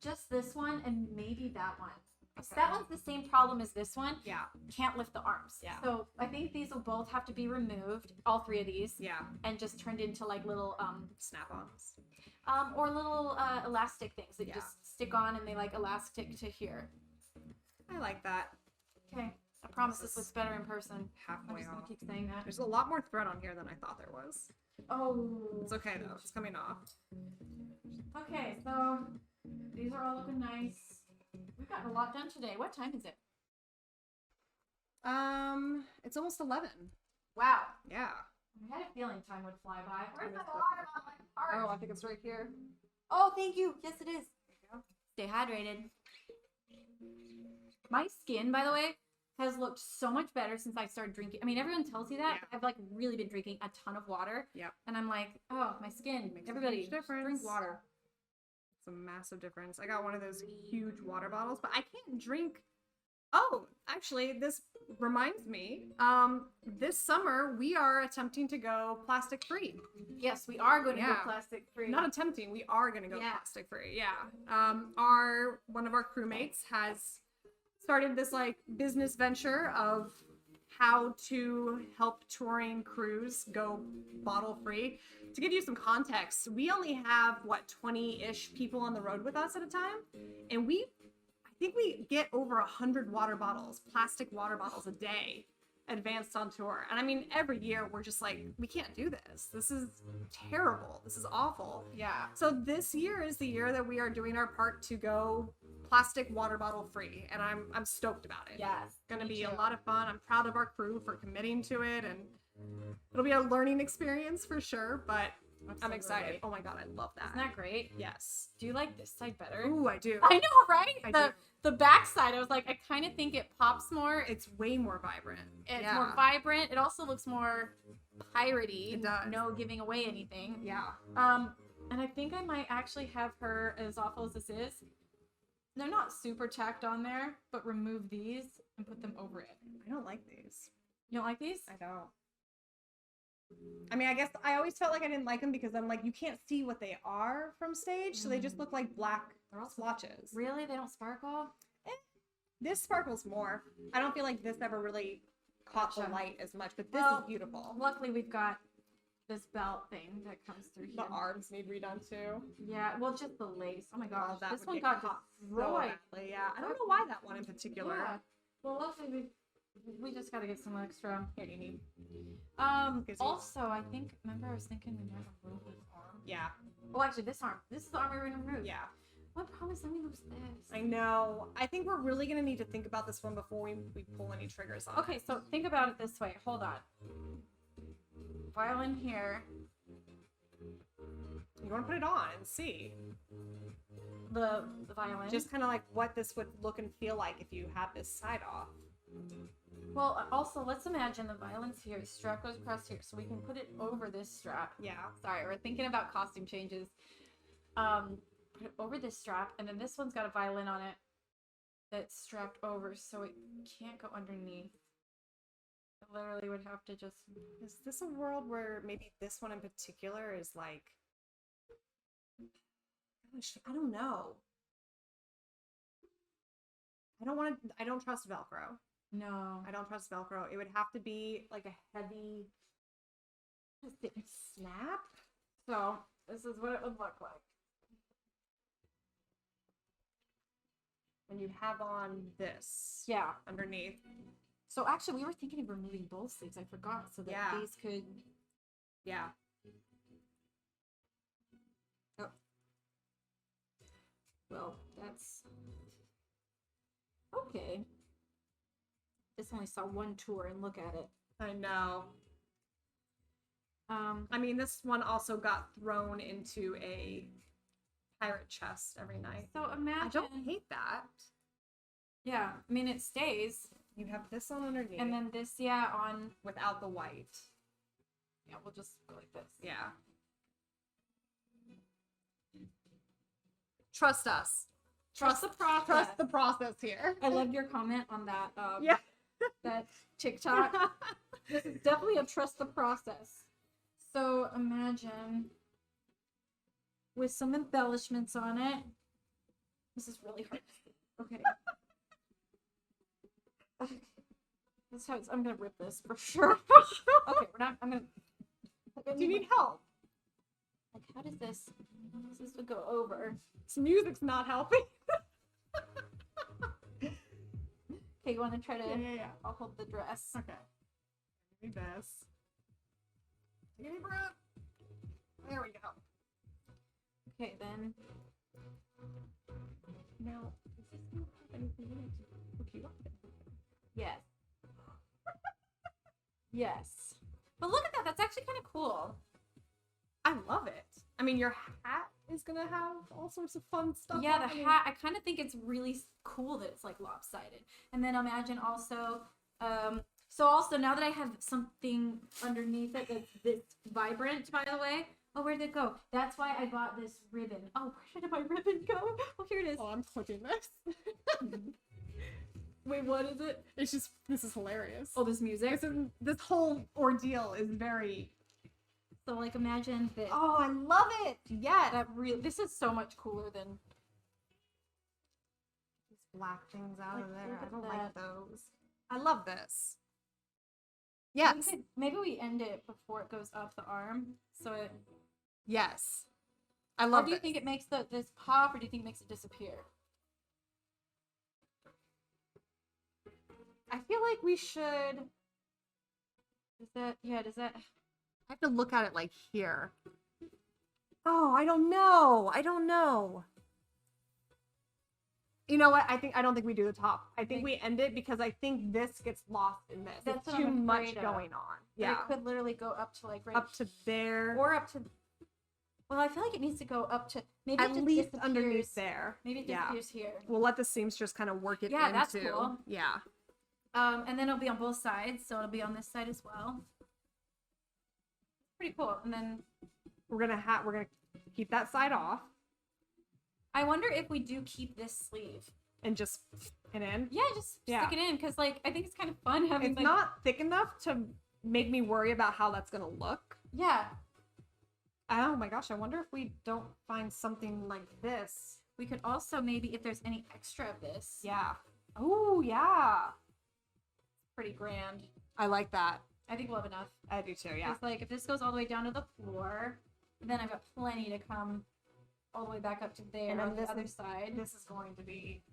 S1: Just this one and maybe that one. Okay. So that one's the same problem as this one.
S2: Yeah.
S1: Can't lift the arms.
S2: Yeah.
S1: So I think these will both have to be removed, all three of these.
S2: Yeah.
S1: And just turned into like little
S2: snap-ons.
S1: Or little elastic things that just stick on and they like elastic to here.
S2: I like that.
S1: Okay. I promise this looks better in person.
S2: Halfway
S1: I'm just gonna
S2: off.
S1: keep saying that.
S2: There's a lot more thread on here than I thought there was.
S1: Oh.
S2: It's okay though. It's coming off.
S1: Okay, so these are all looking nice. We've gotten a lot done today. What time is it?
S2: It's almost 11.
S1: Wow.
S2: Yeah.
S1: I had a feeling time would fly by. Where's my
S2: missed it.
S1: water on my heart?
S2: Oh, I think it's right here.
S1: Oh, thank you. Yes, it is. Stay hydrated. My skin, by the way, has looked so much better since I started drinking. I mean, everyone tells you that.
S2: Yeah.
S1: I've like really been drinking a ton of water.
S2: Yep.
S1: And I'm like, oh, my skin.
S2: Makes a
S1: Everybody,
S2: huge difference.
S1: drink water.
S2: It's a massive difference. I got one of those huge water bottles, but I can't drink. Oh, actually, this reminds me. This summer we are attempting to go plastic free.
S1: Yes, we are going to go
S2: Yeah.
S1: plastic free.
S2: Not attempting. We are going to go
S1: Yeah.
S2: plastic free. Yeah. One of our crewmates has started this like business venture of how to help touring crews go bottle free. To give you some context, we only have 20-ish people on the road with us at a time, and I think we get over 100 water bottles, plastic water bottles a day advanced on tour. And I mean, every year we're just like, we can't do this. This is terrible. This is awful.
S1: Yeah.
S2: So this year is the year that we are doing our part to go plastic water bottle free, and I'm stoked about it.
S1: Yes.
S2: It's gonna be a lot of fun. I'm proud of our crew for committing to it, and it'll be a learning experience for sure, but I'm excited. Oh my god, I love that.
S1: Isn't that great?
S2: Yes.
S1: Do you like this side better?
S2: Ooh, I do.
S1: I know, right?
S2: I do.
S1: The back side, I was like, I kind of think it pops more.
S2: It's way more vibrant.
S1: It's more vibrant. It also looks more piratey.
S2: It does.
S1: No giving away anything.
S2: Yeah.
S1: And I think I might actually have her, as awful as this is, they're not super tacked on there, but remove these and put them over it.
S2: I don't like these.
S1: You don't like these?
S2: I don't. I mean, I guess I always felt like I didn't like them because I'm like, you can't see what they are from stage, so they just look like black swatches.
S1: Really? They don't sparkle?
S2: This sparkles more. I don't feel like this ever really caught the light as much, but this is beautiful.
S1: Luckily, we've got this belt thing that comes through here.
S2: The arms need redone too.
S1: Yeah, well, just the lace. Oh my gosh,
S2: that
S1: this
S2: would
S1: one
S2: get
S1: got
S2: caught
S1: destroyed.
S2: So badly, yeah, I don't know why that one in particular.
S1: Yeah. Well, luckily we just gotta get some extra. Here you need. Also, I think. Remember, I was thinking we might remove this arm.
S2: Yeah.
S1: Well, actually, this arm. This is the arm we were gonna remove.
S2: Yeah.
S1: What promise? Let me lose this.
S2: I know. I think we're really gonna need to think about this one before we pull any triggers on.
S1: Okay, so think about it this way. Hold on. Violin here.
S2: You want to put it on and see.
S1: The violin.
S2: Just kind of like what this would look and feel like if you had this side off.
S1: Well, also, let's imagine the violin's here. The strap goes across here, so we can put it over this strap.
S2: Yeah.
S1: Sorry, we're thinking about costume changes. Put it over this strap, and then this one's got a violin on it that's strapped over, so it can't go underneath. It literally would have to just...
S2: Is this a world where maybe this one in particular is like... Gosh, I don't know. I don't trust Velcro.
S1: No.
S2: I don't trust Velcro. It would have to be like a heavy snap.
S1: So, this is what it would look like.
S2: And you'd have on this.
S1: Yeah.
S2: Underneath.
S1: So actually, we were thinking of removing both sleeves. I forgot, so that these could...
S2: Yeah.
S1: Oh. Well, that's... Okay. This only saw one tour, and look at it.
S2: I know. I mean, this one also got thrown into a pirate chest every night.
S1: So imagine...
S2: I don't hate that.
S1: Yeah, I mean, it stays.
S2: You have this on underneath.
S1: And then this, yeah, on...
S2: Without the white.
S1: Yeah, we'll just go like this.
S2: Yeah. trust us.
S1: Trust the process.
S2: Trust the process here.
S1: I loved your comment on that.
S2: Yeah.
S1: That TikTok. This is definitely a trust the process. So imagine with some embellishments on it. This is really hard. Okay. This how I'm gonna rip this for sure. Okay, we're not. I'm gonna.
S2: Do you need help?
S1: Like, how does this? This would go over.
S2: This music's not helping.
S1: Okay, you want to try to?
S2: Yeah.
S1: I'll hold the dress.
S2: Okay. Need this. Take a deep breath. There we go.
S1: Okay, then.
S2: Now, is this gonna have anything in it to hook you up?
S1: Yes. Yes. But look at that. That's actually kind of cool.
S2: I love it. I mean, your hat is gonna have all sorts of fun stuff.
S1: Yeah, the hat. I kind of think it's really cool that it's like lopsided. And then imagine also, so also now that I have something underneath it that's this vibrant, by the way. Oh, where'd it go? That's why I bought this ribbon. Oh, where did my ribbon go? Oh, here it is.
S2: Oh, I'm clicking this.
S1: Wait, what is it?
S2: It's just, this is hilarious.
S1: Oh, this music.
S2: This whole ordeal is very.
S1: So like imagine that.
S2: Oh, I love it. Yeah.
S1: This is so much cooler than
S2: These black things out
S1: Like,
S2: of there.
S1: look
S2: I
S1: at
S2: don't
S1: that.
S2: like those. I love this. Yes.
S1: Maybe we end it before it goes up the arm. So it.
S2: Yes. I
S1: Or
S2: love
S1: do you
S2: this.
S1: think it makes this pop, or do you think it makes it disappear?
S2: I feel like we should.
S1: Does that?
S2: I have to look at it like here. Oh, I don't know. You know what? I don't think we do the top. I think we end it because I think this gets lost in this.
S1: That's
S2: It's
S1: what
S2: too
S1: I'm
S2: much
S1: afraid of.
S2: going on.
S1: But
S2: Yeah.
S1: it could literally go up to like right
S2: Up to there.
S1: or up to. Well, I feel like it needs to go up to maybe
S2: At
S1: it just
S2: least
S1: disappears-
S2: underneath there.
S1: Maybe it
S2: Yeah.
S1: disappears here.
S2: We'll let the seamstress kind of work it
S1: Yeah,
S2: into.
S1: that's cool.
S2: Yeah.
S1: And then it'll be on both sides, so it'll be on this side as well. Pretty cool. And then
S2: We're gonna keep that side off
S1: I wonder if we do keep this sleeve.
S2: and just pin in.
S1: Yeah, just
S2: Yeah.
S1: stick it in because like I think it's kind of fun having.
S2: It's
S1: like,
S2: not thick enough to make me worry about how that's gonna look.
S1: Yeah,
S2: Oh my gosh, I wonder if we don't find something like this.
S1: we could also maybe if there's any extra of this.
S2: Yeah. Oh, yeah.
S1: Pretty grand.
S2: I like that.
S1: I think we'll have enough.
S2: I do too, yeah.
S1: It's like if this goes all the way down to the floor, then I've got plenty to come all the way back up to there
S2: And then
S1: on the
S2: this
S1: other
S2: is-
S1: side.
S2: This is going to be,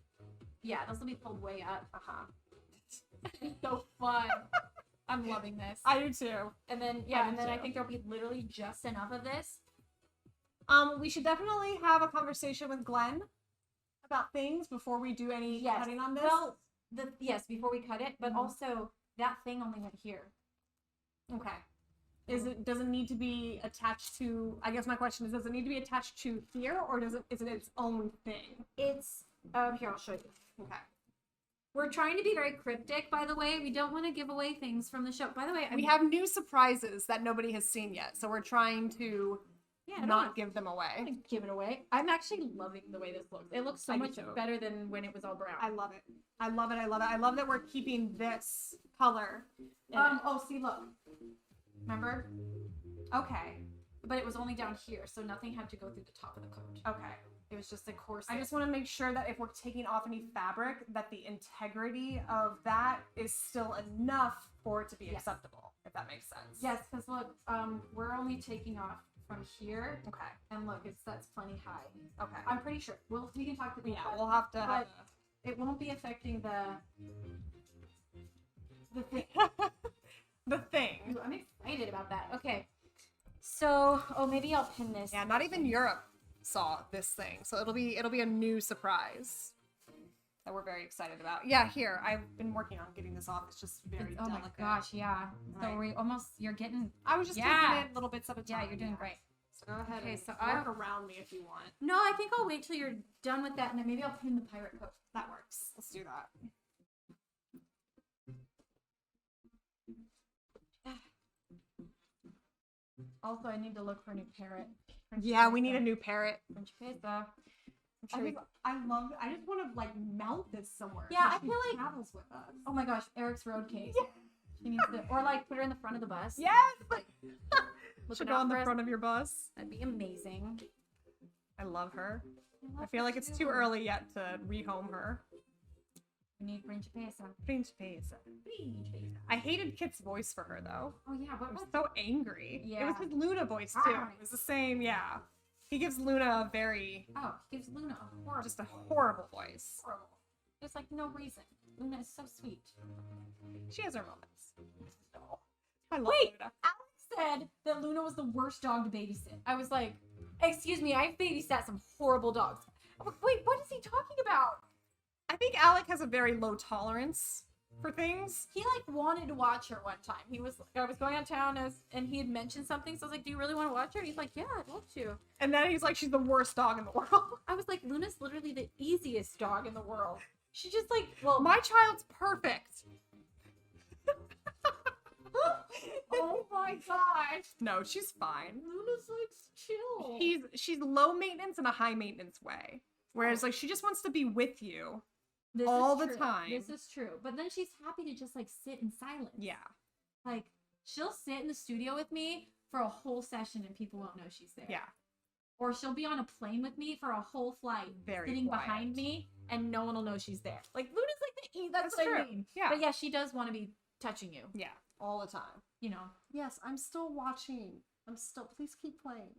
S1: Yeah, this will be pulled way up.
S2: uh-huh.
S1: It's so fun. I'm loving this.
S2: I do too.
S1: And then
S2: I
S1: and
S2: do
S1: then I
S2: too.
S1: think there'll be literally just enough of this.
S2: We should definitely have a conversation with Glenn about things before we do any
S1: Yes.
S2: cutting on this.
S1: Well, yes, before we cut it, but
S2: Mhm.
S1: also that thing only went here.
S2: Okay. Does it need to be attached to, I guess my question is, does it need to be attached to here, or is it its own thing?
S1: It's here, I'll show you.
S2: Okay.
S1: We're trying to be very cryptic, by the way. We don't want to give away things from the show. By the way,
S2: We have new surprises that nobody has seen yet, so we're trying to
S1: I don't
S2: not
S1: wanna-
S2: give them
S1: I
S2: away.
S1: don't wanna give it away. I'm actually loving the way this looks. It looks so
S2: I do
S1: much
S2: too.
S1: better than when it was all brown.
S2: I love it. I love it. I love it. I love that we're keeping this color. in it.
S1: Oh, see, look. Remember?
S2: Okay.
S1: But it was only down here, so nothing had to go through the top of the coat.
S2: Okay.
S1: It was just a corset.
S2: I just want to make sure that if we're taking off any fabric, that the integrity of that is still enough for it to be
S1: Yes.
S2: acceptable, if that makes sense.
S1: Yes, because look, we're only taking off from here,
S2: Okay.
S1: and look, that's plenty high.
S2: Okay.
S1: I'm pretty sure. We can talk to the
S2: Yeah, we'll have to have
S1: It won't be affecting the thing.
S2: the thing.
S1: Ooh, I'm excited about that. Okay. So, maybe I'll pin this.
S2: Yeah, not even Europe saw this thing, so it'll be a new surprise that we're very excited about. Yeah, here I've been working on getting this off. It's just very
S1: Oh my
S2: delicate.
S1: gosh, yeah. So
S2: Right.
S1: you're getting.
S2: I was just
S1: Yeah.
S2: taking it little bits at a time.
S1: Yeah, you're doing great.
S2: So go ahead
S1: Okay,
S2: and
S1: so
S2: work around me if you want.
S1: No, I think I'll wait till you're done with that, and then maybe I'll pin the pirate coat.
S2: That works. Let's do that.
S1: Also, I need to look for a new parrot.
S2: Yeah, we need a new parrot.
S1: Principessa.
S2: I love it. I just want to like mount this somewhere.
S1: Yeah,
S2: so
S1: I feel
S2: she
S1: like-
S2: travels with us.
S1: Oh my gosh, Eric's road case. She needs to, or like put her in the front of the bus.
S2: Yes.
S1: Looking
S2: Should go
S1: out
S2: on
S1: for
S2: the
S1: us.
S2: front of your bus.
S1: That'd be amazing.
S2: I love her. I
S1: love
S2: feel
S1: her
S2: like it's too
S1: too.
S2: early yet to rehome her.
S1: We need Principessa.
S2: Principessa. I hated Kit's voice for her though.
S1: Oh yeah, what
S2: It was
S1: was
S2: so angry. It was
S1: Yeah.
S2: his Luna voice too. It was the same, yeah. He gives Luna a very,
S1: Oh, gives Luna a horrible.
S2: just a horrible voice.
S1: horrible. There's like no reason. Luna is so sweet.
S2: She has her moments. I love
S1: Wait,
S2: Luna.
S1: Alex said that Luna was the worst dog to babysit. I was like, excuse me, I've babysat some horrible dogs. Wait, what is he talking about?
S2: I think Alec has a very low tolerance for things.
S1: He like wanted to watch her one time. He was I was going out of town and he had mentioned something, so I was like, do you really want to watch her? And he's like, yeah, I'd love to.
S2: And then he's like, she's the worst dog in the world.
S1: I was like, Luna's literally the easiest dog in the world. She just like, well,
S2: My child's perfect.
S1: oh my gosh.
S2: No, she's fine.
S1: Luna's like chill.
S2: She's low maintenance in a high maintenance way. Whereas like she just wants to be with you.
S1: This
S2: all
S1: is
S2: the
S1: true.
S2: time.
S1: This is true. But then she's happy to just like sit in silence.
S2: Yeah.
S1: Like she'll sit in the studio with me for a whole session and people won't know she's there.
S2: Yeah.
S1: Or she'll be on a plane with me for a whole flight,
S2: Very
S1: sitting
S2: quiet.
S1: behind me, and no one will know she's there. Like Luna's like the that's
S2: That's
S1: what I
S2: true.
S1: mean.
S2: Yeah.
S1: But yeah, she does want to be touching you.
S2: Yeah. All the time.
S1: You know.
S2: Yes, I'm still watching. Please keep playing.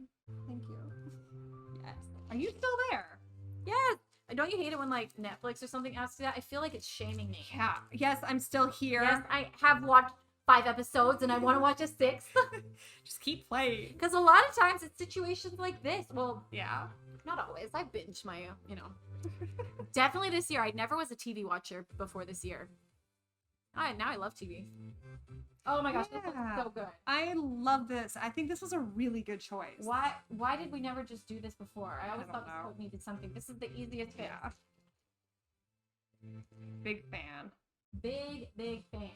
S2: Thank you. Yes. Are you still there?
S1: Yes. Don't you hate it when like Netflix or something asks you that? I feel like it's shaming me.
S2: Yeah. Yes, I'm still here.
S1: Yes, I have watched 5 episodes and I want to watch a 6th.
S2: Just keep playing.
S1: Because a lot of times it's situations like this. Well,
S2: Yeah.
S1: not always. I binge my, you know. Definitely this year. I never was a TV watcher before this year. Now I love TV. Oh my gosh, this looks
S2: Yeah.
S1: so good.
S2: I love this. I think this was a really good choice.
S1: Why did we never just do this before? I always
S2: don't
S1: thought
S2: know.
S1: this code needed something. This is the easiest fit.
S2: Yeah. Big fan.
S1: Big fan.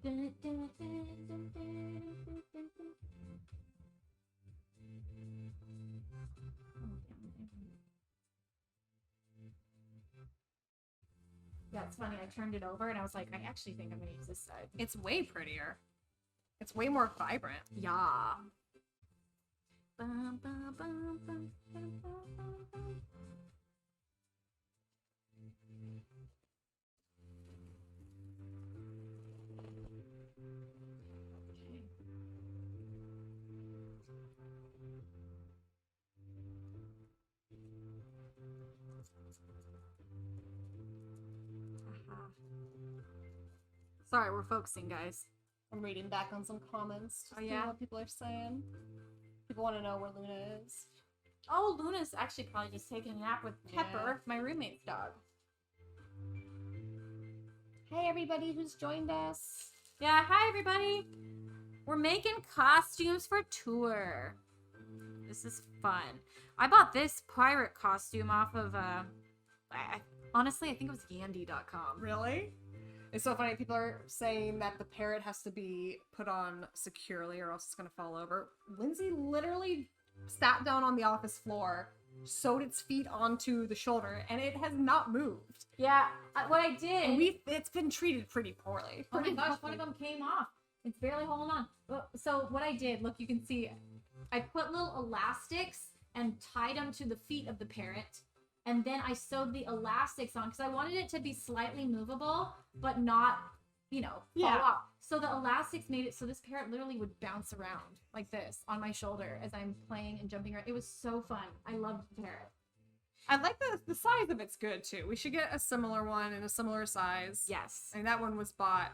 S1: Dun, dun, dun, dun, dun, dun, dun, dun. Yeah, it's funny. I turned it over and I was like, I actually think I'm gonna use this side.
S2: It's way prettier. It's way more vibrant.
S1: Yeah. Bum, bum, bum, bum, bum, bum, bum. Okay. Sorry, we're focusing, guys.
S2: I'm reading back on some comments.
S1: Oh, yeah?
S2: What people are saying. People want to know where Luna is.
S1: Oh, Luna's actually probably just taking a nap with Pepper, my roommate's dog.
S2: Hey, everybody who's joined us.
S1: Yeah, hi everybody. We're making costumes for tour. This is fun. I bought this pirate costume off of honestly, I think it was Yandy.com.
S2: Really? It's so funny. People are saying that the parrot has to be put on securely or else it's going to fall over. Lindsay literally sat down on the office floor, sewed its feet onto the shoulder, and it has not moved.
S1: Yeah, what I did.
S2: And it's been treated pretty poorly.
S1: Oh my
S2: Pretty
S1: gosh, one of
S2: roughly.
S1: them came off. It's barely holding on. So what I did, look, you can see, I put little elastics and tied them to the feet of the parrot. And then I sewed the elastics on because I wanted it to be slightly movable, but not, fall
S2: Yeah.
S1: off. So the elastics made it so this parrot literally would bounce around like this on my shoulder as I'm playing and jumping around. It was so fun. I loved the parrot.
S2: I like the size of it's good too. We should get a similar one in a similar size.
S1: Yes.
S2: And that one was bought.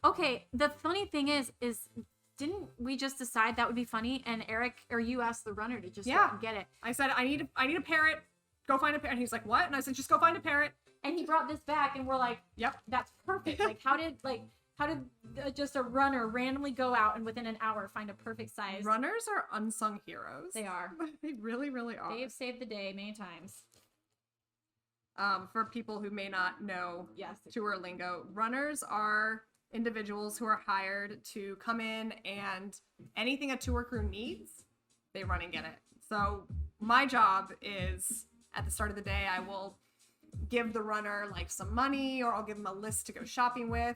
S1: Okay, the funny thing is didn't we just decide that would be funny? And Eric, or you asked the runner to just go out and get it.
S2: I said, I need a parrot. Go find a parrot. And he's like, what? And I said, just go find a parrot.
S1: And he brought this back and we're like,
S2: Yep.
S1: that's perfect. Like how did just a runner randomly go out and within an hour find a perfect size?
S2: Runners are unsung heroes.
S1: They are.
S2: They really, really are.
S1: They've saved the day many times.
S2: For people who may not know
S1: Yes.
S2: tour lingo, runners are individuals who are hired to come in and anything a tour crew needs, they run and get it. So my job is at the start of the day, I will give the runner like some money, or I'll give them a list to go shopping with.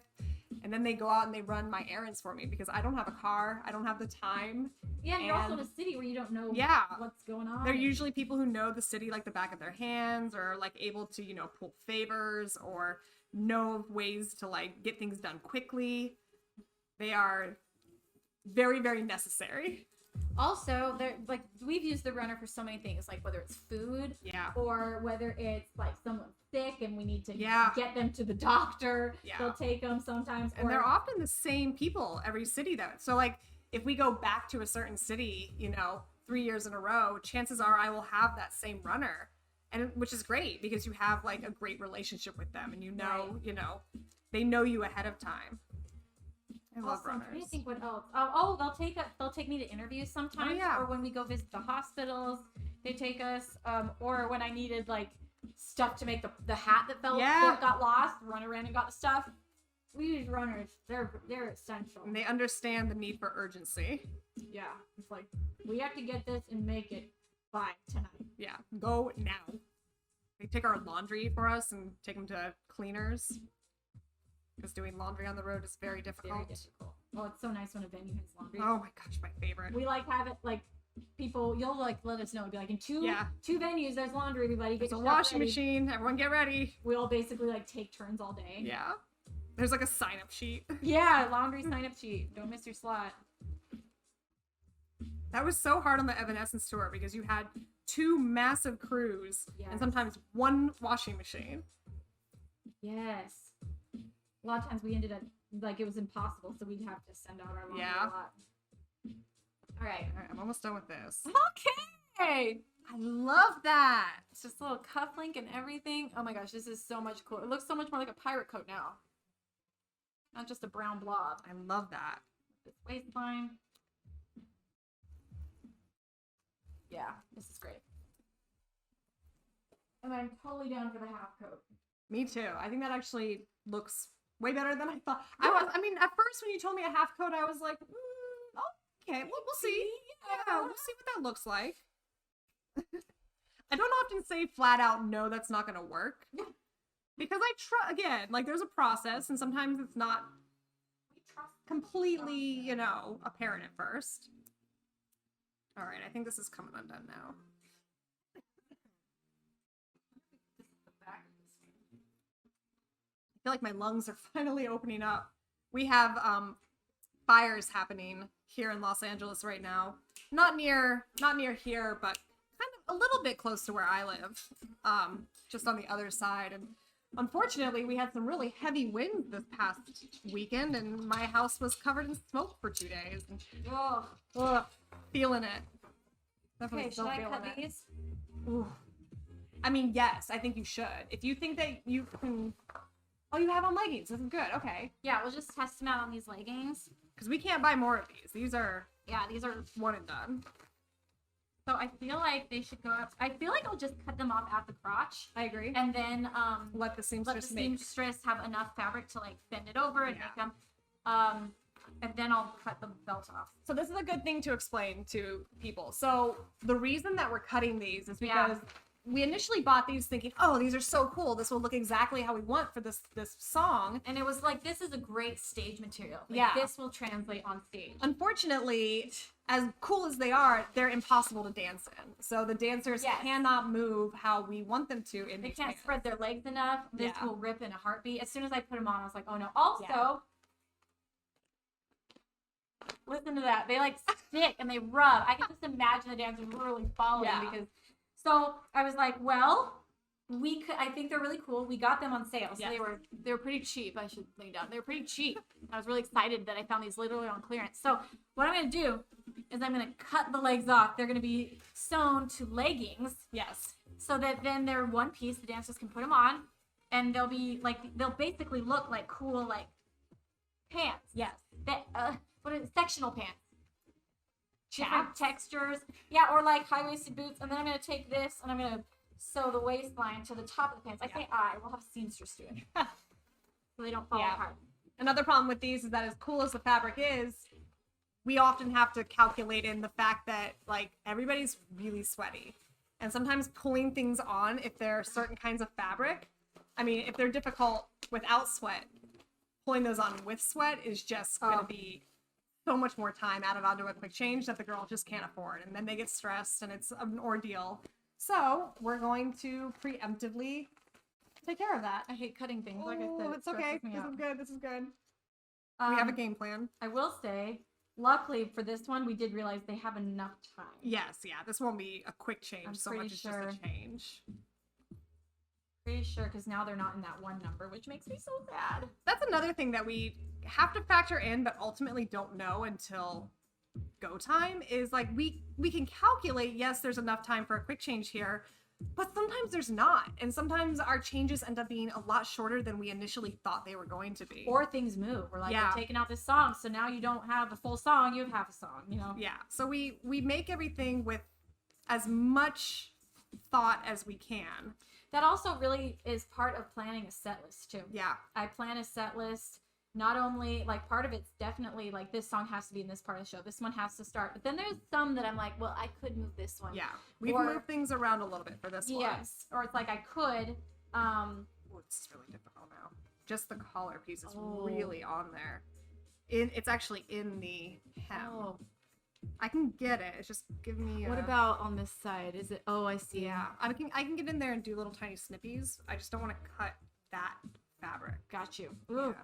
S2: And then they go out and they run my errands for me because I don't have a car. I don't have the time.
S1: Yeah, and you're also in a city where you don't know what's going on.
S2: They're usually people who know the city like the back of their hands, or like able to, pull favors or know ways to like get things done quickly. They are very, very necessary.
S1: Also, they're like, we've used the runner for so many things, like whether it's food, or whether it's like someone's sick and we need to get them to the doctor. They'll take them sometimes.
S2: And they're often the same people every city though. So like if we go back to a certain city, 3 years in a row, chances are I will have that same runner, and which is great because you have like a great relationship with them, and they know you ahead of time. I love runners.
S1: I'm trying to think what else. Oh, they'll take me to interviews sometimes, or when we go visit the hospitals, they take us. Or when I needed like stuff to make the hat that got lost, run around and got the stuff. We use runners. They're essential.
S2: And they understand the need for urgency.
S1: Yeah, it's like we have to get this and make it by tonight.
S2: Yeah, go now. They take our laundry for us and take them to cleaners. Because doing laundry on the road is very difficult.
S1: Very difficult. Oh, it's so nice when a venue has laundry.
S2: Oh my gosh, my favorite.
S1: We like have it like people. You'll like let us know. It'll be like in two venues. There's laundry. Everybody get
S2: a washing machine. Everyone get ready.
S1: We all basically like take turns all day.
S2: Yeah. There's like a sign up sheet.
S1: Yeah, laundry sign up sheet. Don't miss your slot.
S2: That was so hard on the Evanescence tour because you had 2 massive crews and sometimes 1 washing machine.
S1: Yes. A lot of times we ended up like it was impossible, so we'd have to send out our laundry a lot. All right,
S2: I'm almost done with this.
S1: Okay.
S2: I love that.
S1: It's just a little cufflink and everything. Oh my gosh, this is so much cool. It looks so much more like a pirate coat now. Not just a brown blob.
S2: I love that.
S1: This waistline. Yeah, this is great. And I'm totally down for the half coat.
S2: Me too. I think that actually looks way better than I thought. I mean, at first when you told me a half coat, I was like, okay, we'll see. Yeah, we'll see what that looks like. I don't often say flat out, no, that's not going to work. Because again, like there's a process, and sometimes it's not completely, apparent at first. All right, I think this is coming undone now. I feel like my lungs are finally opening up. We have fires happening here in Los Angeles right now. Not near here, but kind of a little bit close to where I live. Just on the other side. And unfortunately, we had some really heavy winds this past weekend, and my house was covered in smoke for 2 days. And, feeling it.
S1: Definitely should I cut these?
S2: Ooh. I mean, yes, I think you should. If you think that you can... Oh, you have on leggings. This is good. Okay.
S1: Yeah, we'll just test them out on these leggings.
S2: Because we can't buy more of these. These are...
S1: Yeah, these are
S2: one and done.
S1: So I feel like they should go up. I feel like I'll just cut them off at the crotch.
S2: I agree.
S1: And then
S2: let the seamstress
S1: have enough fabric to like bend it over and make them. And then I'll cut the belt off.
S2: So this is a good thing to explain to people. So the reason that we're cutting these is because we initially bought these thinking, oh, these are so cool. This will look exactly how we want for this song.
S1: And it was like, this is a great stage material. Like, this will translate on stage.
S2: Unfortunately, as cool as they are, they're impossible to dance in. So the dancers cannot move how we want them to. They
S1: can't spread their legs enough. This will rip in a heartbeat. As soon as I put them on, I was like, oh no. Also, listen to that. They like stick and they rub. I can just imagine the dancers really following because... So I was like, well, I think they're really cool. We got them on sale. So they were pretty cheap. I should lay down. They were pretty cheap. I was really excited that I found these literally on clearance. So what I'm going to do is I'm going to cut the legs off. They're going to be sewn to leggings.
S2: Yes.
S1: So that then they're one piece. The dancers can put them on and they'll basically look like cool, like pants.
S2: Yes.
S1: What is it? Sectional pants. Different textures, or like high-waisted boots. And then I'm going to take this and I'm going to sew the waistline to the top of the pants. We'll have a seamstress do it so they don't fall apart.
S2: Another problem with these is that as cool as the fabric is, we often have to calculate in the fact that like everybody's really sweaty. And sometimes pulling things on, if there are certain kinds of fabric, I mean, if they're difficult without sweat, pulling those on with sweat is just going to be so much more time added onto a quick change that the girl just can't afford. And then they get stressed and it's an ordeal. So we're going to preemptively take care of that.
S1: I hate cutting things. Like I said,
S2: it's okay. This is good. This is good.
S1: We
S2: We have a game plan.
S1: I will say, luckily for this one, we did realize they have enough time.
S2: Yes, yeah. This won't be a quick change
S1: I'm
S2: so
S1: pretty
S2: much as
S1: sure.
S2: just a change.
S1: Pretty sure, because now they're not in that one number, which makes me so sad.
S2: That's another thing that we have to factor in, but ultimately don't know until go time, is like we can calculate, yes, there's enough time for a quick change here, but sometimes there's not. And sometimes our changes end up being a lot shorter than we initially thought they were going to be.
S1: Or things move. We're like,
S2: Yeah.
S1: we're taking out this song, so now you don't have a full song, you have half a song, you know?
S2: Yeah. So we make everything with as much thought as we can.
S1: That also really is part of planning a set list too.
S2: Yeah.
S1: I plan a set list. Not only like part of it's definitely like this song has to be in this part of the show. This one has to start. But then there's some that I'm like, well, I could move this one.
S2: Yeah. We've moved things around a little bit for this one.
S1: Yes. Or it's like I could.
S2: Oh, it's really difficult now. Just the collar piece is really on there. It's actually in the hem.
S1: Oh.
S2: I can get it. It's just give me.
S1: What about on this side? Is it? Oh, I see.
S2: Yeah, I can get in there and do little tiny snippies. I just don't want to cut that fabric.
S1: Got you.
S2: Ooh.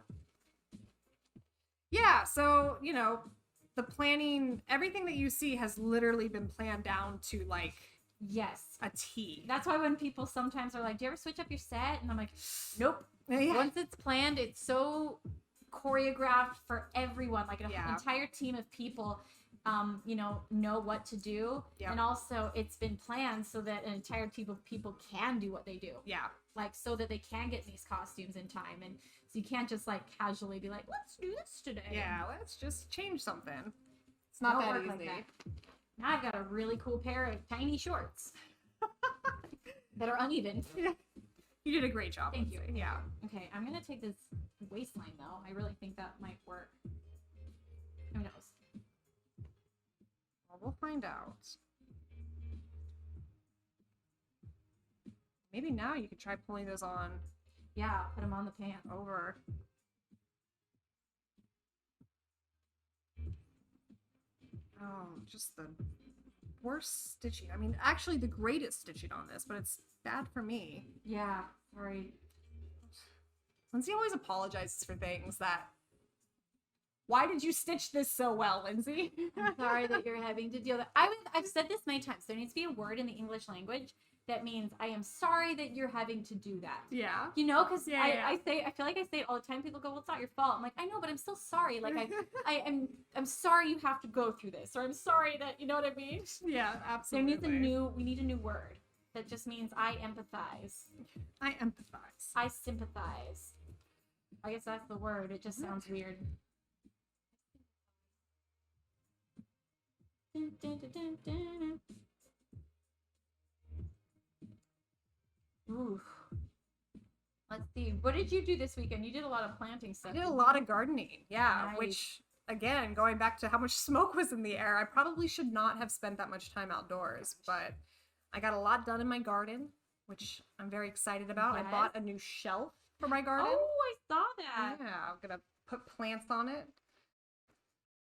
S2: Yeah. So the planning, everything that you see has literally been planned down to like
S1: Yes.
S2: a T.
S1: That's why when people sometimes are like, "Do you ever switch up your set?" And I'm like, "Nope."
S2: Yeah.
S1: Once it's planned, it's so choreographed for everyone. Like an
S2: Yeah.
S1: entire team of people. Know what to do.
S2: Yep.
S1: And also it's been planned so that an entire team of people can do what they do.
S2: Yeah.
S1: Like so that they can get these costumes in time. And so you can't just like casually be like, let's do this today.
S2: Yeah. Let's just change something. It's not
S1: Don't
S2: that
S1: work
S2: easy.
S1: like that. Now I've got a really cool pair of tiny shorts that are uneven.
S2: Yeah. You did a great job.
S1: Thank you.
S2: Lindsay. Yeah.
S1: Okay, I'm gonna take this waistline though. I really think that might work. Who knows?
S2: Well, we'll find out. Maybe now you could try pulling those on
S1: Yeah, put them on the pants.
S2: over. Oh, just the worst stitching. I mean, actually the greatest stitching on this, but it's bad for me.
S1: Yeah, sorry.
S2: Lindsay always apologizes for things that... Why did you stitch this so well, Lindsay?
S1: I'm sorry that you're having to deal with I've said this many times. There needs to be a word in the English language that means I am sorry that you're having to do that.
S2: Yeah.
S1: You know, because
S2: Yeah,
S1: I feel like I say it all the time. People go, well, it's not your fault. I'm like, I know, but I'm still sorry. Like I'm sorry you have to go through this, or I'm sorry that, you know what I mean?
S2: Yeah, absolutely.
S1: We need a new word that just means I empathize.
S2: I empathize.
S1: I sympathize. I guess that's the word. It just sounds weird. Dun, dun, dun, dun, dun. Ooh. Let's see. What did you do this weekend? You did a lot of planting stuff.
S2: I did a lot of gardening, yeah,
S1: Nice.
S2: which, again, going back to how much smoke was in the air, I probably should not have spent that much time outdoors, but I got a lot done in my garden, which I'm very excited about.
S1: Yes.
S2: I bought a new shelf for my garden.
S1: Oh, I saw that.
S2: Yeah, I'm gonna put plants on it,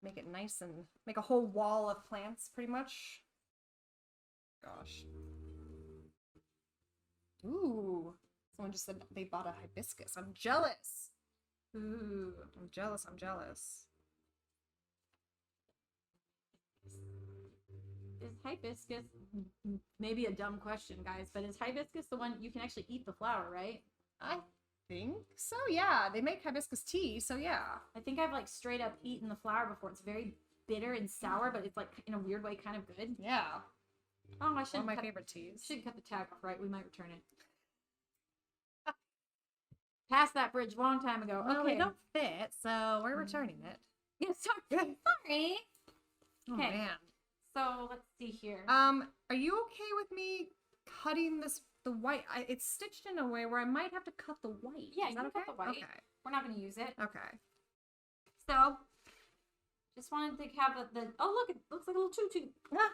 S2: make it nice, and make a whole wall of plants, pretty much. Gosh. Ooh. Someone just said they bought a hibiscus. I'm jealous.
S1: Ooh.
S2: I'm jealous. I'm jealous.
S1: Is hibiscus, maybe a dumb question, guys, but is hibiscus the one you can actually eat the flower, right?
S2: I think so, yeah. They make hibiscus tea, so yeah.
S1: I think I've like straight up eaten the flower before. It's very bitter and sour, but it's like in a weird way kind of good.
S2: Yeah.
S1: Oh, I
S2: One of
S1: shouldn't
S2: my
S1: cut,
S2: favorite teas.
S1: shouldn't cut the tag off, right? We might return it. Passed that bridge a long time ago.
S2: Well,
S1: Okay.
S2: they don't fit, so we're returning it.
S1: Yeah, sorry. Sorry.
S2: Oh,
S1: Okay.
S2: man.
S1: So let's see here.
S2: Are you okay with me cutting the white? It's stitched in a way where I might have to cut the white.
S1: Yeah,
S2: Is
S1: you
S2: that
S1: can
S2: okay?
S1: cut the white.
S2: Okay.
S1: We're not going to use it.
S2: Okay.
S1: So Just wanted to have oh look, it looks like a little tutu.
S2: Ah.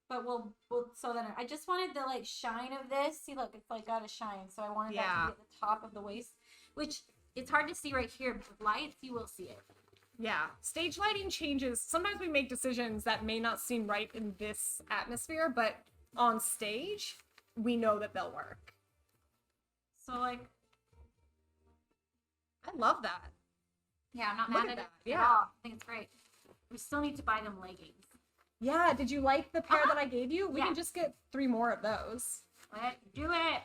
S1: But we'll sew that in. I just wanted the like shine of this. See, look, it's like got a shine. So I wanted that to be at the top of the waist, which it's hard to see right here, but with lights you will see it.
S2: Yeah, stage lighting changes. Sometimes we make decisions that may not seem right in this atmosphere, but on stage, we know that they'll work.
S1: So like,
S2: I love that.
S1: yeah, I'm not
S2: Look
S1: mad
S2: at
S1: at it
S2: that.
S1: at
S2: Yeah.
S1: all. I think it's great. We still need to buy them leggings.
S2: Yeah, did you like the pair that I gave you? We
S1: Yeah.
S2: can just get 3 more of those.
S1: Let's do it.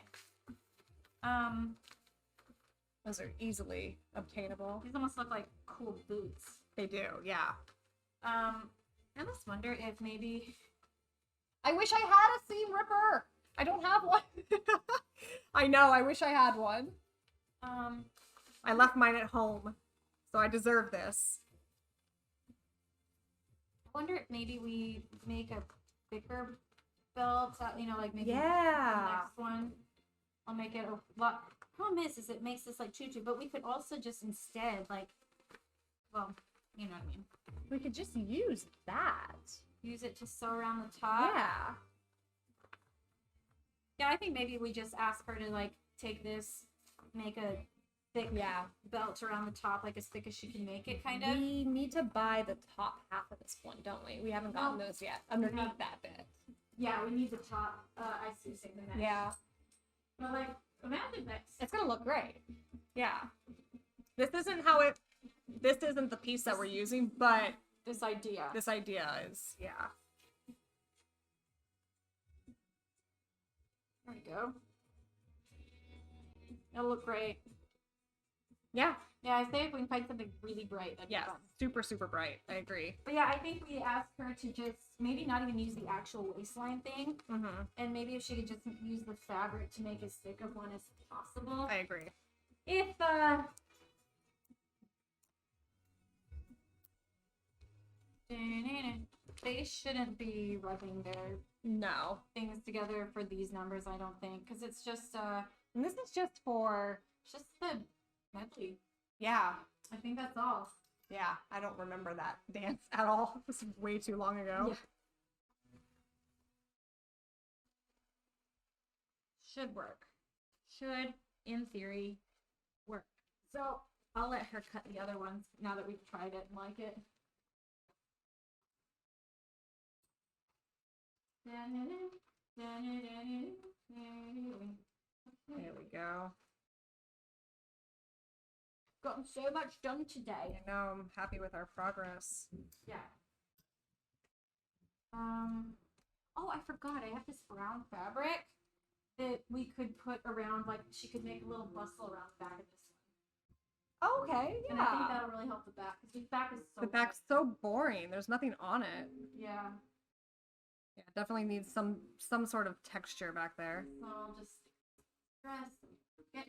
S2: Those are easily obtainable.
S1: These almost look like cool boots.
S2: They do, yeah.
S1: I almost wonder if maybe
S2: I wish I had a seam ripper. I don't have one. I know, I wish I had one. I left mine at home, so I deserve this.
S1: I wonder if maybe we make a thicker belt, you know, like maybe the
S2: Yeah.
S1: next one. I'll make it a lot. Problem is it makes this like tutu, but we could also just instead like, well, you know what I mean.
S2: We could just use that.
S1: Use it to sew around the top.
S2: Yeah.
S1: Yeah, I think maybe we just ask her to like take this, make a thick belt around the top, like as thick as she can make it, kind of.
S2: We need to buy the top half of this one, don't we? We haven't gotten those yet. Underneath that bit.
S1: Yeah, we need the top. I see you saying the next.
S2: Yeah.
S1: But like, imagine this.
S2: It's gonna look great. Yeah. This isn't the piece that we're using, but
S1: This idea.
S2: this idea is, yeah.
S1: There we go. It'll look great.
S2: Yeah.
S1: Yeah, I say if we can find something really bright, that'd be
S2: Yeah.
S1: fun.
S2: Super, super bright. I agree.
S1: But yeah, I think we asked her to just maybe not even use the actual waistline thing,
S2: Mm-hmm.
S1: and maybe if she could just use the fabric to make as thick of one as possible.
S2: I agree.
S1: If they shouldn't be rubbing their
S2: No.
S1: things together for these numbers, I don't think, because it's just
S2: And this is just for,
S1: just the medley.
S2: yeah.
S1: I think that's all.
S2: Yeah. I don't remember that dance at all. It was way too long ago.
S1: Yeah. Should work. Should, in theory, work. So I'll let her cut the other ones now that we've tried it and like it.
S2: There we go.
S1: Gotten so much done today.
S2: I know, I'm happy with our progress.
S1: Yeah. Oh, I forgot. I have this brown fabric that we could put around, like, she could make a little bustle around the back of this one.
S2: Okay, yeah.
S1: And I think that'll really help the back, because the back is so
S2: The back's so boring. There's nothing on it.
S1: Yeah.
S2: Yeah, definitely needs some sort of texture back there.
S1: So I'll just press. Get.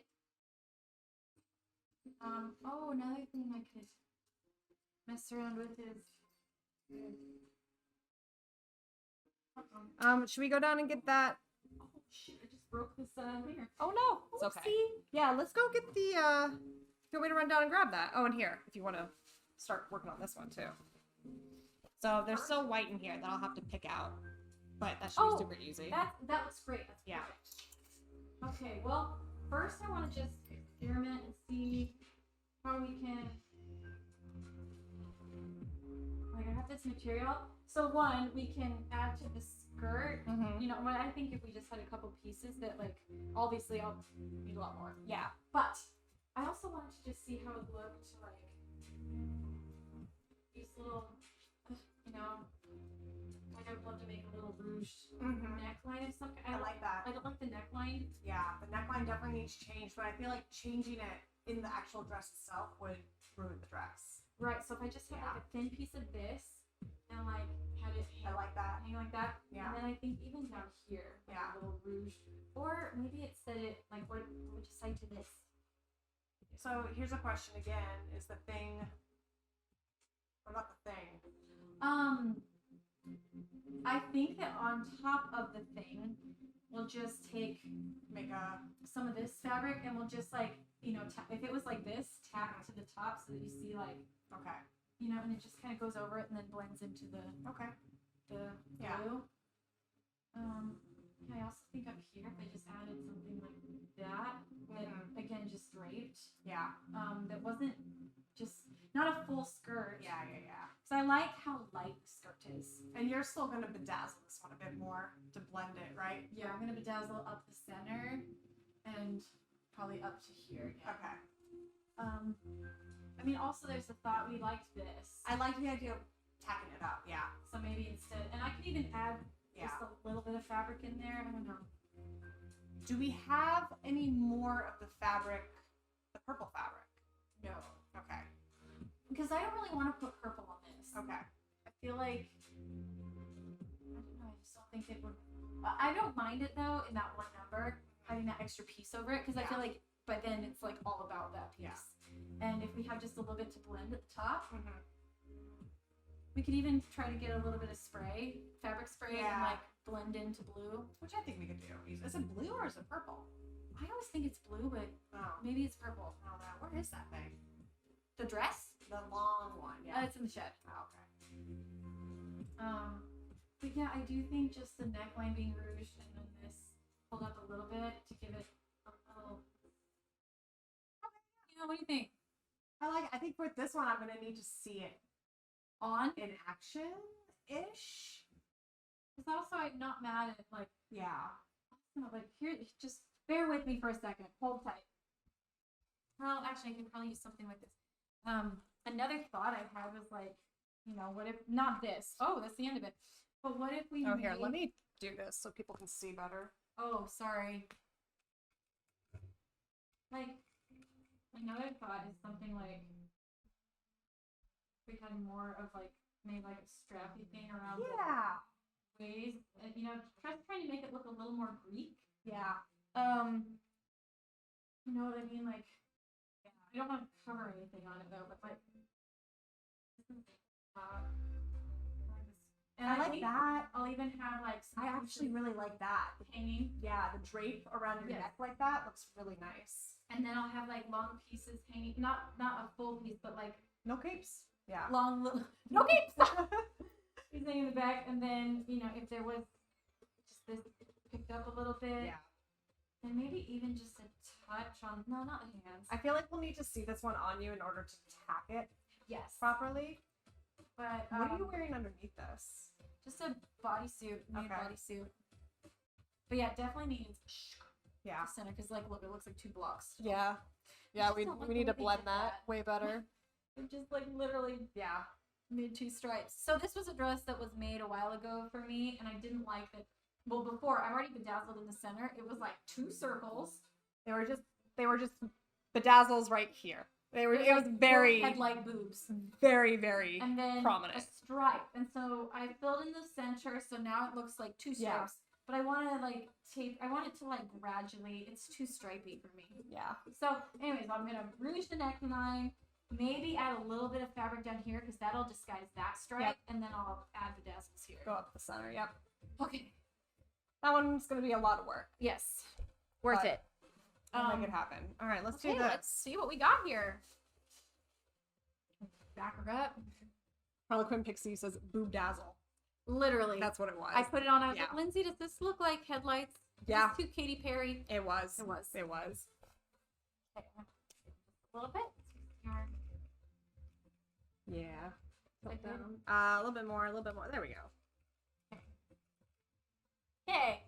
S1: Oh, another thing I could mess around with is.
S2: Should we go down and get that?
S1: Oh shit! I just broke this mirror.
S2: Oh no, it's okay.
S1: Oopsie.
S2: Yeah, let's go get the. You want me to run down and grab that? Oh, and here, if you want to start working on this one too. So there's so white in here that I'll have to pick out, but that should be super easy.
S1: That looks great. That's
S2: Yeah.
S1: perfect. Okay. Well, first I want to just experiment and see how we can. Like I have this material. So one, we can add to the skirt.
S2: Mhm.
S1: You know, I think if we just had a couple pieces that, like, obviously I'll need a lot more.
S2: Yeah.
S1: But I also wanted to just see how it looked, like, these little, you know, like I'd love to make a little ruched neckline of some kind.
S2: I like that.
S1: I don't like the neckline.
S2: Yeah, the neckline definitely needs change, but I feel like changing it in the actual dress itself would ruin the dress.
S1: Right, so if I just had like a thin piece of this and like had it
S2: I like that.
S1: hang like that.
S2: Yeah.
S1: And then I think even down here, like a little rouge. Or maybe it said it like what would you say to this?
S2: So here's a question again: is the thing, or not the thing?
S1: I think that on top of the thing, we'll just
S2: Make a.
S1: some of this fabric and we'll just like, you know, if it was like this, tack to the top so that you see like
S2: Okay.
S1: you know, and it just kind of goes over it and then blends into the
S2: Yeah.
S1: blue. I also think up here if I just added something like that, with again just draped.
S2: Yeah.
S1: That wasn't just not a full skirt.
S2: Yeah.
S1: Because I like how light the skirt is.
S2: And you're still gonna bedazzle this one a bit more to blend it, right?
S1: Yeah, I'm gonna bedazzle up the center and probably up to here. Yeah.
S2: Okay.
S1: I mean, also there's the thought we liked this.
S2: I like the idea of tacking it up. Yeah.
S1: So maybe instead, and I could even add
S2: Yeah.
S1: just a little bit of fabric in there. I don't know.
S2: Do we have any more of the fabric, the purple fabric?
S1: No.
S2: Okay.
S1: Because I don't really want to put purple on this.
S2: Okay.
S1: I feel like, I don't know, I just don't think it would. I don't mind it though in that one number, having that extra piece over it, because I feel like by then it's like all about that piece.
S2: Yeah.
S1: And if we have just a little bit to blend at the top, we could even try to get a little bit of spray, fabric spray, and like blend into blue.
S2: Which I think we could do. Is it blue or is it purple?
S1: I always think it's blue, but maybe it's purple.
S2: I don't know. Where is that thing?
S1: The dress?
S2: The long one. Yeah.
S1: It's in the shed.
S2: Oh, okay.
S1: But yeah, I do think just the neckline being ruched and then this pulled up a little bit to give it a little. You know, what do you think?
S2: I think for this one, I'm gonna need to see it
S1: On?
S2: in action-ish.
S1: Because also I'm not mad at like,
S2: Yeah.
S1: no, like here, just bear with me for a second. Hold tight. Well, actually, I can probably use something like this. Another thought I had was like, you know, what if not this? Oh, that's the end of it. But what if we?
S2: Here, let me do this so people can see better.
S1: Oh, sorry. Like, another thought is something like we had more of like maybe like a strappy thing around the waist, you know, trying to make it look a little more Greek.
S2: Yeah.
S1: You know what I mean? Like, I don't want to cover anything on it though, but like, and
S2: I like that.
S1: I'll even have like
S2: I actually really like that.
S1: hanging.
S2: Yeah, the drape around your neck like that looks really nice.
S1: And then I'll have like long pieces hanging, not a full piece, but like
S2: no capes. Yeah.
S1: Long little no capes. He's hanging in the back, and then you know if there was just this picked up a little bit, and maybe even just a touch on not the hands.
S2: I feel like we'll need to see this one on you in order to tack it properly.
S1: But
S2: what are you wearing underneath this?
S1: Just a bodysuit, nude bodysuit. But yeah, it definitely needs center because like look, it looks like 2 blocks.
S2: Yeah, we need to blend that way better.
S1: It just like literally made 2 stripes. So this was a dress that was made a while ago for me, and I didn't like it. Well, before I already bedazzled in the center. It was like 2 circles.
S2: They were just bedazzles right here. It was very
S1: headlight boobs,
S2: very, very
S1: and then
S2: prominent.
S1: A stripe, and so I filled in the center, so now it looks like 2 stripes. But I want to like tape. I want it to like gradually. It's too stripey for me.
S2: Yeah.
S1: So, anyways, I'm gonna rouge the neckline. Maybe add a little bit of fabric down here because that'll disguise that stripe, and then I'll add the bedazzles here.
S2: Go up the center. Yep.
S1: Okay.
S2: That one's gonna be a lot of work.
S1: Yes. Worth it.
S2: We'll make it happen. All right, let's do this.
S1: Let's see what we got here. Back her up.
S2: Harlequin Pixie says boob dazzle.
S1: Literally.
S2: That's what it was.
S1: I put it on. I was like, Lindsay, does this look like headlights?
S2: Yeah.
S1: Is this too Katy Perry?
S2: It was.
S1: It was.
S2: It was.
S1: Okay. A little bit.
S2: Yeah.
S1: Like that.
S2: A little bit more. A little bit more. There we go.
S1: Okay.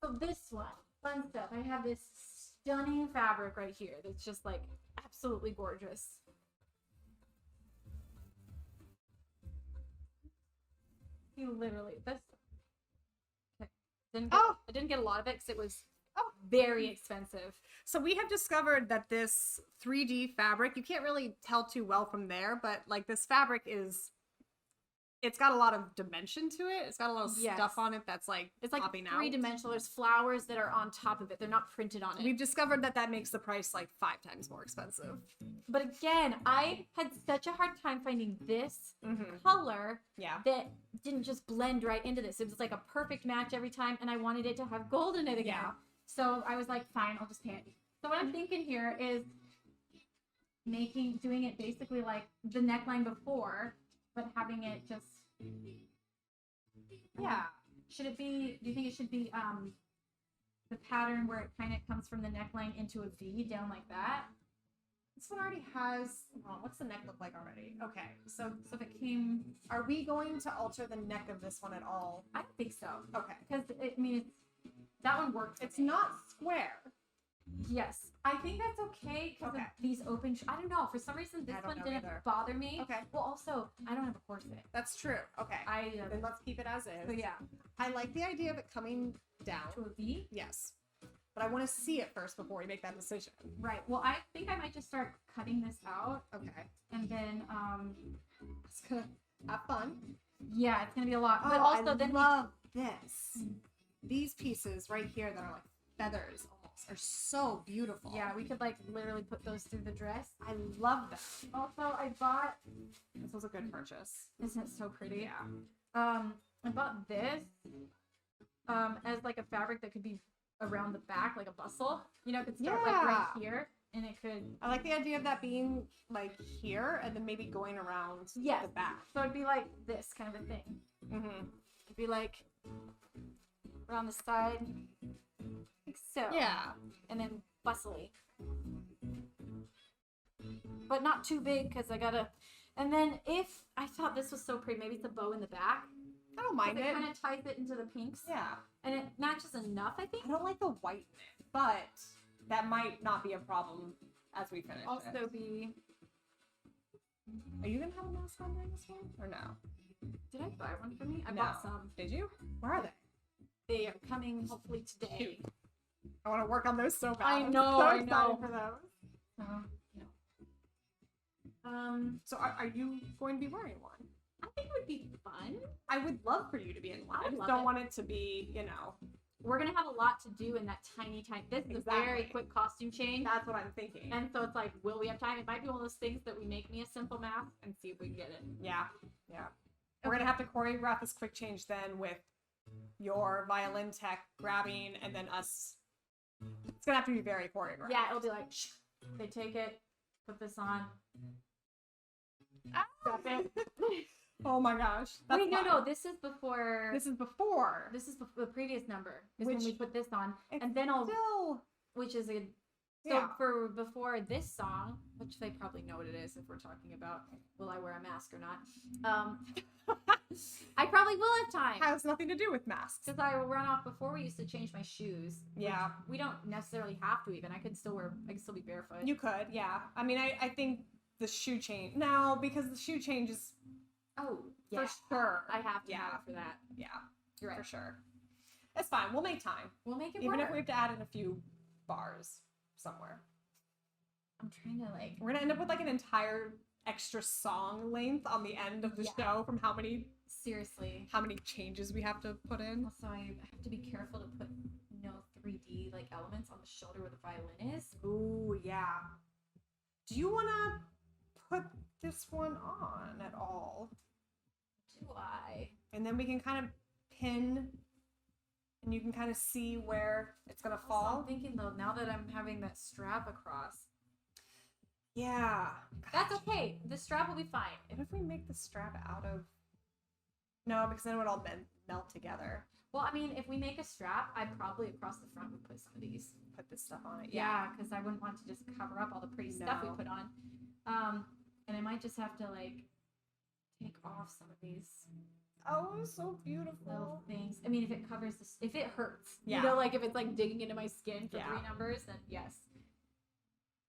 S1: So this one, fun stuff. I have this stunning fabric right here that's just like absolutely gorgeous. You literally this. Okay. I didn't get a lot of it because it was very expensive.
S2: So we have discovered that this 3D fabric, you can't really tell too well from there, but like this fabric it's got a lot of dimension to it. It's got a lot of stuff on it that's like
S1: it's like
S2: popping out.
S1: 3-dimensional. There's flowers that are on top of it. They're not printed on it.
S2: We've discovered that makes the price like 5 times more expensive.
S1: But again, I had such a hard time finding this color that didn't just blend right into this. It was like a perfect match every time, and I wanted it to have gold in it again. So I was like, fine, I'll just pay it. So what I'm thinking here is doing it basically like the neckline before, but having it just,
S2: Yeah.
S1: do you think it should be the pattern where it kind of comes from the neckline into a V down like that?
S2: This one already has, well, what's the neck look like already? Okay, so
S1: So if it came,
S2: are we going to alter the neck of this one at all?
S1: I don't think so.
S2: Okay.
S1: Because, that one works.
S2: It's not square.
S1: Yes. I think that's okay because
S2: Okay.
S1: of these open, I don't know. For some reason, this
S2: I don't
S1: one
S2: know
S1: didn't
S2: either.
S1: bother me.
S2: Okay.
S1: Well, also, I don't have a corset.
S2: That's true. Okay. Then let's keep it as is.
S1: So yeah,
S2: I like the idea of it coming down.
S1: to a V.
S2: Yes. But I want to see it first before we make that decision.
S1: Right. Well, I think I might just start cutting this out,
S2: Okay.
S1: and then
S2: It's gonna have fun.
S1: yeah, it's gonna be a lot. But
S2: Oh,
S1: also
S2: I
S1: then
S2: love this. These pieces right here that are like feathers almost are so beautiful.
S1: yeah, we could like literally put those through the dress.
S2: I love that.
S1: Also, I bought.
S2: This was a good purchase.
S1: Isn't it so pretty?
S2: Yeah.
S1: I bought this as like a fabric that could be around the back, like a bustle. It could start like right
S2: Yeah.
S1: here, and it could.
S2: I like the idea of that being like here and then maybe going around
S1: Yes.
S2: the back.
S1: So it'd be like this kind of a thing.
S2: Mm-hmm.
S1: It'd be like around the side, like so.
S2: Yeah.
S1: And then bustly, but not too big because I gotta. And then if I thought this was so pretty, maybe it's a bow in the back.
S2: I don't mind
S1: It
S2: it.
S1: kind of ties it into the pinks.
S2: Yeah.
S1: And it matches enough, I think.
S2: I don't like the white in it, but that might not be a problem as we finish
S1: Also
S2: it.
S1: be.
S2: Are you gonna have a mask on during this one or no?
S1: Did I buy one for me? I
S2: No.
S1: bought some.
S2: Did you? Where are they?
S1: They are coming hopefully today.
S2: I want to work on those so bad.
S1: I
S2: I'm
S1: know,
S2: so
S1: I
S2: excited
S1: know.
S2: for those. So are you going to be wearing one?
S1: I think it would be fun.
S2: I would love for you to be in one.
S1: I
S2: I
S1: would
S2: just
S1: love
S2: don't
S1: it.
S2: want it to be,
S1: We're gonna have a lot to do in that tiny. This is a very
S2: Exactly.
S1: quick costume change.
S2: That's what I'm thinking.
S1: And so it's like, will we have time? It might be one of those things that we make me a simple mask and see if we can get it.
S2: Yeah. We're gonna have to choreograph this quick change then with your violin tech grabbing and then us. It's gonna have to be very choreographed.
S1: Yeah, it'll be like, shh. They take it, put this on. Stop it.
S2: Oh my gosh. That's
S1: Wait, no,
S2: fine.
S1: this is before.
S2: This is before.
S1: This is the previous number. Is
S2: Which-
S1: when we put this on,
S2: It's
S1: and then I'll,
S2: still.
S1: which is a. So
S2: Yeah.
S1: for before this song, which they probably know what it is if we're talking about will I wear a mask or not. I probably will have time
S2: Has nothing to do with masks.
S1: because I will run off before we used to change my shoes. which
S2: Yeah.
S1: we don't necessarily have to even. I could still be barefoot.
S2: You could, yeah. I mean, I think the shoe change. No, because the shoe change is
S1: Oh, yeah.
S2: for sure.
S1: I have to
S2: Yeah.
S1: have it for that.
S2: Yeah,
S1: You're right.
S2: for sure. It's fine. We'll make time.
S1: We'll make it
S2: Even
S1: work.
S2: if we have to add in a few bars somewhere.
S1: I'm trying to like.
S2: We're gonna end up with like an entire extra song length on the end of the
S1: Yeah.
S2: show from how many
S1: Seriously.
S2: changes we have to put in.
S1: Also, I have to be careful to put no 3D like elements on the shoulder where the violin is.
S2: Ooh, yeah. Do you wanna put this one on at all?
S1: Do I?
S2: And then we can kind of pin and you can kind of see where it's gonna
S1: Also,
S2: fall.
S1: I'm thinking though, now that I'm having that strap across,
S2: Yeah.
S1: that's okay. The strap will be fine.
S2: What if we make the strap out of... No, because then it would all melt together.
S1: Well, I mean, if we make a strap, I probably across the front would put some of these.
S2: Put this stuff on it.
S1: Yeah, because I wouldn't want to just cover up all the pretty stuff we
S2: No.
S1: put on. And I might just have to like take off some of these
S2: Oh, so
S1: little
S2: beautiful.
S1: things. I mean, if it covers this, if it hurts,
S2: Yeah.
S1: you know, like if it's like digging into my skin for
S2: Yeah.
S1: 3 numbers, then yes.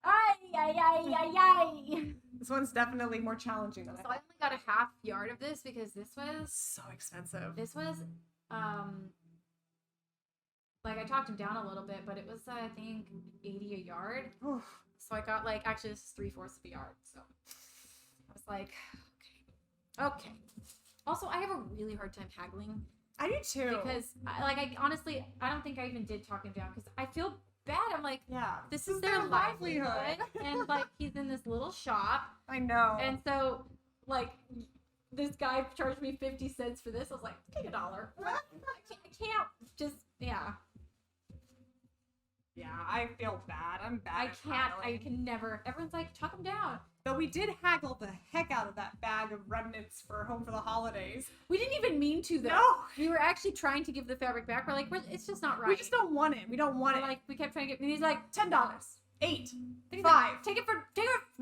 S1: Ay, ay, ay, ay, ay.
S2: This one's definitely more challenging than I
S1: So I
S2: thought.
S1: only got a half yard of this because this was
S2: So expensive.
S1: like I talked him down a little bit, but it was I think 80 a yard.
S2: Oof.
S1: So I got like actually this is 3/4 of a yard. So I was like, okay. Also, I have a really hard time haggling
S2: I do too.
S1: because I honestly I don't think I even did talk him down because I feel bad. I'm like,
S2: yeah,
S1: this is their livelihood, and like he's in this little shop,
S2: I know.
S1: and so like this guy charged me 50 cents for this. I was like, take $1. I can't just yeah.
S2: Yeah, I feel bad. I'm bad.
S1: I
S2: at
S1: can't. I
S2: haggling.
S1: can never. Everyone's like, talk them down.
S2: But we did haggle the heck out of that bag of remnants for Home for the Holidays.
S1: We didn't even mean to though.
S2: No.
S1: We were actually trying to give the fabric back. We're like, it's just not right.
S2: We just don't want it. We don't want
S1: We're
S2: it.
S1: like, we kept trying to get. And he's like,
S2: $10, $8,
S1: take
S2: $5,
S1: Take it for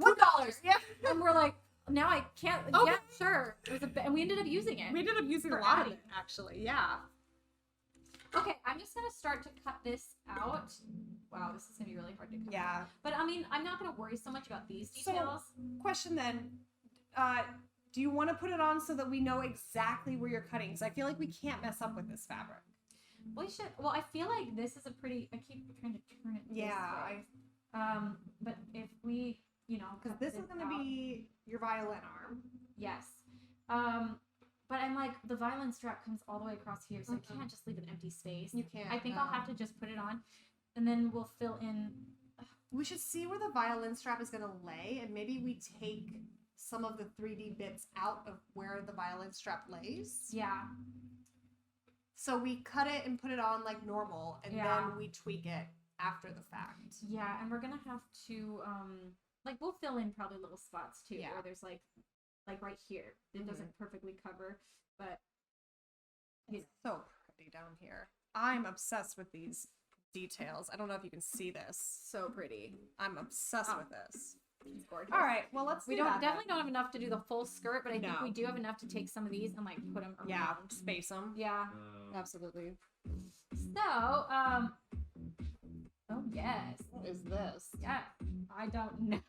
S2: $1. Yeah.
S1: And we're like, now I can't.
S2: Okay.
S1: Yeah, sure. It was and we ended up using it.
S2: We ended up using a
S1: For
S2: lot of
S1: adding.
S2: it, actually. Yeah.
S1: Okay, I'm just gonna start to cut this out. Wow, this is gonna be really hard to cut.
S2: Yeah.
S1: But I mean, I'm not gonna worry so much about these
S2: So-
S1: details.
S2: Question then. Do you want to put it on so that we know exactly where you're cutting? Because I feel like we can't mess up with this fabric.
S1: We should. Well, I feel like this is a pretty. I keep trying to turn it.
S2: Yeah.
S1: This way. But if we,
S2: Because
S1: cut
S2: this is going to
S1: out-
S2: be your violin arm.
S1: Yes. But I'm like, the violin strap comes all the way across here, so I can't just leave an empty space.
S2: You can't.
S1: I think I'll have to just put it on, and then we'll fill in.
S2: We should see where the violin strap is going to lay, and maybe we take some of the 3D bits out of where the violin strap lays.
S1: Yeah.
S2: So we cut it and put it on like normal, and
S1: Yeah.
S2: then we tweak it after the fact.
S1: Yeah, and we're gonna have to like we'll fill in probably little spots too,
S2: Yeah.
S1: where there's like right here. It doesn't perfectly cover, but
S2: It's so pretty down here. I'm obsessed with these details. I don't know if you can see this.
S1: so pretty.
S2: I'm obsessed
S1: Oh.
S2: with this.
S1: It's gorgeous.
S2: All right, well let's.
S1: We
S2: do that
S1: definitely
S2: then.
S1: don't have enough to do the full skirt, but I think
S2: No.
S1: we do have enough to take some of these and like put them around.
S2: Yeah, space them.
S1: Yeah.
S2: Absolutely.
S1: So, oh yes.
S2: What is this?
S1: Yeah. I don't know.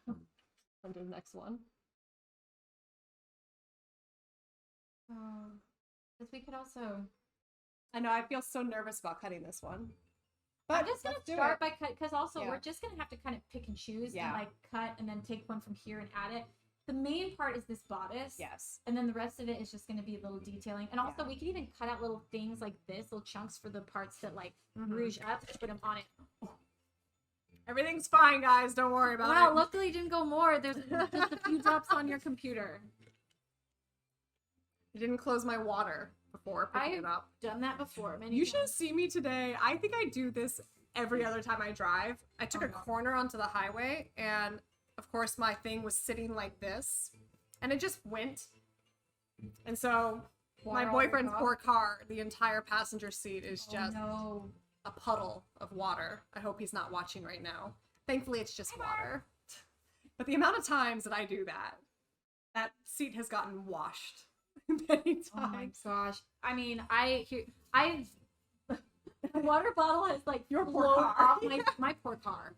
S2: Under the next one.
S1: Because we could also.
S2: I know. I feel so nervous about cutting this one.
S1: I'm just gonna
S2: let's do
S1: start
S2: it.
S1: by cut because also
S2: Yeah.
S1: we're just gonna have to kind of pick and choose
S2: Yeah.
S1: and like cut and then take one from here and add it. The main part is this bodice.
S2: Yes.
S1: And then the rest of it is just going to be a little detailing. And also,
S2: Yeah.
S1: we can even cut out little things like this, little chunks for the parts that like
S2: Mhm.
S1: rouge up and put them on it.
S2: Everything's fine, guys. Don't worry about
S1: Wow,
S2: it.
S1: luckily it didn't go more. There's just a few drops on your computer.
S2: I didn't close my water before picking it up.
S1: Done that before. Many
S2: You should
S1: times.
S2: see me today. I think I do this every other time I drive. I took a corner onto the highway, and of course my thing was sitting like this, and it just went. And so my
S1: Water all
S2: boyfriend's
S1: over
S2: poor car, the entire passenger seat is
S1: Oh,
S2: just
S1: no.
S2: a puddle of water. I hope he's not watching right now. Thankfully, it's just water. But the amount of times that I do that, that seat has gotten washed many times.
S1: Oh my gosh. I mean, the water bottle has like
S2: Your poor
S1: blown
S2: car.
S1: off my poor car.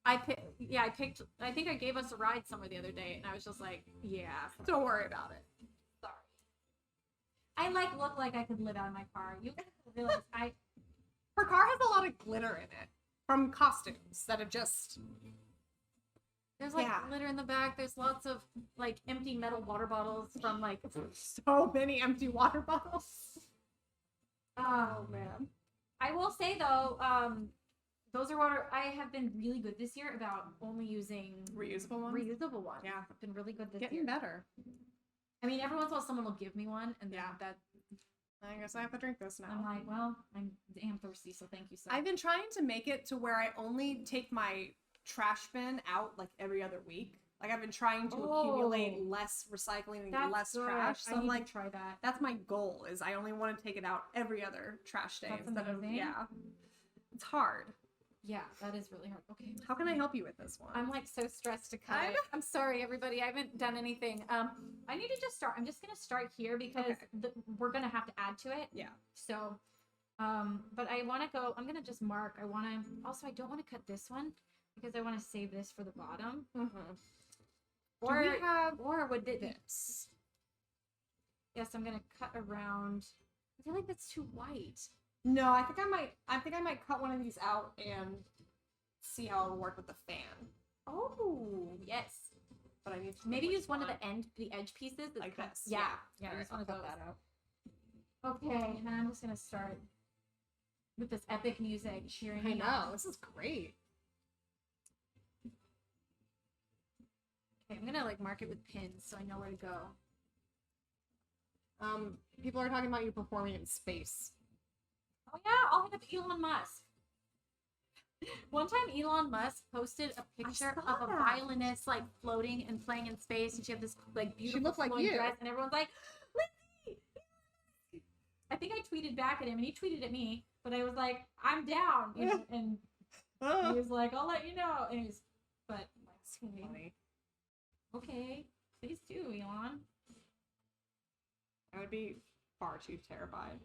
S1: I think I gave us a ride somewhere the other day, and I was just like, yeah,
S2: Don't worry about it.
S1: sorry. I look like I could live out of my car. You realize
S2: Her car has a lot of glitter in it from costumes that have just.
S1: there's like
S2: Yeah.
S1: glitter in the back. There's lots of like empty metal water bottles from like
S2: So many empty water bottles.
S1: oh man. I will say though, those are water. I have been really good this year about only using
S2: Reusable ones?
S1: reusable ones.
S2: Yeah.
S1: I've been really good this
S2: Getting
S1: year.
S2: better.
S1: I mean, every once in a while someone will give me one, and
S2: Yeah.
S1: that
S2: I guess I have to drink this now.
S1: I'm like, well, I'm damn thirsty, so thank you so.
S2: I've been trying to make it to where I only take my trash bin out like every other week. Like I've been trying to accumulate less recycling and
S1: That's
S2: less
S1: good.
S2: trash. So
S1: I
S2: I'm
S1: need
S2: like,
S1: to try that.
S2: that's my goal is I only want to take it out every other trash day
S1: That's
S2: instead of
S1: amazing.
S2: yeah. It's hard.
S1: Yeah, that is really hard. Okay.
S2: How can I help you with this one?
S1: I'm like so stressed to cut
S2: I
S1: it.
S2: know.
S1: I'm sorry, everybody. I haven't done anything. I need to just start. I'm just gonna start here because
S2: Okay.
S1: we're gonna have to add to it.
S2: Yeah.
S1: So, but I want to go. I'm gonna just mark. I want to. Also, I don't want to cut this one because I want to save this for the bottom.
S2: Mm-hmm.
S1: Or
S2: Do we have
S1: or would it?
S2: this?
S1: Yes, I'm gonna cut around. I feel like that's too white.
S2: No, I think I might cut one of these out and see how it'll work with the fan.
S1: Oh yes.
S2: But I need to
S1: Maybe
S2: pick
S1: use
S2: which
S1: one of the edge pieces. That's
S2: like
S1: kind-
S2: this.
S1: Yeah. Yeah.
S2: Alright,
S1: Use one
S2: I'll
S1: of
S2: cut
S1: those.
S2: that out.
S1: Okay, and I'm just gonna start with this epic music cheering
S2: I
S1: me
S2: know,
S1: on.
S2: this is great.
S1: Okay, I'm gonna like mark it with pins so I know where to go.
S2: People are talking about you performing in space.
S1: Oh yeah, I'll hit up Elon Musk. One time Elon Musk posted a picture
S2: saw
S1: of a
S2: that.
S1: violinist like floating and playing in space, and she had this like beautiful
S2: looked like
S1: flowing
S2: you.
S1: dress, and everyone's like, Lindsey! I think I tweeted back at him, and he tweeted at me, but I was like, I'm down, and he was like, I'll let you know, and he was, but
S2: That's funny.
S1: okay, please do, Elon.
S2: I would be far too terrified.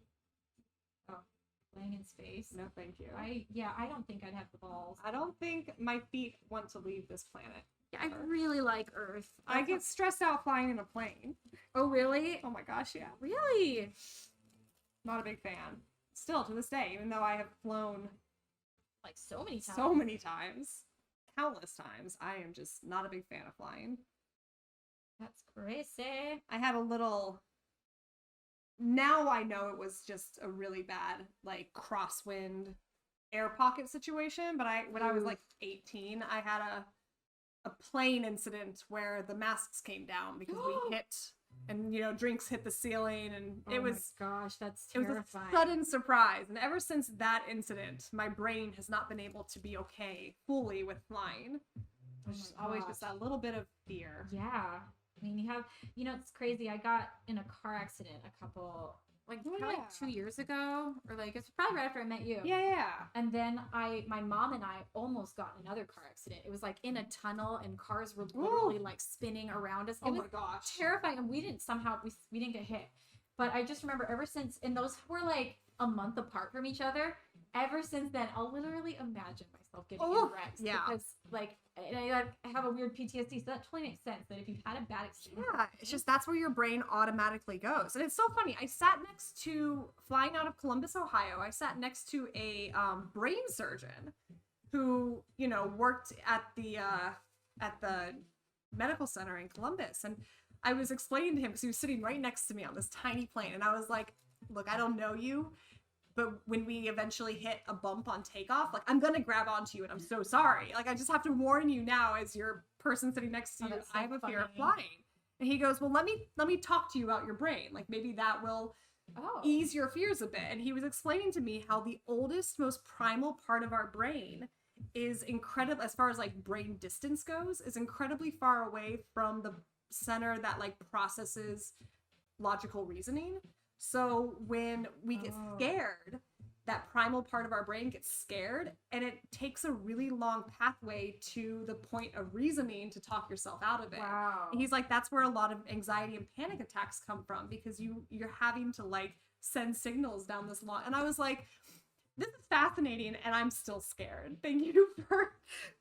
S1: Playing in space.
S2: No, thank you.
S1: I don't think I'd have the balls.
S2: I don't think my feet want to leave this planet.
S1: Yeah, I really like Earth.
S2: I get stressed out flying in a plane.
S1: Oh, really?
S2: Oh my gosh, yeah.
S1: Really?
S2: Not a big fan. Still to this day, even though I have flown
S1: Like so many times.
S2: so many times, countless times, I am just not a big fan of flying.
S1: That's crazy.
S2: I had a little. Now I know it was just a really bad, like, crosswind air pocket situation, but when I was like 18, I had a plane incident where the masks came down because we hit, and drinks hit the ceiling, and it was,
S1: my gosh, that's
S2: it was
S1: terrifying.
S2: a sudden surprise. And ever since that incident, my brain has not been able to be okay fully with flying. There's always just that little bit of fear.
S1: Yeah. I mean, it's crazy. I got in a car accident probably 2 years ago, or like it's probably right after I met you.
S2: Yeah.
S1: And then my mom and I almost got in another car accident. It was like in a tunnel, and cars were literally like spinning around us. It was
S2: my gosh.
S1: terrifying, and we didn't get hit. But I just remember ever since, and those were like a month apart from each other. Ever since then, I'll literally imagine myself getting in wrecks.
S2: Yeah.
S1: Because and I have a weird PTSD, so that totally makes sense that if you've had a bad experience.
S2: Yeah, it's just that's where your brain automatically goes. And it's so funny. I sat next to, flying out of Columbus, Ohio, I sat next to a brain surgeon who, worked at the medical center in Columbus. And I was explaining to him, because he was sitting right next to me on this tiny plane, and I was like, look, I don't know you, but when we eventually hit a bump on takeoff, like, I'm gonna grab onto you, and I'm so sorry. Like, I just have to warn you now, as your person sitting next to you,
S1: that's so
S2: I have a fear of
S1: funny.
S2: flying. And he goes, well, let me talk to you about your brain. Like, maybe that will ease your fears a bit. And he was explaining to me how the oldest, most primal part of our brain is incredible, as far as like brain distance goes, is incredibly far away from the center that like processes logical reasoning. So when we get scared, that primal part of our brain gets scared, and it takes a really long pathway to the point of reasoning to talk yourself out of it.
S1: Wow.
S2: And he's like, that's where a lot of anxiety and panic attacks come from, because you're having to like send signals down this long. And I was like, this is fascinating, and I'm still scared. Thank you for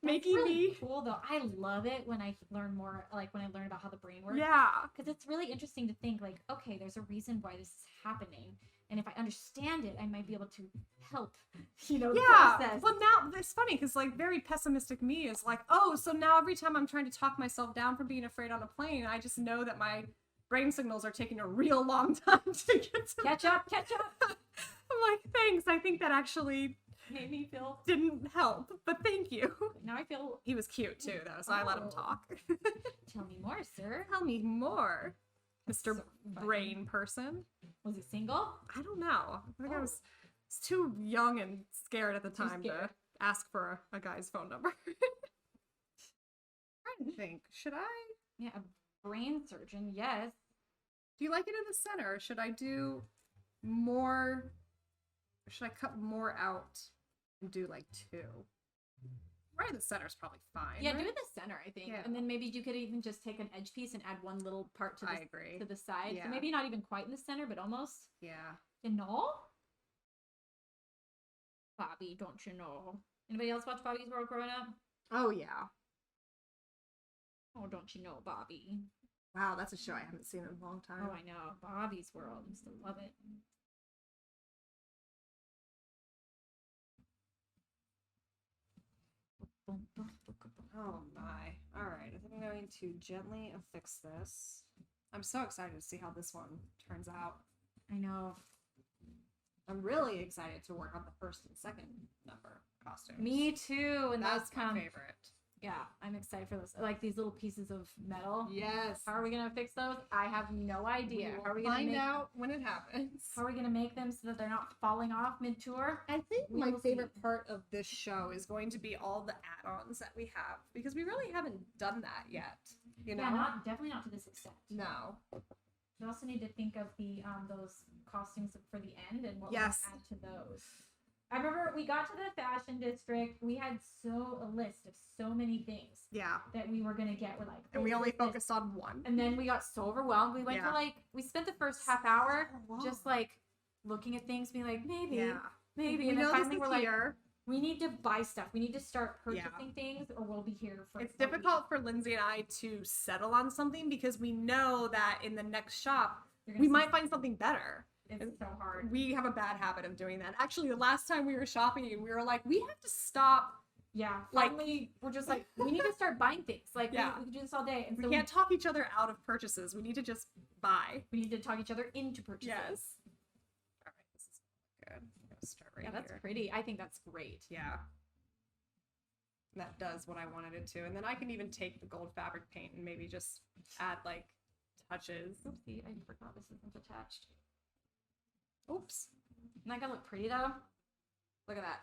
S2: making
S1: really
S2: me
S1: cool though. I love it when I learn more, like when I learn about how the brain works.
S2: Yeah.
S1: Because it's really interesting to think like, okay, there's a reason why this is happening. And if I understand it, I might be able to help, the process.
S2: Well, now it's funny because like very pessimistic me is like, oh, so now every time I'm trying to talk myself down from being afraid on a plane, I just know that my brain signals are taking a real long time to get to
S1: Catch up.
S2: I'm like, thanks. I think that actually
S1: Made me feel.
S2: didn't help, but thank you.
S1: Now I feel.
S2: He was cute too, though, so I let him talk.
S1: Tell me more, sir.
S2: Tell me more, Mr.
S1: so funny.
S2: Brain person.
S1: Was he single?
S2: I don't know. I think I was too young and scared at the time to
S1: scared.
S2: ask for a guy's phone number. trying to think. Should I?
S1: Yeah, a brain surgeon. Yes.
S2: Do you like it in the center? Or should I do more? Or should I cut more out and do like 2? Right in the center is probably fine.
S1: Yeah,
S2: right?
S1: do it in the center, I think.
S2: Yeah.
S1: And then maybe you could even just take an edge piece and add one little part to the,
S2: I agree.
S1: to the side.
S2: Yeah.
S1: So maybe not even quite in the center, but almost.
S2: Yeah.
S1: You know? Bobby, don't you know? Anybody else watch Bobby's World growing up?
S2: Oh yeah.
S1: Oh, don't you know, Bobby?
S2: Wow, that's a show I haven't seen in a long time.
S1: Oh, I know. Bobby's World. I used to love it.
S2: Oh my. Alright, I think I'm going to gently affix this. I'm so excited to see how this one turns out.
S1: I know.
S2: I'm really excited to work on the first and second number costumes.
S1: Me too. And
S2: That's
S1: those
S2: my
S1: come.
S2: favorite.
S1: Yeah, I'm excited for this. Like these little pieces of metal.
S2: Yes.
S1: How are we gonna fix those? I have no idea. How are we gonna
S2: find out when it happens?
S1: How are we gonna make them so that they're not falling off mid-tour?
S2: I think my favorite part of this show is going to be all the add-ons that we have, because we really haven't done that yet. You know?
S1: Yeah, definitely not to this extent.
S2: No.
S1: We also need to think of the those costumes for the end and what
S2: yes.
S1: we'll add to those. I remember we got to the fashion district. We had a list of so many things.
S2: Yeah.
S1: That we were gonna get. We're like,
S2: and we only focused on one.
S1: And then we got so overwhelmed. We went to we spent the first half hour just like looking at things, being like, maybe.
S2: We
S1: and then finally we're like,
S2: here.
S1: we need to buy stuff. We need to start purchasing things, or we'll be here for.
S2: It's difficult for Lindsay and I to settle on something because we know that in the next shop we might find something better.
S1: It's so hard.
S2: We have a bad habit of doing that. Actually, the last time we were shopping, we were like, we have to stop.
S1: Yeah, finally, we're just like, we need to start buying things. Like, we can do this all day. And
S2: so we can't talk each other out of purchases. We need to just buy.
S1: We need to talk each other into purchases.
S2: Yes. All right, this is good. I'm gonna start right here.
S1: That's pretty. I think that's great.
S2: Yeah. That does what I wanted it to. And then I can even take the gold fabric paint and maybe just add, like, touches.
S1: Oopsie, I forgot this isn't attached.
S2: Oops.
S1: Isn't that gonna look pretty though? Look at that.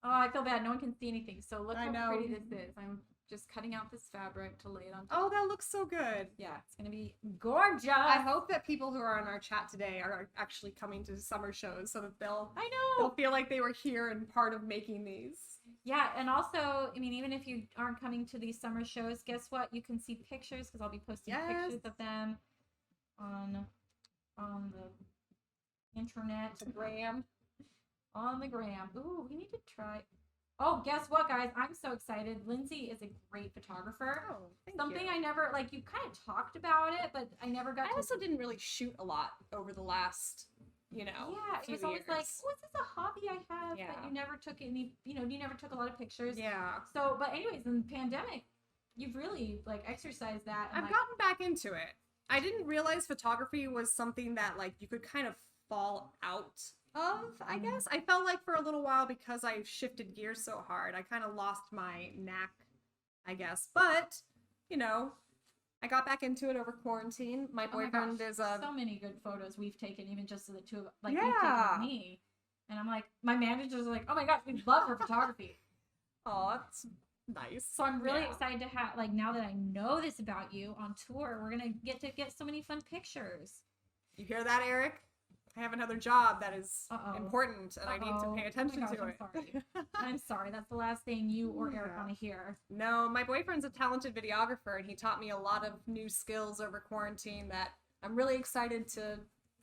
S1: Oh, I feel bad. No one can see anything. So look how pretty this is. I'm just cutting out this fabric to lay it on top.
S2: Oh, that looks so good.
S1: Yeah, it's gonna be gorgeous.
S2: I hope that people who are in our chat today are actually coming to summer shows so that they'll feel like they were here and part of making these.
S1: Yeah, and also, I mean, even if you aren't coming to these summer shows, guess what? You can see pictures because I'll be posting pictures of them on the internet.
S2: The gram.
S1: On the gram. Ooh, we need to try. Oh, guess what, guys? I'm so excited. Lindsay is a great photographer.
S2: Oh, thank
S1: Something
S2: you.
S1: I never, like, you kind of talked about it, but I never got
S2: I also didn't really shoot a lot over the last, you know,
S1: it was always like, oh, is this a hobby I have?
S2: Yeah.
S1: But you never took any, you never took a lot of pictures.
S2: Yeah.
S1: So, but anyways, in the pandemic, you've really, like, exercised that.
S2: I've gotten back into it. I didn't realize photography was something that, like, you could kind of fall out of, I guess. I felt like for a little while, because I shifted gears so hard, I kind of lost my knack, I guess. But, you know, I got back into it over quarantine. My boyfriend is
S1: so many good photos we've taken, even just of the two of, like, you've taken me. And I'm like, my manager's like, oh my gosh, we love her photography.
S2: Oh, that's nice.
S1: So I'm really excited to have, like, now that I know this about you on tour, we're gonna get so many fun pictures.
S2: You hear that, Eric? I have another job that is important, and I need to pay attention to it.
S1: I'm sorry. I'm sorry. That's the last thing you or Eric want to hear.
S2: No, my boyfriend's a talented videographer, and he taught me a lot of new skills over quarantine that I'm really excited to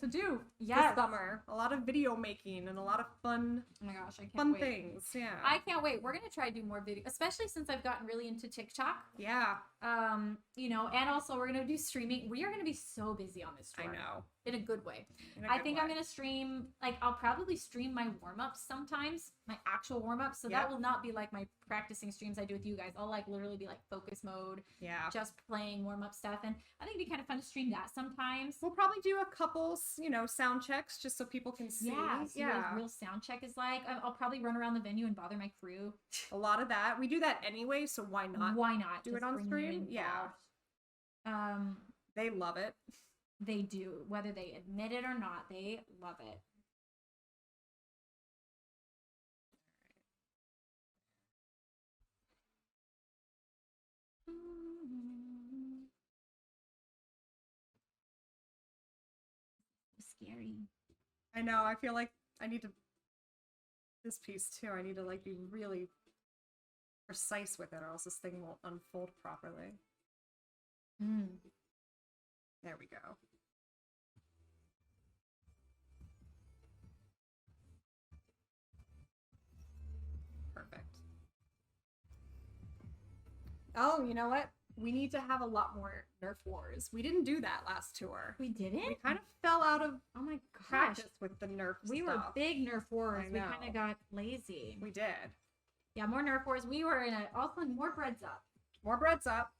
S2: do this summer. A lot of video making and a lot of fun.
S1: Oh my gosh, I can't
S2: fun
S1: wait.
S2: Things. Yeah,
S1: I can't wait. We're gonna try to do more video, especially since I've gotten really into TikTok.
S2: Yeah.
S1: And also we're gonna do streaming. We are gonna be so busy on this tour.
S2: I know.
S1: In a good way. I think I'm gonna stream, like, I'll probably stream my warm-ups sometimes, my actual warm-ups. So that will not be like my practicing streams I do with you guys. I'll, like, literally be like focus mode.
S2: Yeah.
S1: Just playing warm-up stuff. And I think it'd be kind of fun to stream that sometimes.
S2: We'll probably do a couple, sound checks just so people can see.
S1: See what a real sound check is like. I'll probably run around the venue and bother my crew.
S2: A lot of that. We do that anyway, so why not?
S1: Why not?
S2: Do it on stream? Yeah. They love it.
S1: They do. Whether they admit it or not, they love it. Scary.
S2: I know. I feel like I need to. This piece too. I need to, like, be really precise with it, or else this thing won't unfold properly. There we go. Perfect. Oh, you know what? We need to have a lot more Nerf wars. We didn't do that last tour.
S1: We didn't?
S2: We kind of fell out of
S1: practice
S2: with the Nerf
S1: We were big Nerf wars. We kind of got lazy.
S2: We did.
S1: Yeah, more Nerf wars. We were also more Breads Up.
S2: More Breads Up.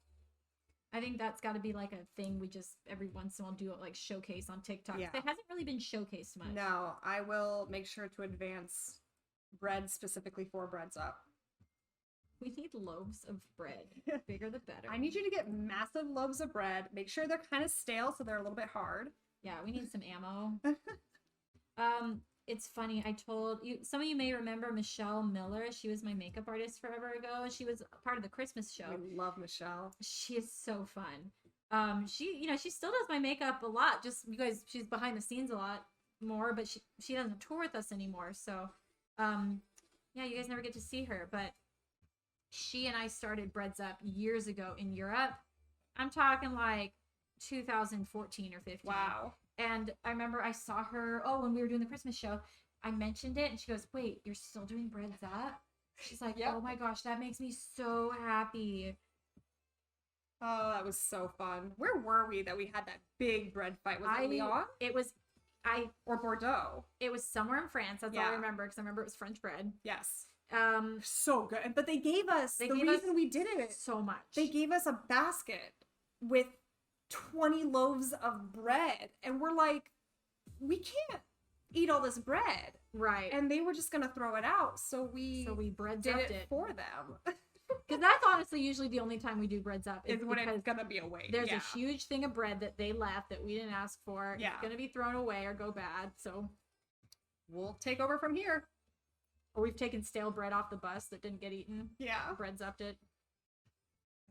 S1: I think that's got to be like a thing we just every once in a while do, like, showcase on TikTok.
S2: Yeah.
S1: It hasn't really been showcased much.
S2: No, I will make sure to advance bread specifically for Breads Up.
S1: We need loaves of bread. Bigger the better.
S2: I need you to get massive loaves of bread. Make sure they're kind of stale so they're a little bit hard.
S1: Yeah, we need some ammo. It's funny. I told you, some of you may remember Michelle Miller. She was my makeup artist forever ago. She was part of the Christmas show.
S2: I love Michelle.
S1: She is so fun. She still does my makeup a lot, just because she's behind the scenes a lot more, but she doesn't tour with us anymore. So, yeah, you guys never get to see her, but she and I started Breads Up years ago in Europe. I'm talking like 2014 or 15.
S2: Wow.
S1: And I remember I saw her, when we were doing the Christmas show, I mentioned it and she goes, "Wait, you're still doing Breads Up?" She's like, "Yep. Oh my gosh, that makes me so happy."
S2: Oh, that was so fun. Where were we that we had that big bread fight? Was it Lyon?
S1: Or
S2: Bordeaux.
S1: It was somewhere in France. That's all I remember, because I remember it was French bread.
S2: Yes. So good. But they gave us we did it
S1: so much.
S2: They gave us a basket with 20 loaves of bread, and we're like, we can't eat all this bread,
S1: right?
S2: And they were just gonna throw it out, so we
S1: Breads
S2: did
S1: Up
S2: it for them.
S1: Because that's honestly usually the only time we do Breads Up
S2: is when it's gonna be a waste.
S1: There's a huge thing of bread that they left that we didn't ask for.
S2: Yeah.
S1: It's gonna be thrown away or go bad, so
S2: we'll take over from here.
S1: Or we've taken stale bread off the bus that didn't get eaten.
S2: Yeah.
S1: Breads Upped it.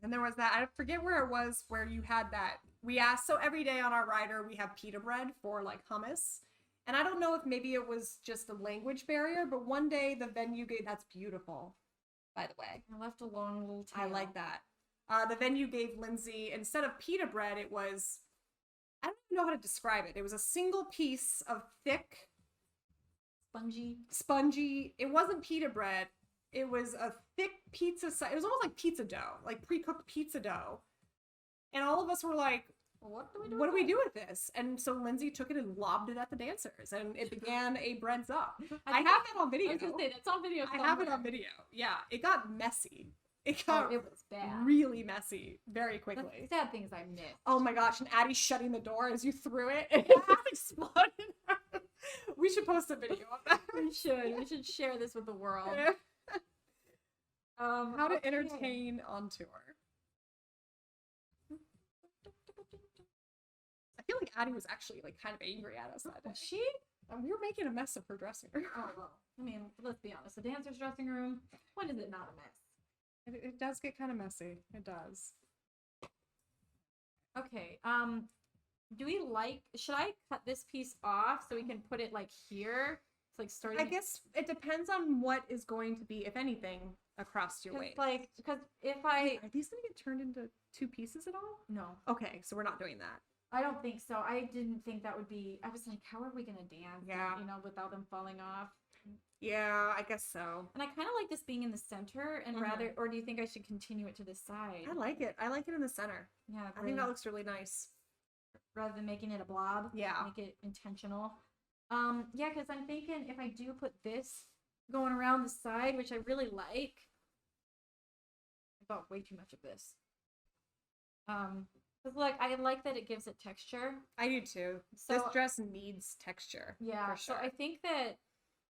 S2: And there was that, I forget where it was, where you had that. We asked, so every day on our rider, we have pita bread for like hummus. And I don't know if maybe it was just a language barrier, but one day the venue gave, that's beautiful, by the way.
S1: I left a long little tail.
S2: I like that. The venue gave Lindsey, instead of pita bread, it was, I don't even know how to describe it. It was a single piece of thick, spongy. It wasn't pita bread. It was a thick pizza. It was almost like pizza dough, like pre-cooked pizza dough. And all of us were like, well, what do we do with this? And so Lindsey took it and lobbed it at the dancers, and it began a Breads Up. I have that on video.
S1: I was gonna say, that's on video somewhere.
S2: I have it on video. Yeah, it got messy. It was
S1: bad.
S2: Really messy very quickly.
S1: The sad thing is I missed.
S2: Oh my gosh, and Addie shutting the door as you threw it, and it exploded. We should post a video of that.
S1: We should share this with the world.
S2: How to entertain on tour. I feel like Addie was actually like kind of angry at us that day.
S1: She?
S2: We were making a mess of her dressing room.
S1: Oh, well. I mean, let's be honest. The dancer's dressing room, when is it not a mess?
S2: It does get kind of messy. It does.
S1: Okay. Should I cut this piece off so we can put it like here? It's like starting.
S2: I guess it depends on what is going to be, if anything, across your waist.
S1: Because if I...
S2: Are these going to get turned into two pieces at all?
S1: No.
S2: Okay, so we're not doing that.
S1: I don't think so. I didn't think that would be... I was like, how are we going to dance?
S2: Yeah.
S1: Without them falling off.
S2: Yeah, I guess so.
S1: And I kind of like this being in the center, and or do you think I should continue it to the side?
S2: I like it. I like it in the center.
S1: Yeah.
S2: I think that looks really nice.
S1: Rather than making it a blob.
S2: Yeah.
S1: Make it intentional. Yeah, because I'm thinking if I do put this going around the side, which I really like, I bought way too much of this. Because look, I like that it gives it texture.
S2: I do too. So, this dress needs texture.
S1: Yeah.
S2: For sure.
S1: So I think that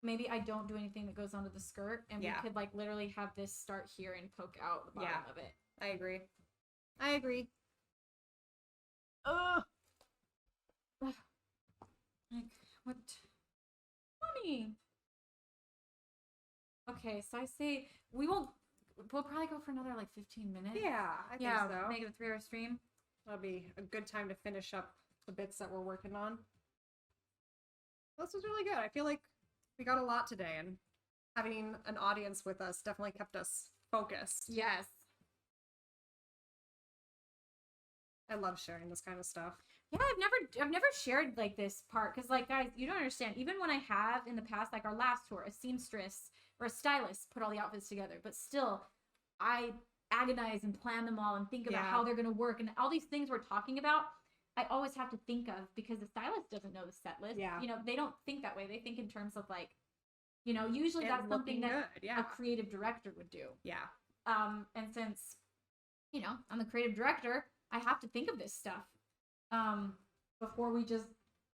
S1: maybe I don't do anything that goes onto the skirt, and we could like literally have this start here and poke out the bottom of it.
S2: I agree. I agree.
S1: Like, what? Funny. Okay, so I say we'll probably go for another like 15 minutes.
S2: Yeah, I think so.
S1: Make it a 3-hour stream.
S2: That'll be a good time to finish up the bits that we're working on. This was really good. I feel like we got a lot today, and having an audience with us definitely kept us focused.
S1: Yes.
S2: I love sharing this kind of stuff.
S1: Yeah, I've never shared like this part, because like, guys, you don't understand. Even when I have in the past, like our last tour, a seamstress or a stylist put all the outfits together, but still I agonize and plan them all and think about how they're going to work, and all these things we're talking about I always have to think of, because the stylist doesn't know the set list.
S2: Yeah.
S1: They don't think that way. They think in terms of like, usually that's something that a creative director would do.
S2: Yeah.
S1: And since, I'm the creative director, I have to think of this stuff before we just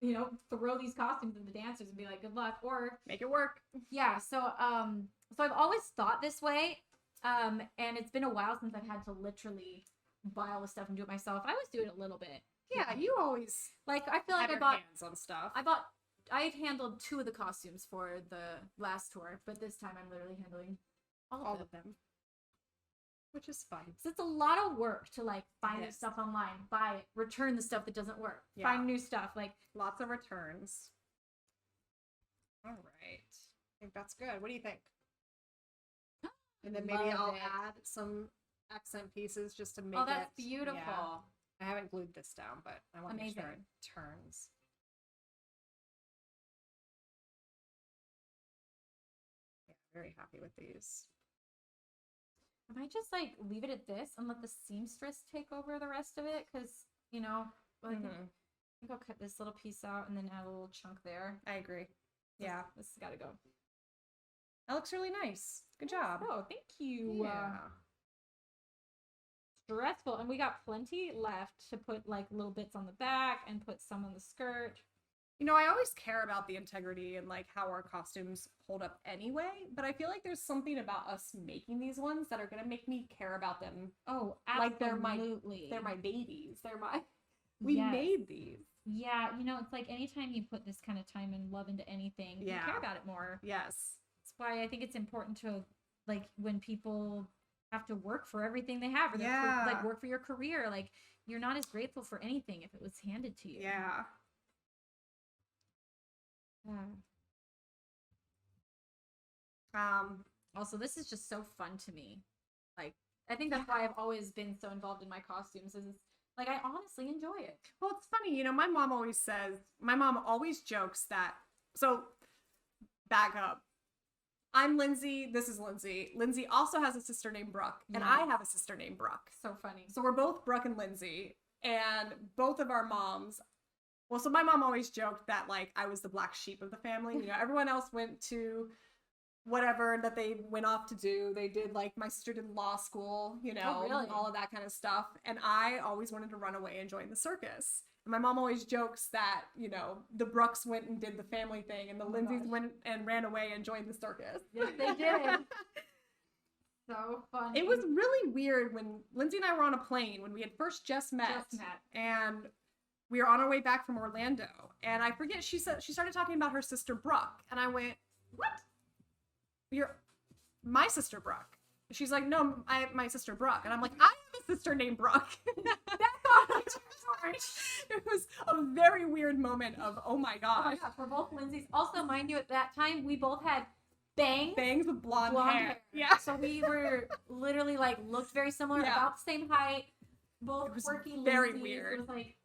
S1: you know, throw these costumes at the dancers and be like, good luck, or
S2: make it work.
S1: Yeah, so I've always thought this way, and it's been a while since I've had to literally buy all the stuff and do it myself. I always do it a little bit.
S2: Yeah, you always
S1: like I feel like
S2: have
S1: I bought
S2: hands on stuff.
S1: I had handled 2 of the costumes for the last tour, but this time I'm literally handling all of them.
S2: Which is fun.
S1: So it's a lot of work to like find new stuff online, buy it, return the stuff that doesn't work, find new stuff, like
S2: lots of returns. All right. I think that's good. What do you think? And then maybe I'll add some accent pieces just to make it.
S1: Oh, that's beautiful.
S2: Yeah. I haven't glued this down, but I want to make sure it turns. Yeah, very happy with these.
S1: I might just like leave it at this and let the seamstress take over the rest of it, because you know, I think I'll cut this little piece out and then add a little chunk there.
S2: I agree. Yeah,
S1: this has got to go.
S2: That looks really nice. Good job.
S1: Oh, thank you.
S2: Yeah.
S1: Stressful, and we got plenty left to put like little bits on the back and put some on the skirt.
S2: You know, I always care about the integrity and like how our costumes hold up anyway, but I feel like there's something about us making these ones that are gonna make me care about them.
S1: Oh, absolutely.
S2: Like they're my babies. We made these.
S1: Yeah, you know, it's like anytime you put this kind of time and love into anything, you care about it more.
S2: Yes. That's
S1: why I think it's important to, like, when people have to work for everything they have, or like work for your career, like you're not as grateful for anything if it was handed to you.
S2: Yeah.
S1: Also, this is just so fun to me. Like, I think that's why I've always been so involved in my costumes, is like I honestly enjoy it.
S2: Well, it's funny, you know, my mom always jokes that, so back up. I'm Lindsay, this is Lindsay. Lindsay also has a sister named Brooke, and I have a sister named Brooke.
S1: So funny.
S2: So we're both Brooke and Lindsay, and both of our moms, well, so my mom always joked that, like, I was the black sheep of the family. You know, everyone else went to whatever that they went off to do. They did, like, my sister did law school, you know, all of that kind of stuff. And I always wanted to run away and join the circus. And my mom always jokes that, you know, the Brookes went and did the family thing, and the Lindsays went and ran away and joined the circus.
S1: Yes, they did. So funny.
S2: It was really weird when Lindsay and I were on a plane when we had just met. And we were on our way back from Orlando, and I forget, she started talking about her sister Brooke, and I went, "What? You're my sister Brooke?" She's like, "No, my sister Brooke," and I'm like, "I have a sister named Brooke." That's all. It was a very weird moment of, oh my gosh.
S1: Oh my gosh, we're both Lindsays. Also, mind you, at that time we both had bangs
S2: with blonde hair.
S1: Yeah. So we were literally like looked very similar, about the same height, both quirky.
S2: Very
S1: Lindsays.
S2: weird.
S1: It was like,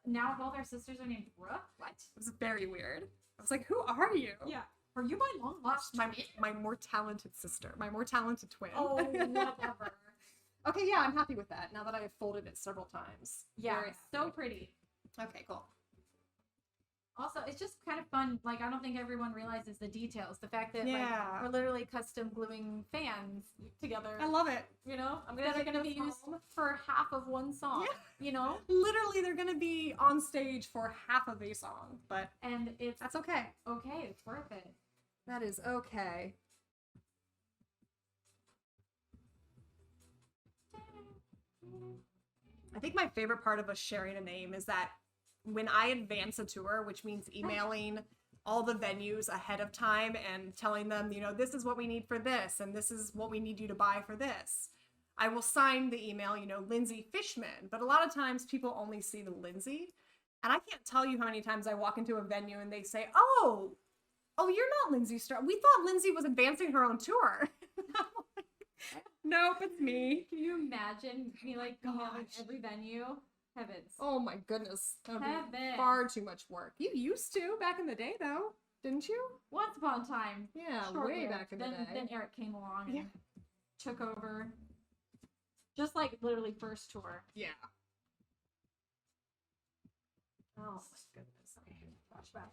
S1: now both our sisters are named Brooke? What?
S2: It was very weird. I was like, who are you?
S1: Yeah. Are you my long lost
S2: my more talented sister, my more talented twin?
S1: Oh, whatever.
S2: Okay, yeah, I'm happy with that now that I have folded it several times.
S1: Yeah, so pretty.
S2: Okay, cool.
S1: Also, it's just kind of fun. Like, I don't think everyone realizes the details. The fact that like we're literally custom gluing fans together.
S2: I love it.
S1: You know, they're gonna be used for half of one song. Yeah. You know,
S2: literally, they're gonna be on stage for half of a song.
S1: And that's
S2: okay.
S1: Okay, it's worth it.
S2: That is okay. I think my favorite part of us sharing a name is that when I advance a tour, which means emailing all the venues ahead of time and telling them, you know, this is what we need for this, and this is what we need you to buy for this, I will sign the email, you know, Lindsay Fishman. But a lot of times people only see the Lindsay. And I can't tell you how many times I walk into a venue and they say, oh, you're not Lindsey Stirling. We thought Lindsay was advancing her own tour. Nope, it's me.
S1: Can you imagine me like emailing every venue? Heavens.
S2: Oh my goodness. That would be far too much work. You used to back in the day though, didn't you?
S1: Once upon a time.
S2: Yeah, way back in the day.
S1: Then Eric came along and took over. Just like literally first tour.
S2: Yeah. Oh my goodness. Okay, flashback.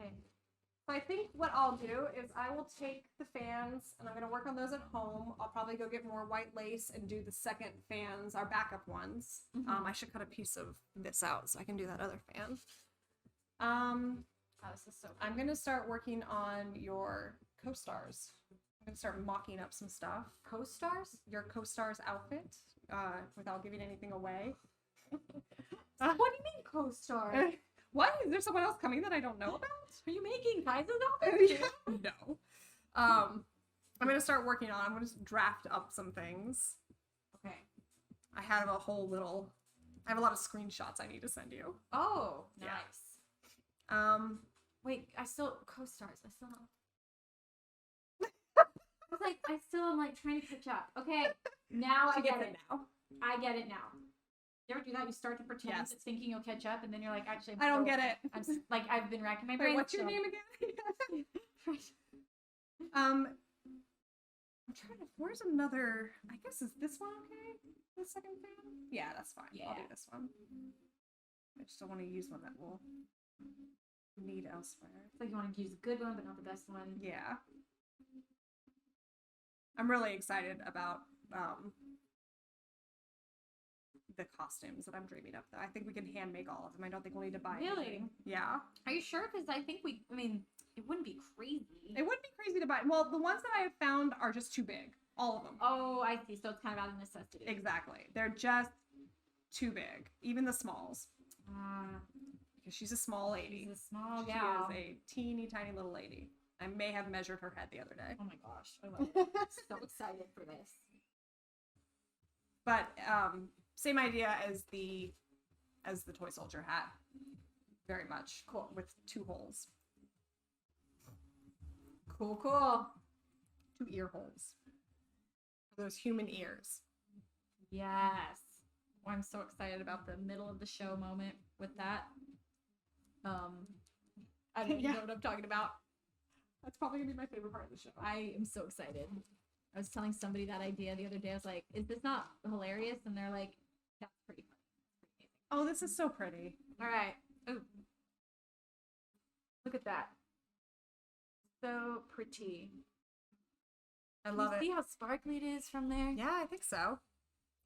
S2: Okay. So I think what I'll do is I will take the fans and I'm going to work on those at home. I'll probably go get more white lace and do the second fans, our backup ones. I should cut a piece of this out so I can do that other fan.
S1: Oh, this is so
S2: I'm gonna start working on your co-stars. I'm gonna start mocking up some stuff.
S1: Co-stars?
S2: Your co-star's outfit, without giving anything away.
S1: What do you mean co-stars?
S2: What? Is there someone else coming that I don't know about?
S1: Are you making Kaiser's outfits too?
S2: No. I'm gonna start working on. I'm gonna just draft up some things.
S1: Okay.
S2: I have a whole little. I have a lot of screenshots I need to send you.
S1: Oh, nice.
S2: Yeah.
S1: Wait, I still co-stars. I still I still am like trying to catch up. Okay, now I get it.
S2: Now.
S1: I get it now. You ever do that? You start to pretend
S2: Yes.
S1: it's thinking you'll catch up, and then you're like, actually,
S2: I don't get it.
S1: I've been racking my
S2: Wait,
S1: brain.
S2: what's your name again? I'm trying to. Where's another? I guess is this one okay? The second fan? Yeah, that's fine.
S1: Yeah.
S2: I'll do this one. I just don't want to use one that will need elsewhere.
S1: It's like you want to use a good one, but not the best one.
S2: Yeah. I'm really excited about the costumes that I'm dreaming up. I think we can hand make all of them. I don't think we'll need to buy anything. Yeah.
S1: Are you sure? Because I think it wouldn't be crazy.
S2: It wouldn't be crazy to buy. Well, the ones that I have found are just too big. All of them.
S1: Oh, I see. So it's kind of out of necessity.
S2: Exactly. They're just too big. Even the smalls. Because she's a small lady.
S1: She's a small gal.
S2: She is a teeny tiny little lady. I may have measured her head the other day.
S1: Oh my gosh. I love it. I'm so excited for this.
S2: But same idea as the toy soldier hat. Very much. Cool. With 2 holes.
S1: Cool.
S2: 2 ear holes. Those human ears.
S1: Yes. Well, I'm so excited about the middle of the show moment with that. I don't even know what I'm talking about.
S2: That's probably gonna be my favorite part of the show.
S1: I am so excited. I was telling somebody that idea the other day. I was like, is this not hilarious? And they're like, that's pretty funny.
S2: Oh, this is so pretty.
S1: All right. Oh, look at that. So pretty.
S2: I love it.
S1: See how sparkly it is from there?
S2: Yeah, I think so.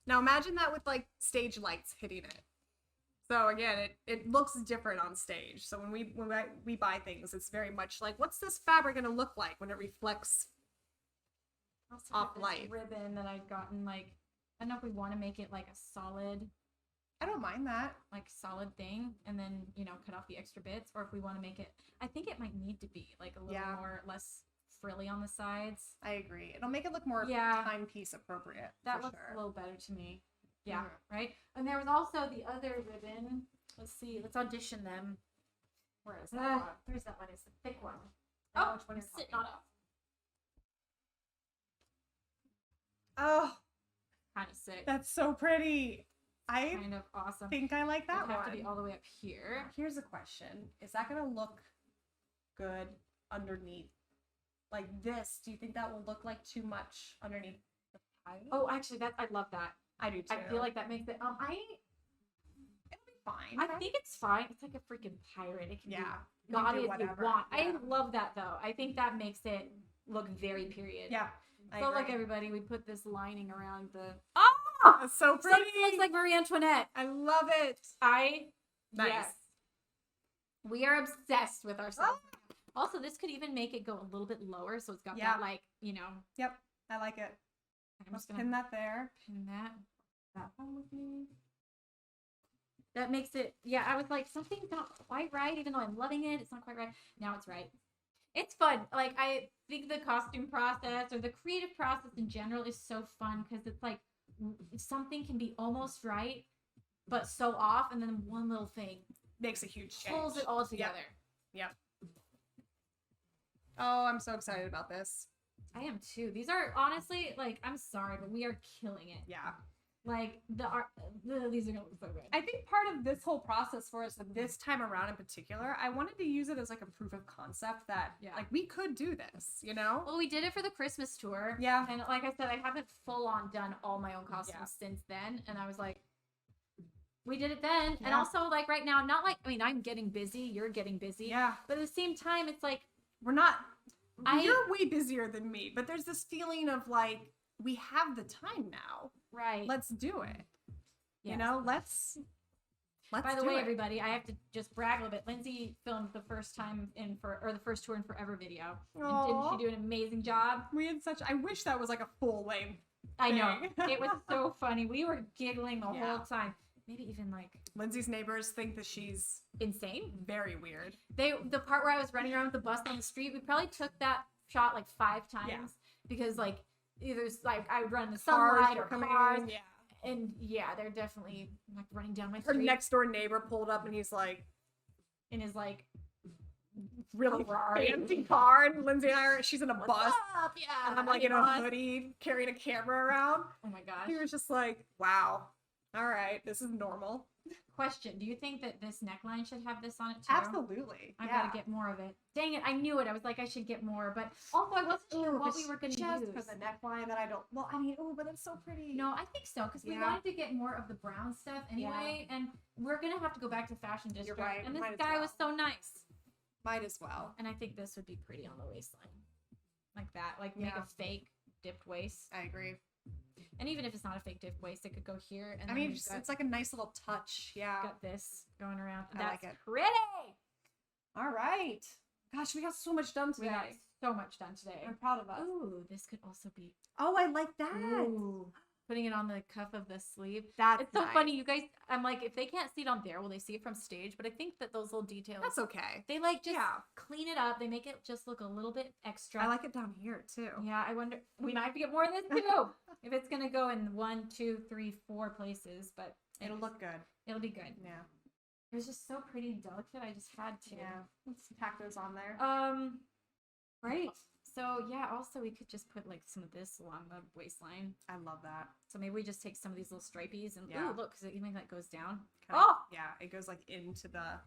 S2: Now imagine that with like stage lights hitting it. So again, it looks different on stage. So when we buy things, it's very much like, what's this fabric gonna look like when it reflects off light?
S1: Ribbon that I've gotten, like, I don't know if we want to make it like a solid,
S2: I don't mind that.
S1: like solid thing, and then cut off the extra bits, or if we want to make it, I think it might need to be like a little more less frilly on the sides.
S2: I agree. It'll make it look more timepiece appropriate.
S1: That looks a little better to me. Yeah, right? And there was also the other ribbon. Let's see. Let's audition them.
S2: Where is that one?
S1: Where's that one? It's the thick one.
S2: Oh, which one is
S1: sitting on it.
S2: Oh,
S1: Kind of sick.
S2: that's so pretty. I
S1: kind of awesome.
S2: think I like that
S1: It'd
S2: one.
S1: have to be all the way up here.
S2: Here's a question. Is that going to look good underneath? Like this, do you think that will look like too much underneath the pile?
S1: Oh, actually, I love that.
S2: I do too.
S1: I feel like that makes it.
S2: It'll be fine.
S1: I think it's fine. It's like a freaking pirate. It can
S2: Yeah.
S1: be gaudy
S2: do
S1: as you
S2: whatever.
S1: want.
S2: Yeah.
S1: I love that though. I think that makes it look very period.
S2: Yeah. I
S1: So like
S2: agree.
S1: everybody, we put this lining around the.
S2: That's so
S1: So
S2: pretty.
S1: it looks like Marie Antoinette.
S2: I love it. Nice.
S1: Yes. We are obsessed with ourselves. Also, this could even make it go a little bit lower, so it's got that like
S2: Yep. I like it.
S1: I'm
S2: Let's
S1: just gonna
S2: pin that there.
S1: pin that one with me. That makes it. Yeah, I was like, something's not quite right, even though I'm loving it. It's not quite right. Now it's right. It's fun. Like, I think the costume process or the creative process in general is so fun because it's like something can be almost right, but so off, and then one little thing
S2: Makes a huge change.
S1: pulls it all together.
S2: Yep. Oh, I'm so excited about this.
S1: I am too. These are honestly, like, I'm sorry, but we are killing it.
S2: Yeah.
S1: Like, the art, these are gonna look so good.
S2: I think part of this whole process for us this time around in particular, I wanted to use it as like a proof of concept that like we could do this,
S1: Well, we did it for the Christmas tour.
S2: Yeah.
S1: And like I said, I haven't full on done all my own costumes since then. And I was like, we did it then.
S2: Yeah.
S1: And also, like, right now, not like, I mean, I'm getting busy, you're getting busy.
S2: Yeah.
S1: But at the same time, it's like,
S2: you're way busier than me, but there's this feeling of like, we have the time now.
S1: right.
S2: Let's do it.
S1: Yes.
S2: You know, let's
S1: By the way, everybody, I have to just brag a little bit. Lindsay filmed the first tour in forever video. And didn't she do an amazing job?
S2: We had I wish that was like a full length.
S1: I know. It was so funny. We were giggling the whole time. Maybe even like
S2: Lindsay's neighbors think that she's
S1: insane.
S2: Very weird.
S1: The part where I was running around with the bus on the street, we probably took that shot like 5 times because like either like I would run in the sunlight or cars.
S2: Yeah.
S1: And yeah, they're definitely like running down my
S2: Her
S1: street.
S2: next door neighbor pulled up and he's like
S1: in his like
S2: really fancy car, and Lindsay and she's in a bus.
S1: Up? Yeah.
S2: And I'm like in a hoodie carrying a camera around.
S1: Oh my gosh.
S2: He was just like, wow. All right, this is normal.
S1: Question: do you think that this neckline should have this on it too?
S2: Absolutely.
S1: I gotta get more of it. Dang it! I knew it. I was like, I should get more, but also I wasn't sure what we were gonna
S2: just
S1: use.
S2: for the neckline that I don't. Well, I mean, but it's so pretty.
S1: No, I think so because we wanted to get more of the brown stuff anyway, and we're gonna have to go back to Fashion District.
S2: You're right.
S1: And this guy was so nice.
S2: Might as well.
S1: And I think this would be pretty on the waistline, like that. Like make a fake dipped waist.
S2: I agree.
S1: And even if it's not a fake dipped waist, it could go here. And
S2: I mean, it's like a nice little touch. Yeah.
S1: Got this going around.
S2: I like it.
S1: Pretty.
S2: All right. Gosh, we got so much done today.
S1: We got so much done today.
S2: I'm proud of us.
S1: Ooh, this could also be.
S2: Oh, I like that.
S1: Ooh. Putting it on the cuff of the sleeve.
S2: It's
S1: so funny, you guys. I'm like, if they can't see it on there, will they see it from stage? But I think that those little details.
S2: That's okay.
S1: They like just clean it up. They make it just look a little bit extra.
S2: I like it down here too.
S1: Yeah, I wonder. We might have to get more of this too. If it's gonna go in 1, 2, 3, 4 places, but
S2: it'll look good.
S1: It'll be good.
S2: Yeah.
S1: It was just so pretty and delicate. I just had to.
S2: Yeah. Let's tack those on there.
S1: Right. So yeah, also we could just put like some of this along the waistline.
S2: I love that.
S1: So maybe we just take some of these little stripies and
S2: ooh,
S1: look, because even that goes down.
S2: Yeah, it goes like into the.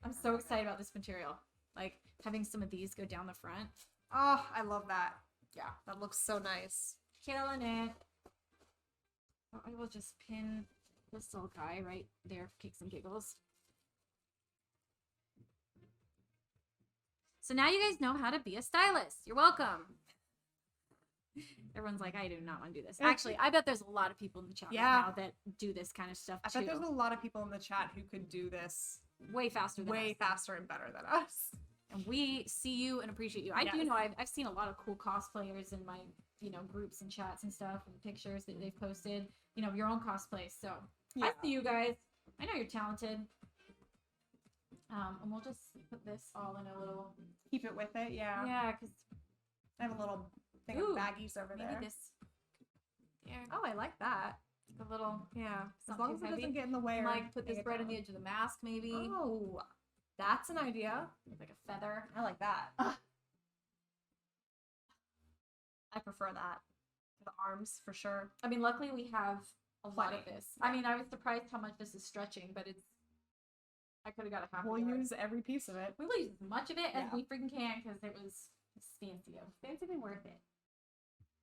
S1: I'm so excited about this material. Like having some of these go down the front.
S2: Oh, I love that.
S1: Yeah,
S2: that looks so nice.
S1: Killing it. Oh, I will just pin this little guy right there for kicks and giggles. So now you guys know how to be a stylist. You're welcome. Everyone's like, I do not want to do this. Actually, I bet there's a lot of people in the chat right now that do this kind of stuff too.
S2: I bet there's a lot of people in the chat who could do this
S1: way faster than us.
S2: Faster and better than us.
S1: And we see you and appreciate you. I do know I've seen a lot of cool cosplayers in my, groups and chats and stuff and pictures that they've posted, of your own cosplay. So I see you guys. I know you're talented. And we'll just put this all in a little.
S2: Keep it with it, yeah.
S1: Yeah, because
S2: I have a little thing of baggies over there.
S1: Maybe this. There.
S2: Oh, I like that.
S1: A little.
S2: Yeah. As long as it doesn't get in the way.
S1: Like put this right on the edge of the mask, maybe.
S2: Oh, that's an idea.
S1: Like a feather.
S2: I like that. I prefer that. The arms, for sure.
S1: I mean, luckily we have a lot of this. I mean, I was surprised how much this is stretching, but it's. I could have got a half.
S2: We'll use every piece of it.
S1: We will use as much of it as we freaking can because it was fancy. It was fancy worth it.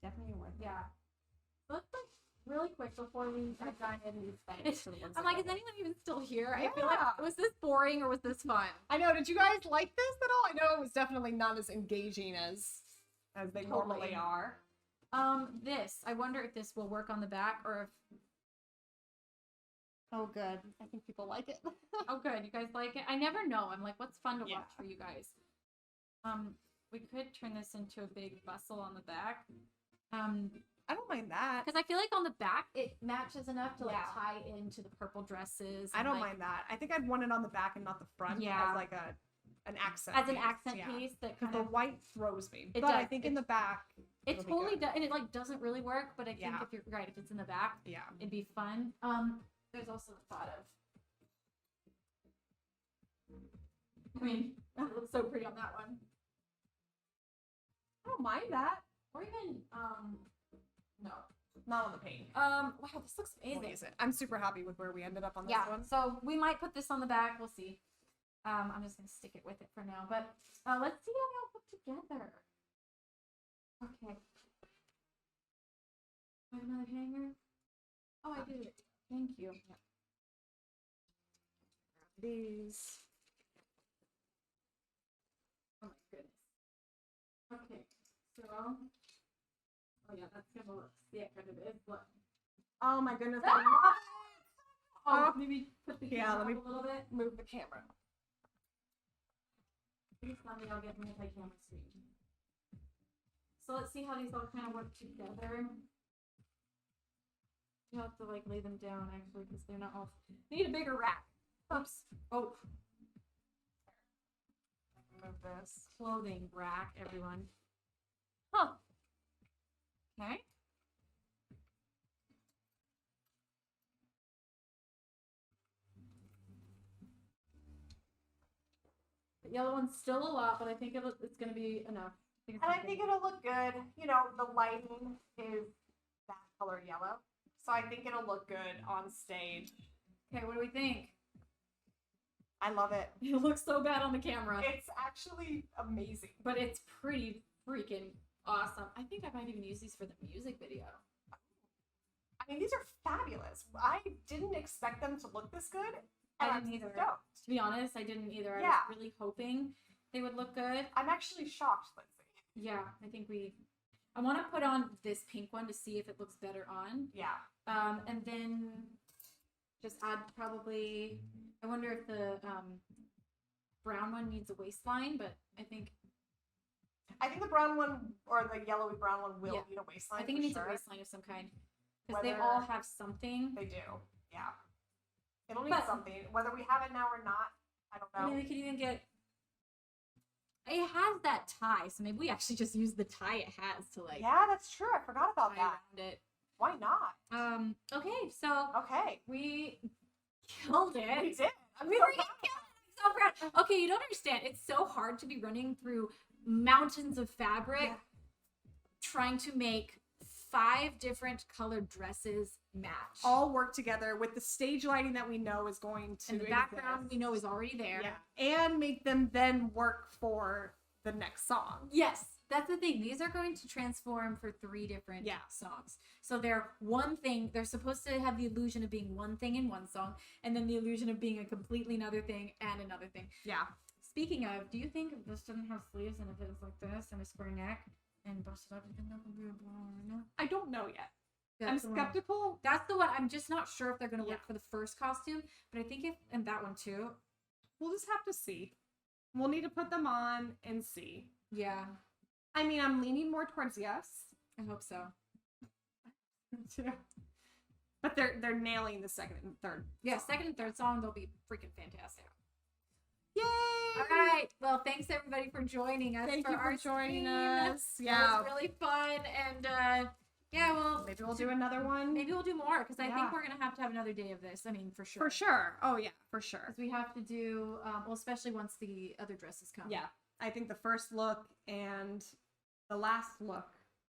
S2: Definitely worth it.
S1: Yeah. Let's like really quick before we dive into these things. I'm like, is anyone even still here?
S2: Yeah.
S1: I feel like was this boring or was this fun?
S2: I know. Did you guys like this at all? I know it was definitely not as engaging as they normally are.
S1: This. I wonder if this will work on the back or if.
S2: Oh, good. I think people like it.
S1: Oh, good. You guys like it? I never know. I'm like, what's fun to watch for you guys? We could turn this into a big bustle on the back.
S2: I don't mind that.
S1: Because I feel like on the back, it matches enough to like tie into the purple dresses.
S2: I don't mind that. I think I'd want it on the back and not the front as like an accent.
S1: As an accent piece that kind of.
S2: The white throws me.
S1: But
S2: I think in the back.
S1: It totally does. And it like doesn't really work, but I think if you're right, if it's in the back, it'd be fun. There's also the thought of. I mean, it looks so pretty on that one.
S2: I don't mind that.
S1: Or even, no.
S2: Not on the paint.
S1: Wow, this looks amazing.
S2: I'm super happy with where we ended up on this one.
S1: So we might put this on the back. We'll see. I'm just going to stick it with it for now. But let's see how they all put together. Okay. I have another hanger. Oh, I did it. Thank you. Yeah.
S2: These.
S1: Oh my goodness. Okay, so. Oh yeah, that's gonna look sick. It is. Look.
S2: Oh my goodness.
S1: Ah! Oh, maybe put the camera
S2: let me
S1: up a little bit.
S2: move the camera.
S1: Please let me, I'll get multi-camera screen. So let's see how these all kind of work together. You have to like lay them down actually because they're not all. Need a bigger rack. Oops. Oh.
S2: Move this.
S1: Clothing rack, everyone. Huh. Okay. The yellow one's still a lot, but I think it's going to be enough.
S2: I think it'll look good. You know, the lighting is that color yellow. So I think it'll look good on stage.
S1: Okay, what do we think?
S2: I love it.
S1: It looks so bad on the camera.
S2: It's actually amazing.
S1: But it's pretty freaking awesome. I think I might even use these for the music video.
S2: I mean, these are fabulous. I didn't expect them to look this good.
S1: I didn't either.
S2: Stoked.
S1: To be honest, I didn't either.
S2: Yeah.
S1: I was really hoping they would look good.
S2: I'm actually shocked, Lindsay.
S1: Yeah, I think I want to put on this pink one to see if it looks better on.
S2: Yeah.
S1: And then just add probably, I wonder if the brown one needs a waistline, but I think
S2: the brown one or the yellowy brown one will need a waistline.
S1: I think it needs a waistline of some kind because they all have something.
S2: They do. Yeah. It'll need something. Whether we have it now or not, I don't know.
S1: I mean, we could even get. It has that tie, so maybe we actually just use the tie it has to like.
S2: Yeah, that's true. I forgot about
S1: tie
S2: that.
S1: Around it.
S2: Why not?
S1: Okay, so.
S2: Okay.
S1: We killed it.
S2: We did.
S1: I'm so proud. Okay, you don't understand. It's so hard to be running through mountains of fabric, trying to make 5 different colored dresses match.
S2: All work together with the stage lighting that we know is going to.
S1: And the background we know is already there.
S2: Yeah. And make them then work for the next song.
S1: Yes. That's the thing. These are going to transform for 3 different songs. So they're one thing. They're supposed to have the illusion of being one thing in one song, and then the illusion of being a completely another thing and another thing.
S2: Yeah.
S1: Speaking of, do you think if this doesn't have sleeves and if it's like this and a square neck and busted up, do you think that would be a blonde?
S2: I don't know yet.
S1: That's
S2: I'm skeptical.
S1: That's the one. I'm just not sure if they're going to work for the first costume, but I think and that one too.
S2: We'll just have to see. We'll need to put them on and see.
S1: Yeah.
S2: I mean, I'm leaning more towards yes.
S1: I hope so.
S2: But they're nailing the second and third.
S1: Yeah, second and third song, they'll be freaking fantastic.
S2: Yay!
S1: All right. Well, thanks everybody for joining us.
S2: Thank you for joining
S1: stream.
S2: us.
S1: Yeah, it was really fun, and well,
S2: maybe we'll do another one.
S1: Maybe we'll do more because I think we're gonna have to have another day of this. I mean, for sure.
S2: For sure. Oh yeah, for sure.
S1: Because we have to do well, especially once the other dresses come.
S2: Yeah, I think the first look and the last look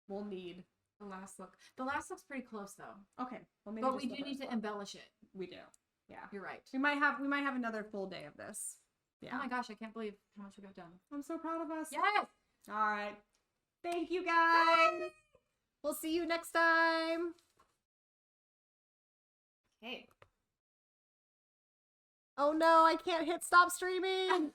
S2: will need.
S1: The last look. The last look's pretty close though.
S2: Okay. Well, maybe
S1: but we do need to embellish it.
S2: We do. Yeah.
S1: You're right.
S2: We might have another full day of this. Yeah.
S1: Oh my gosh, I can't believe how much we got done.
S2: I'm so proud of us.
S1: Yes.
S2: All right. Thank you guys. Bye. We'll see you next time.
S1: Okay.
S2: Oh no, I can't hit stop streaming.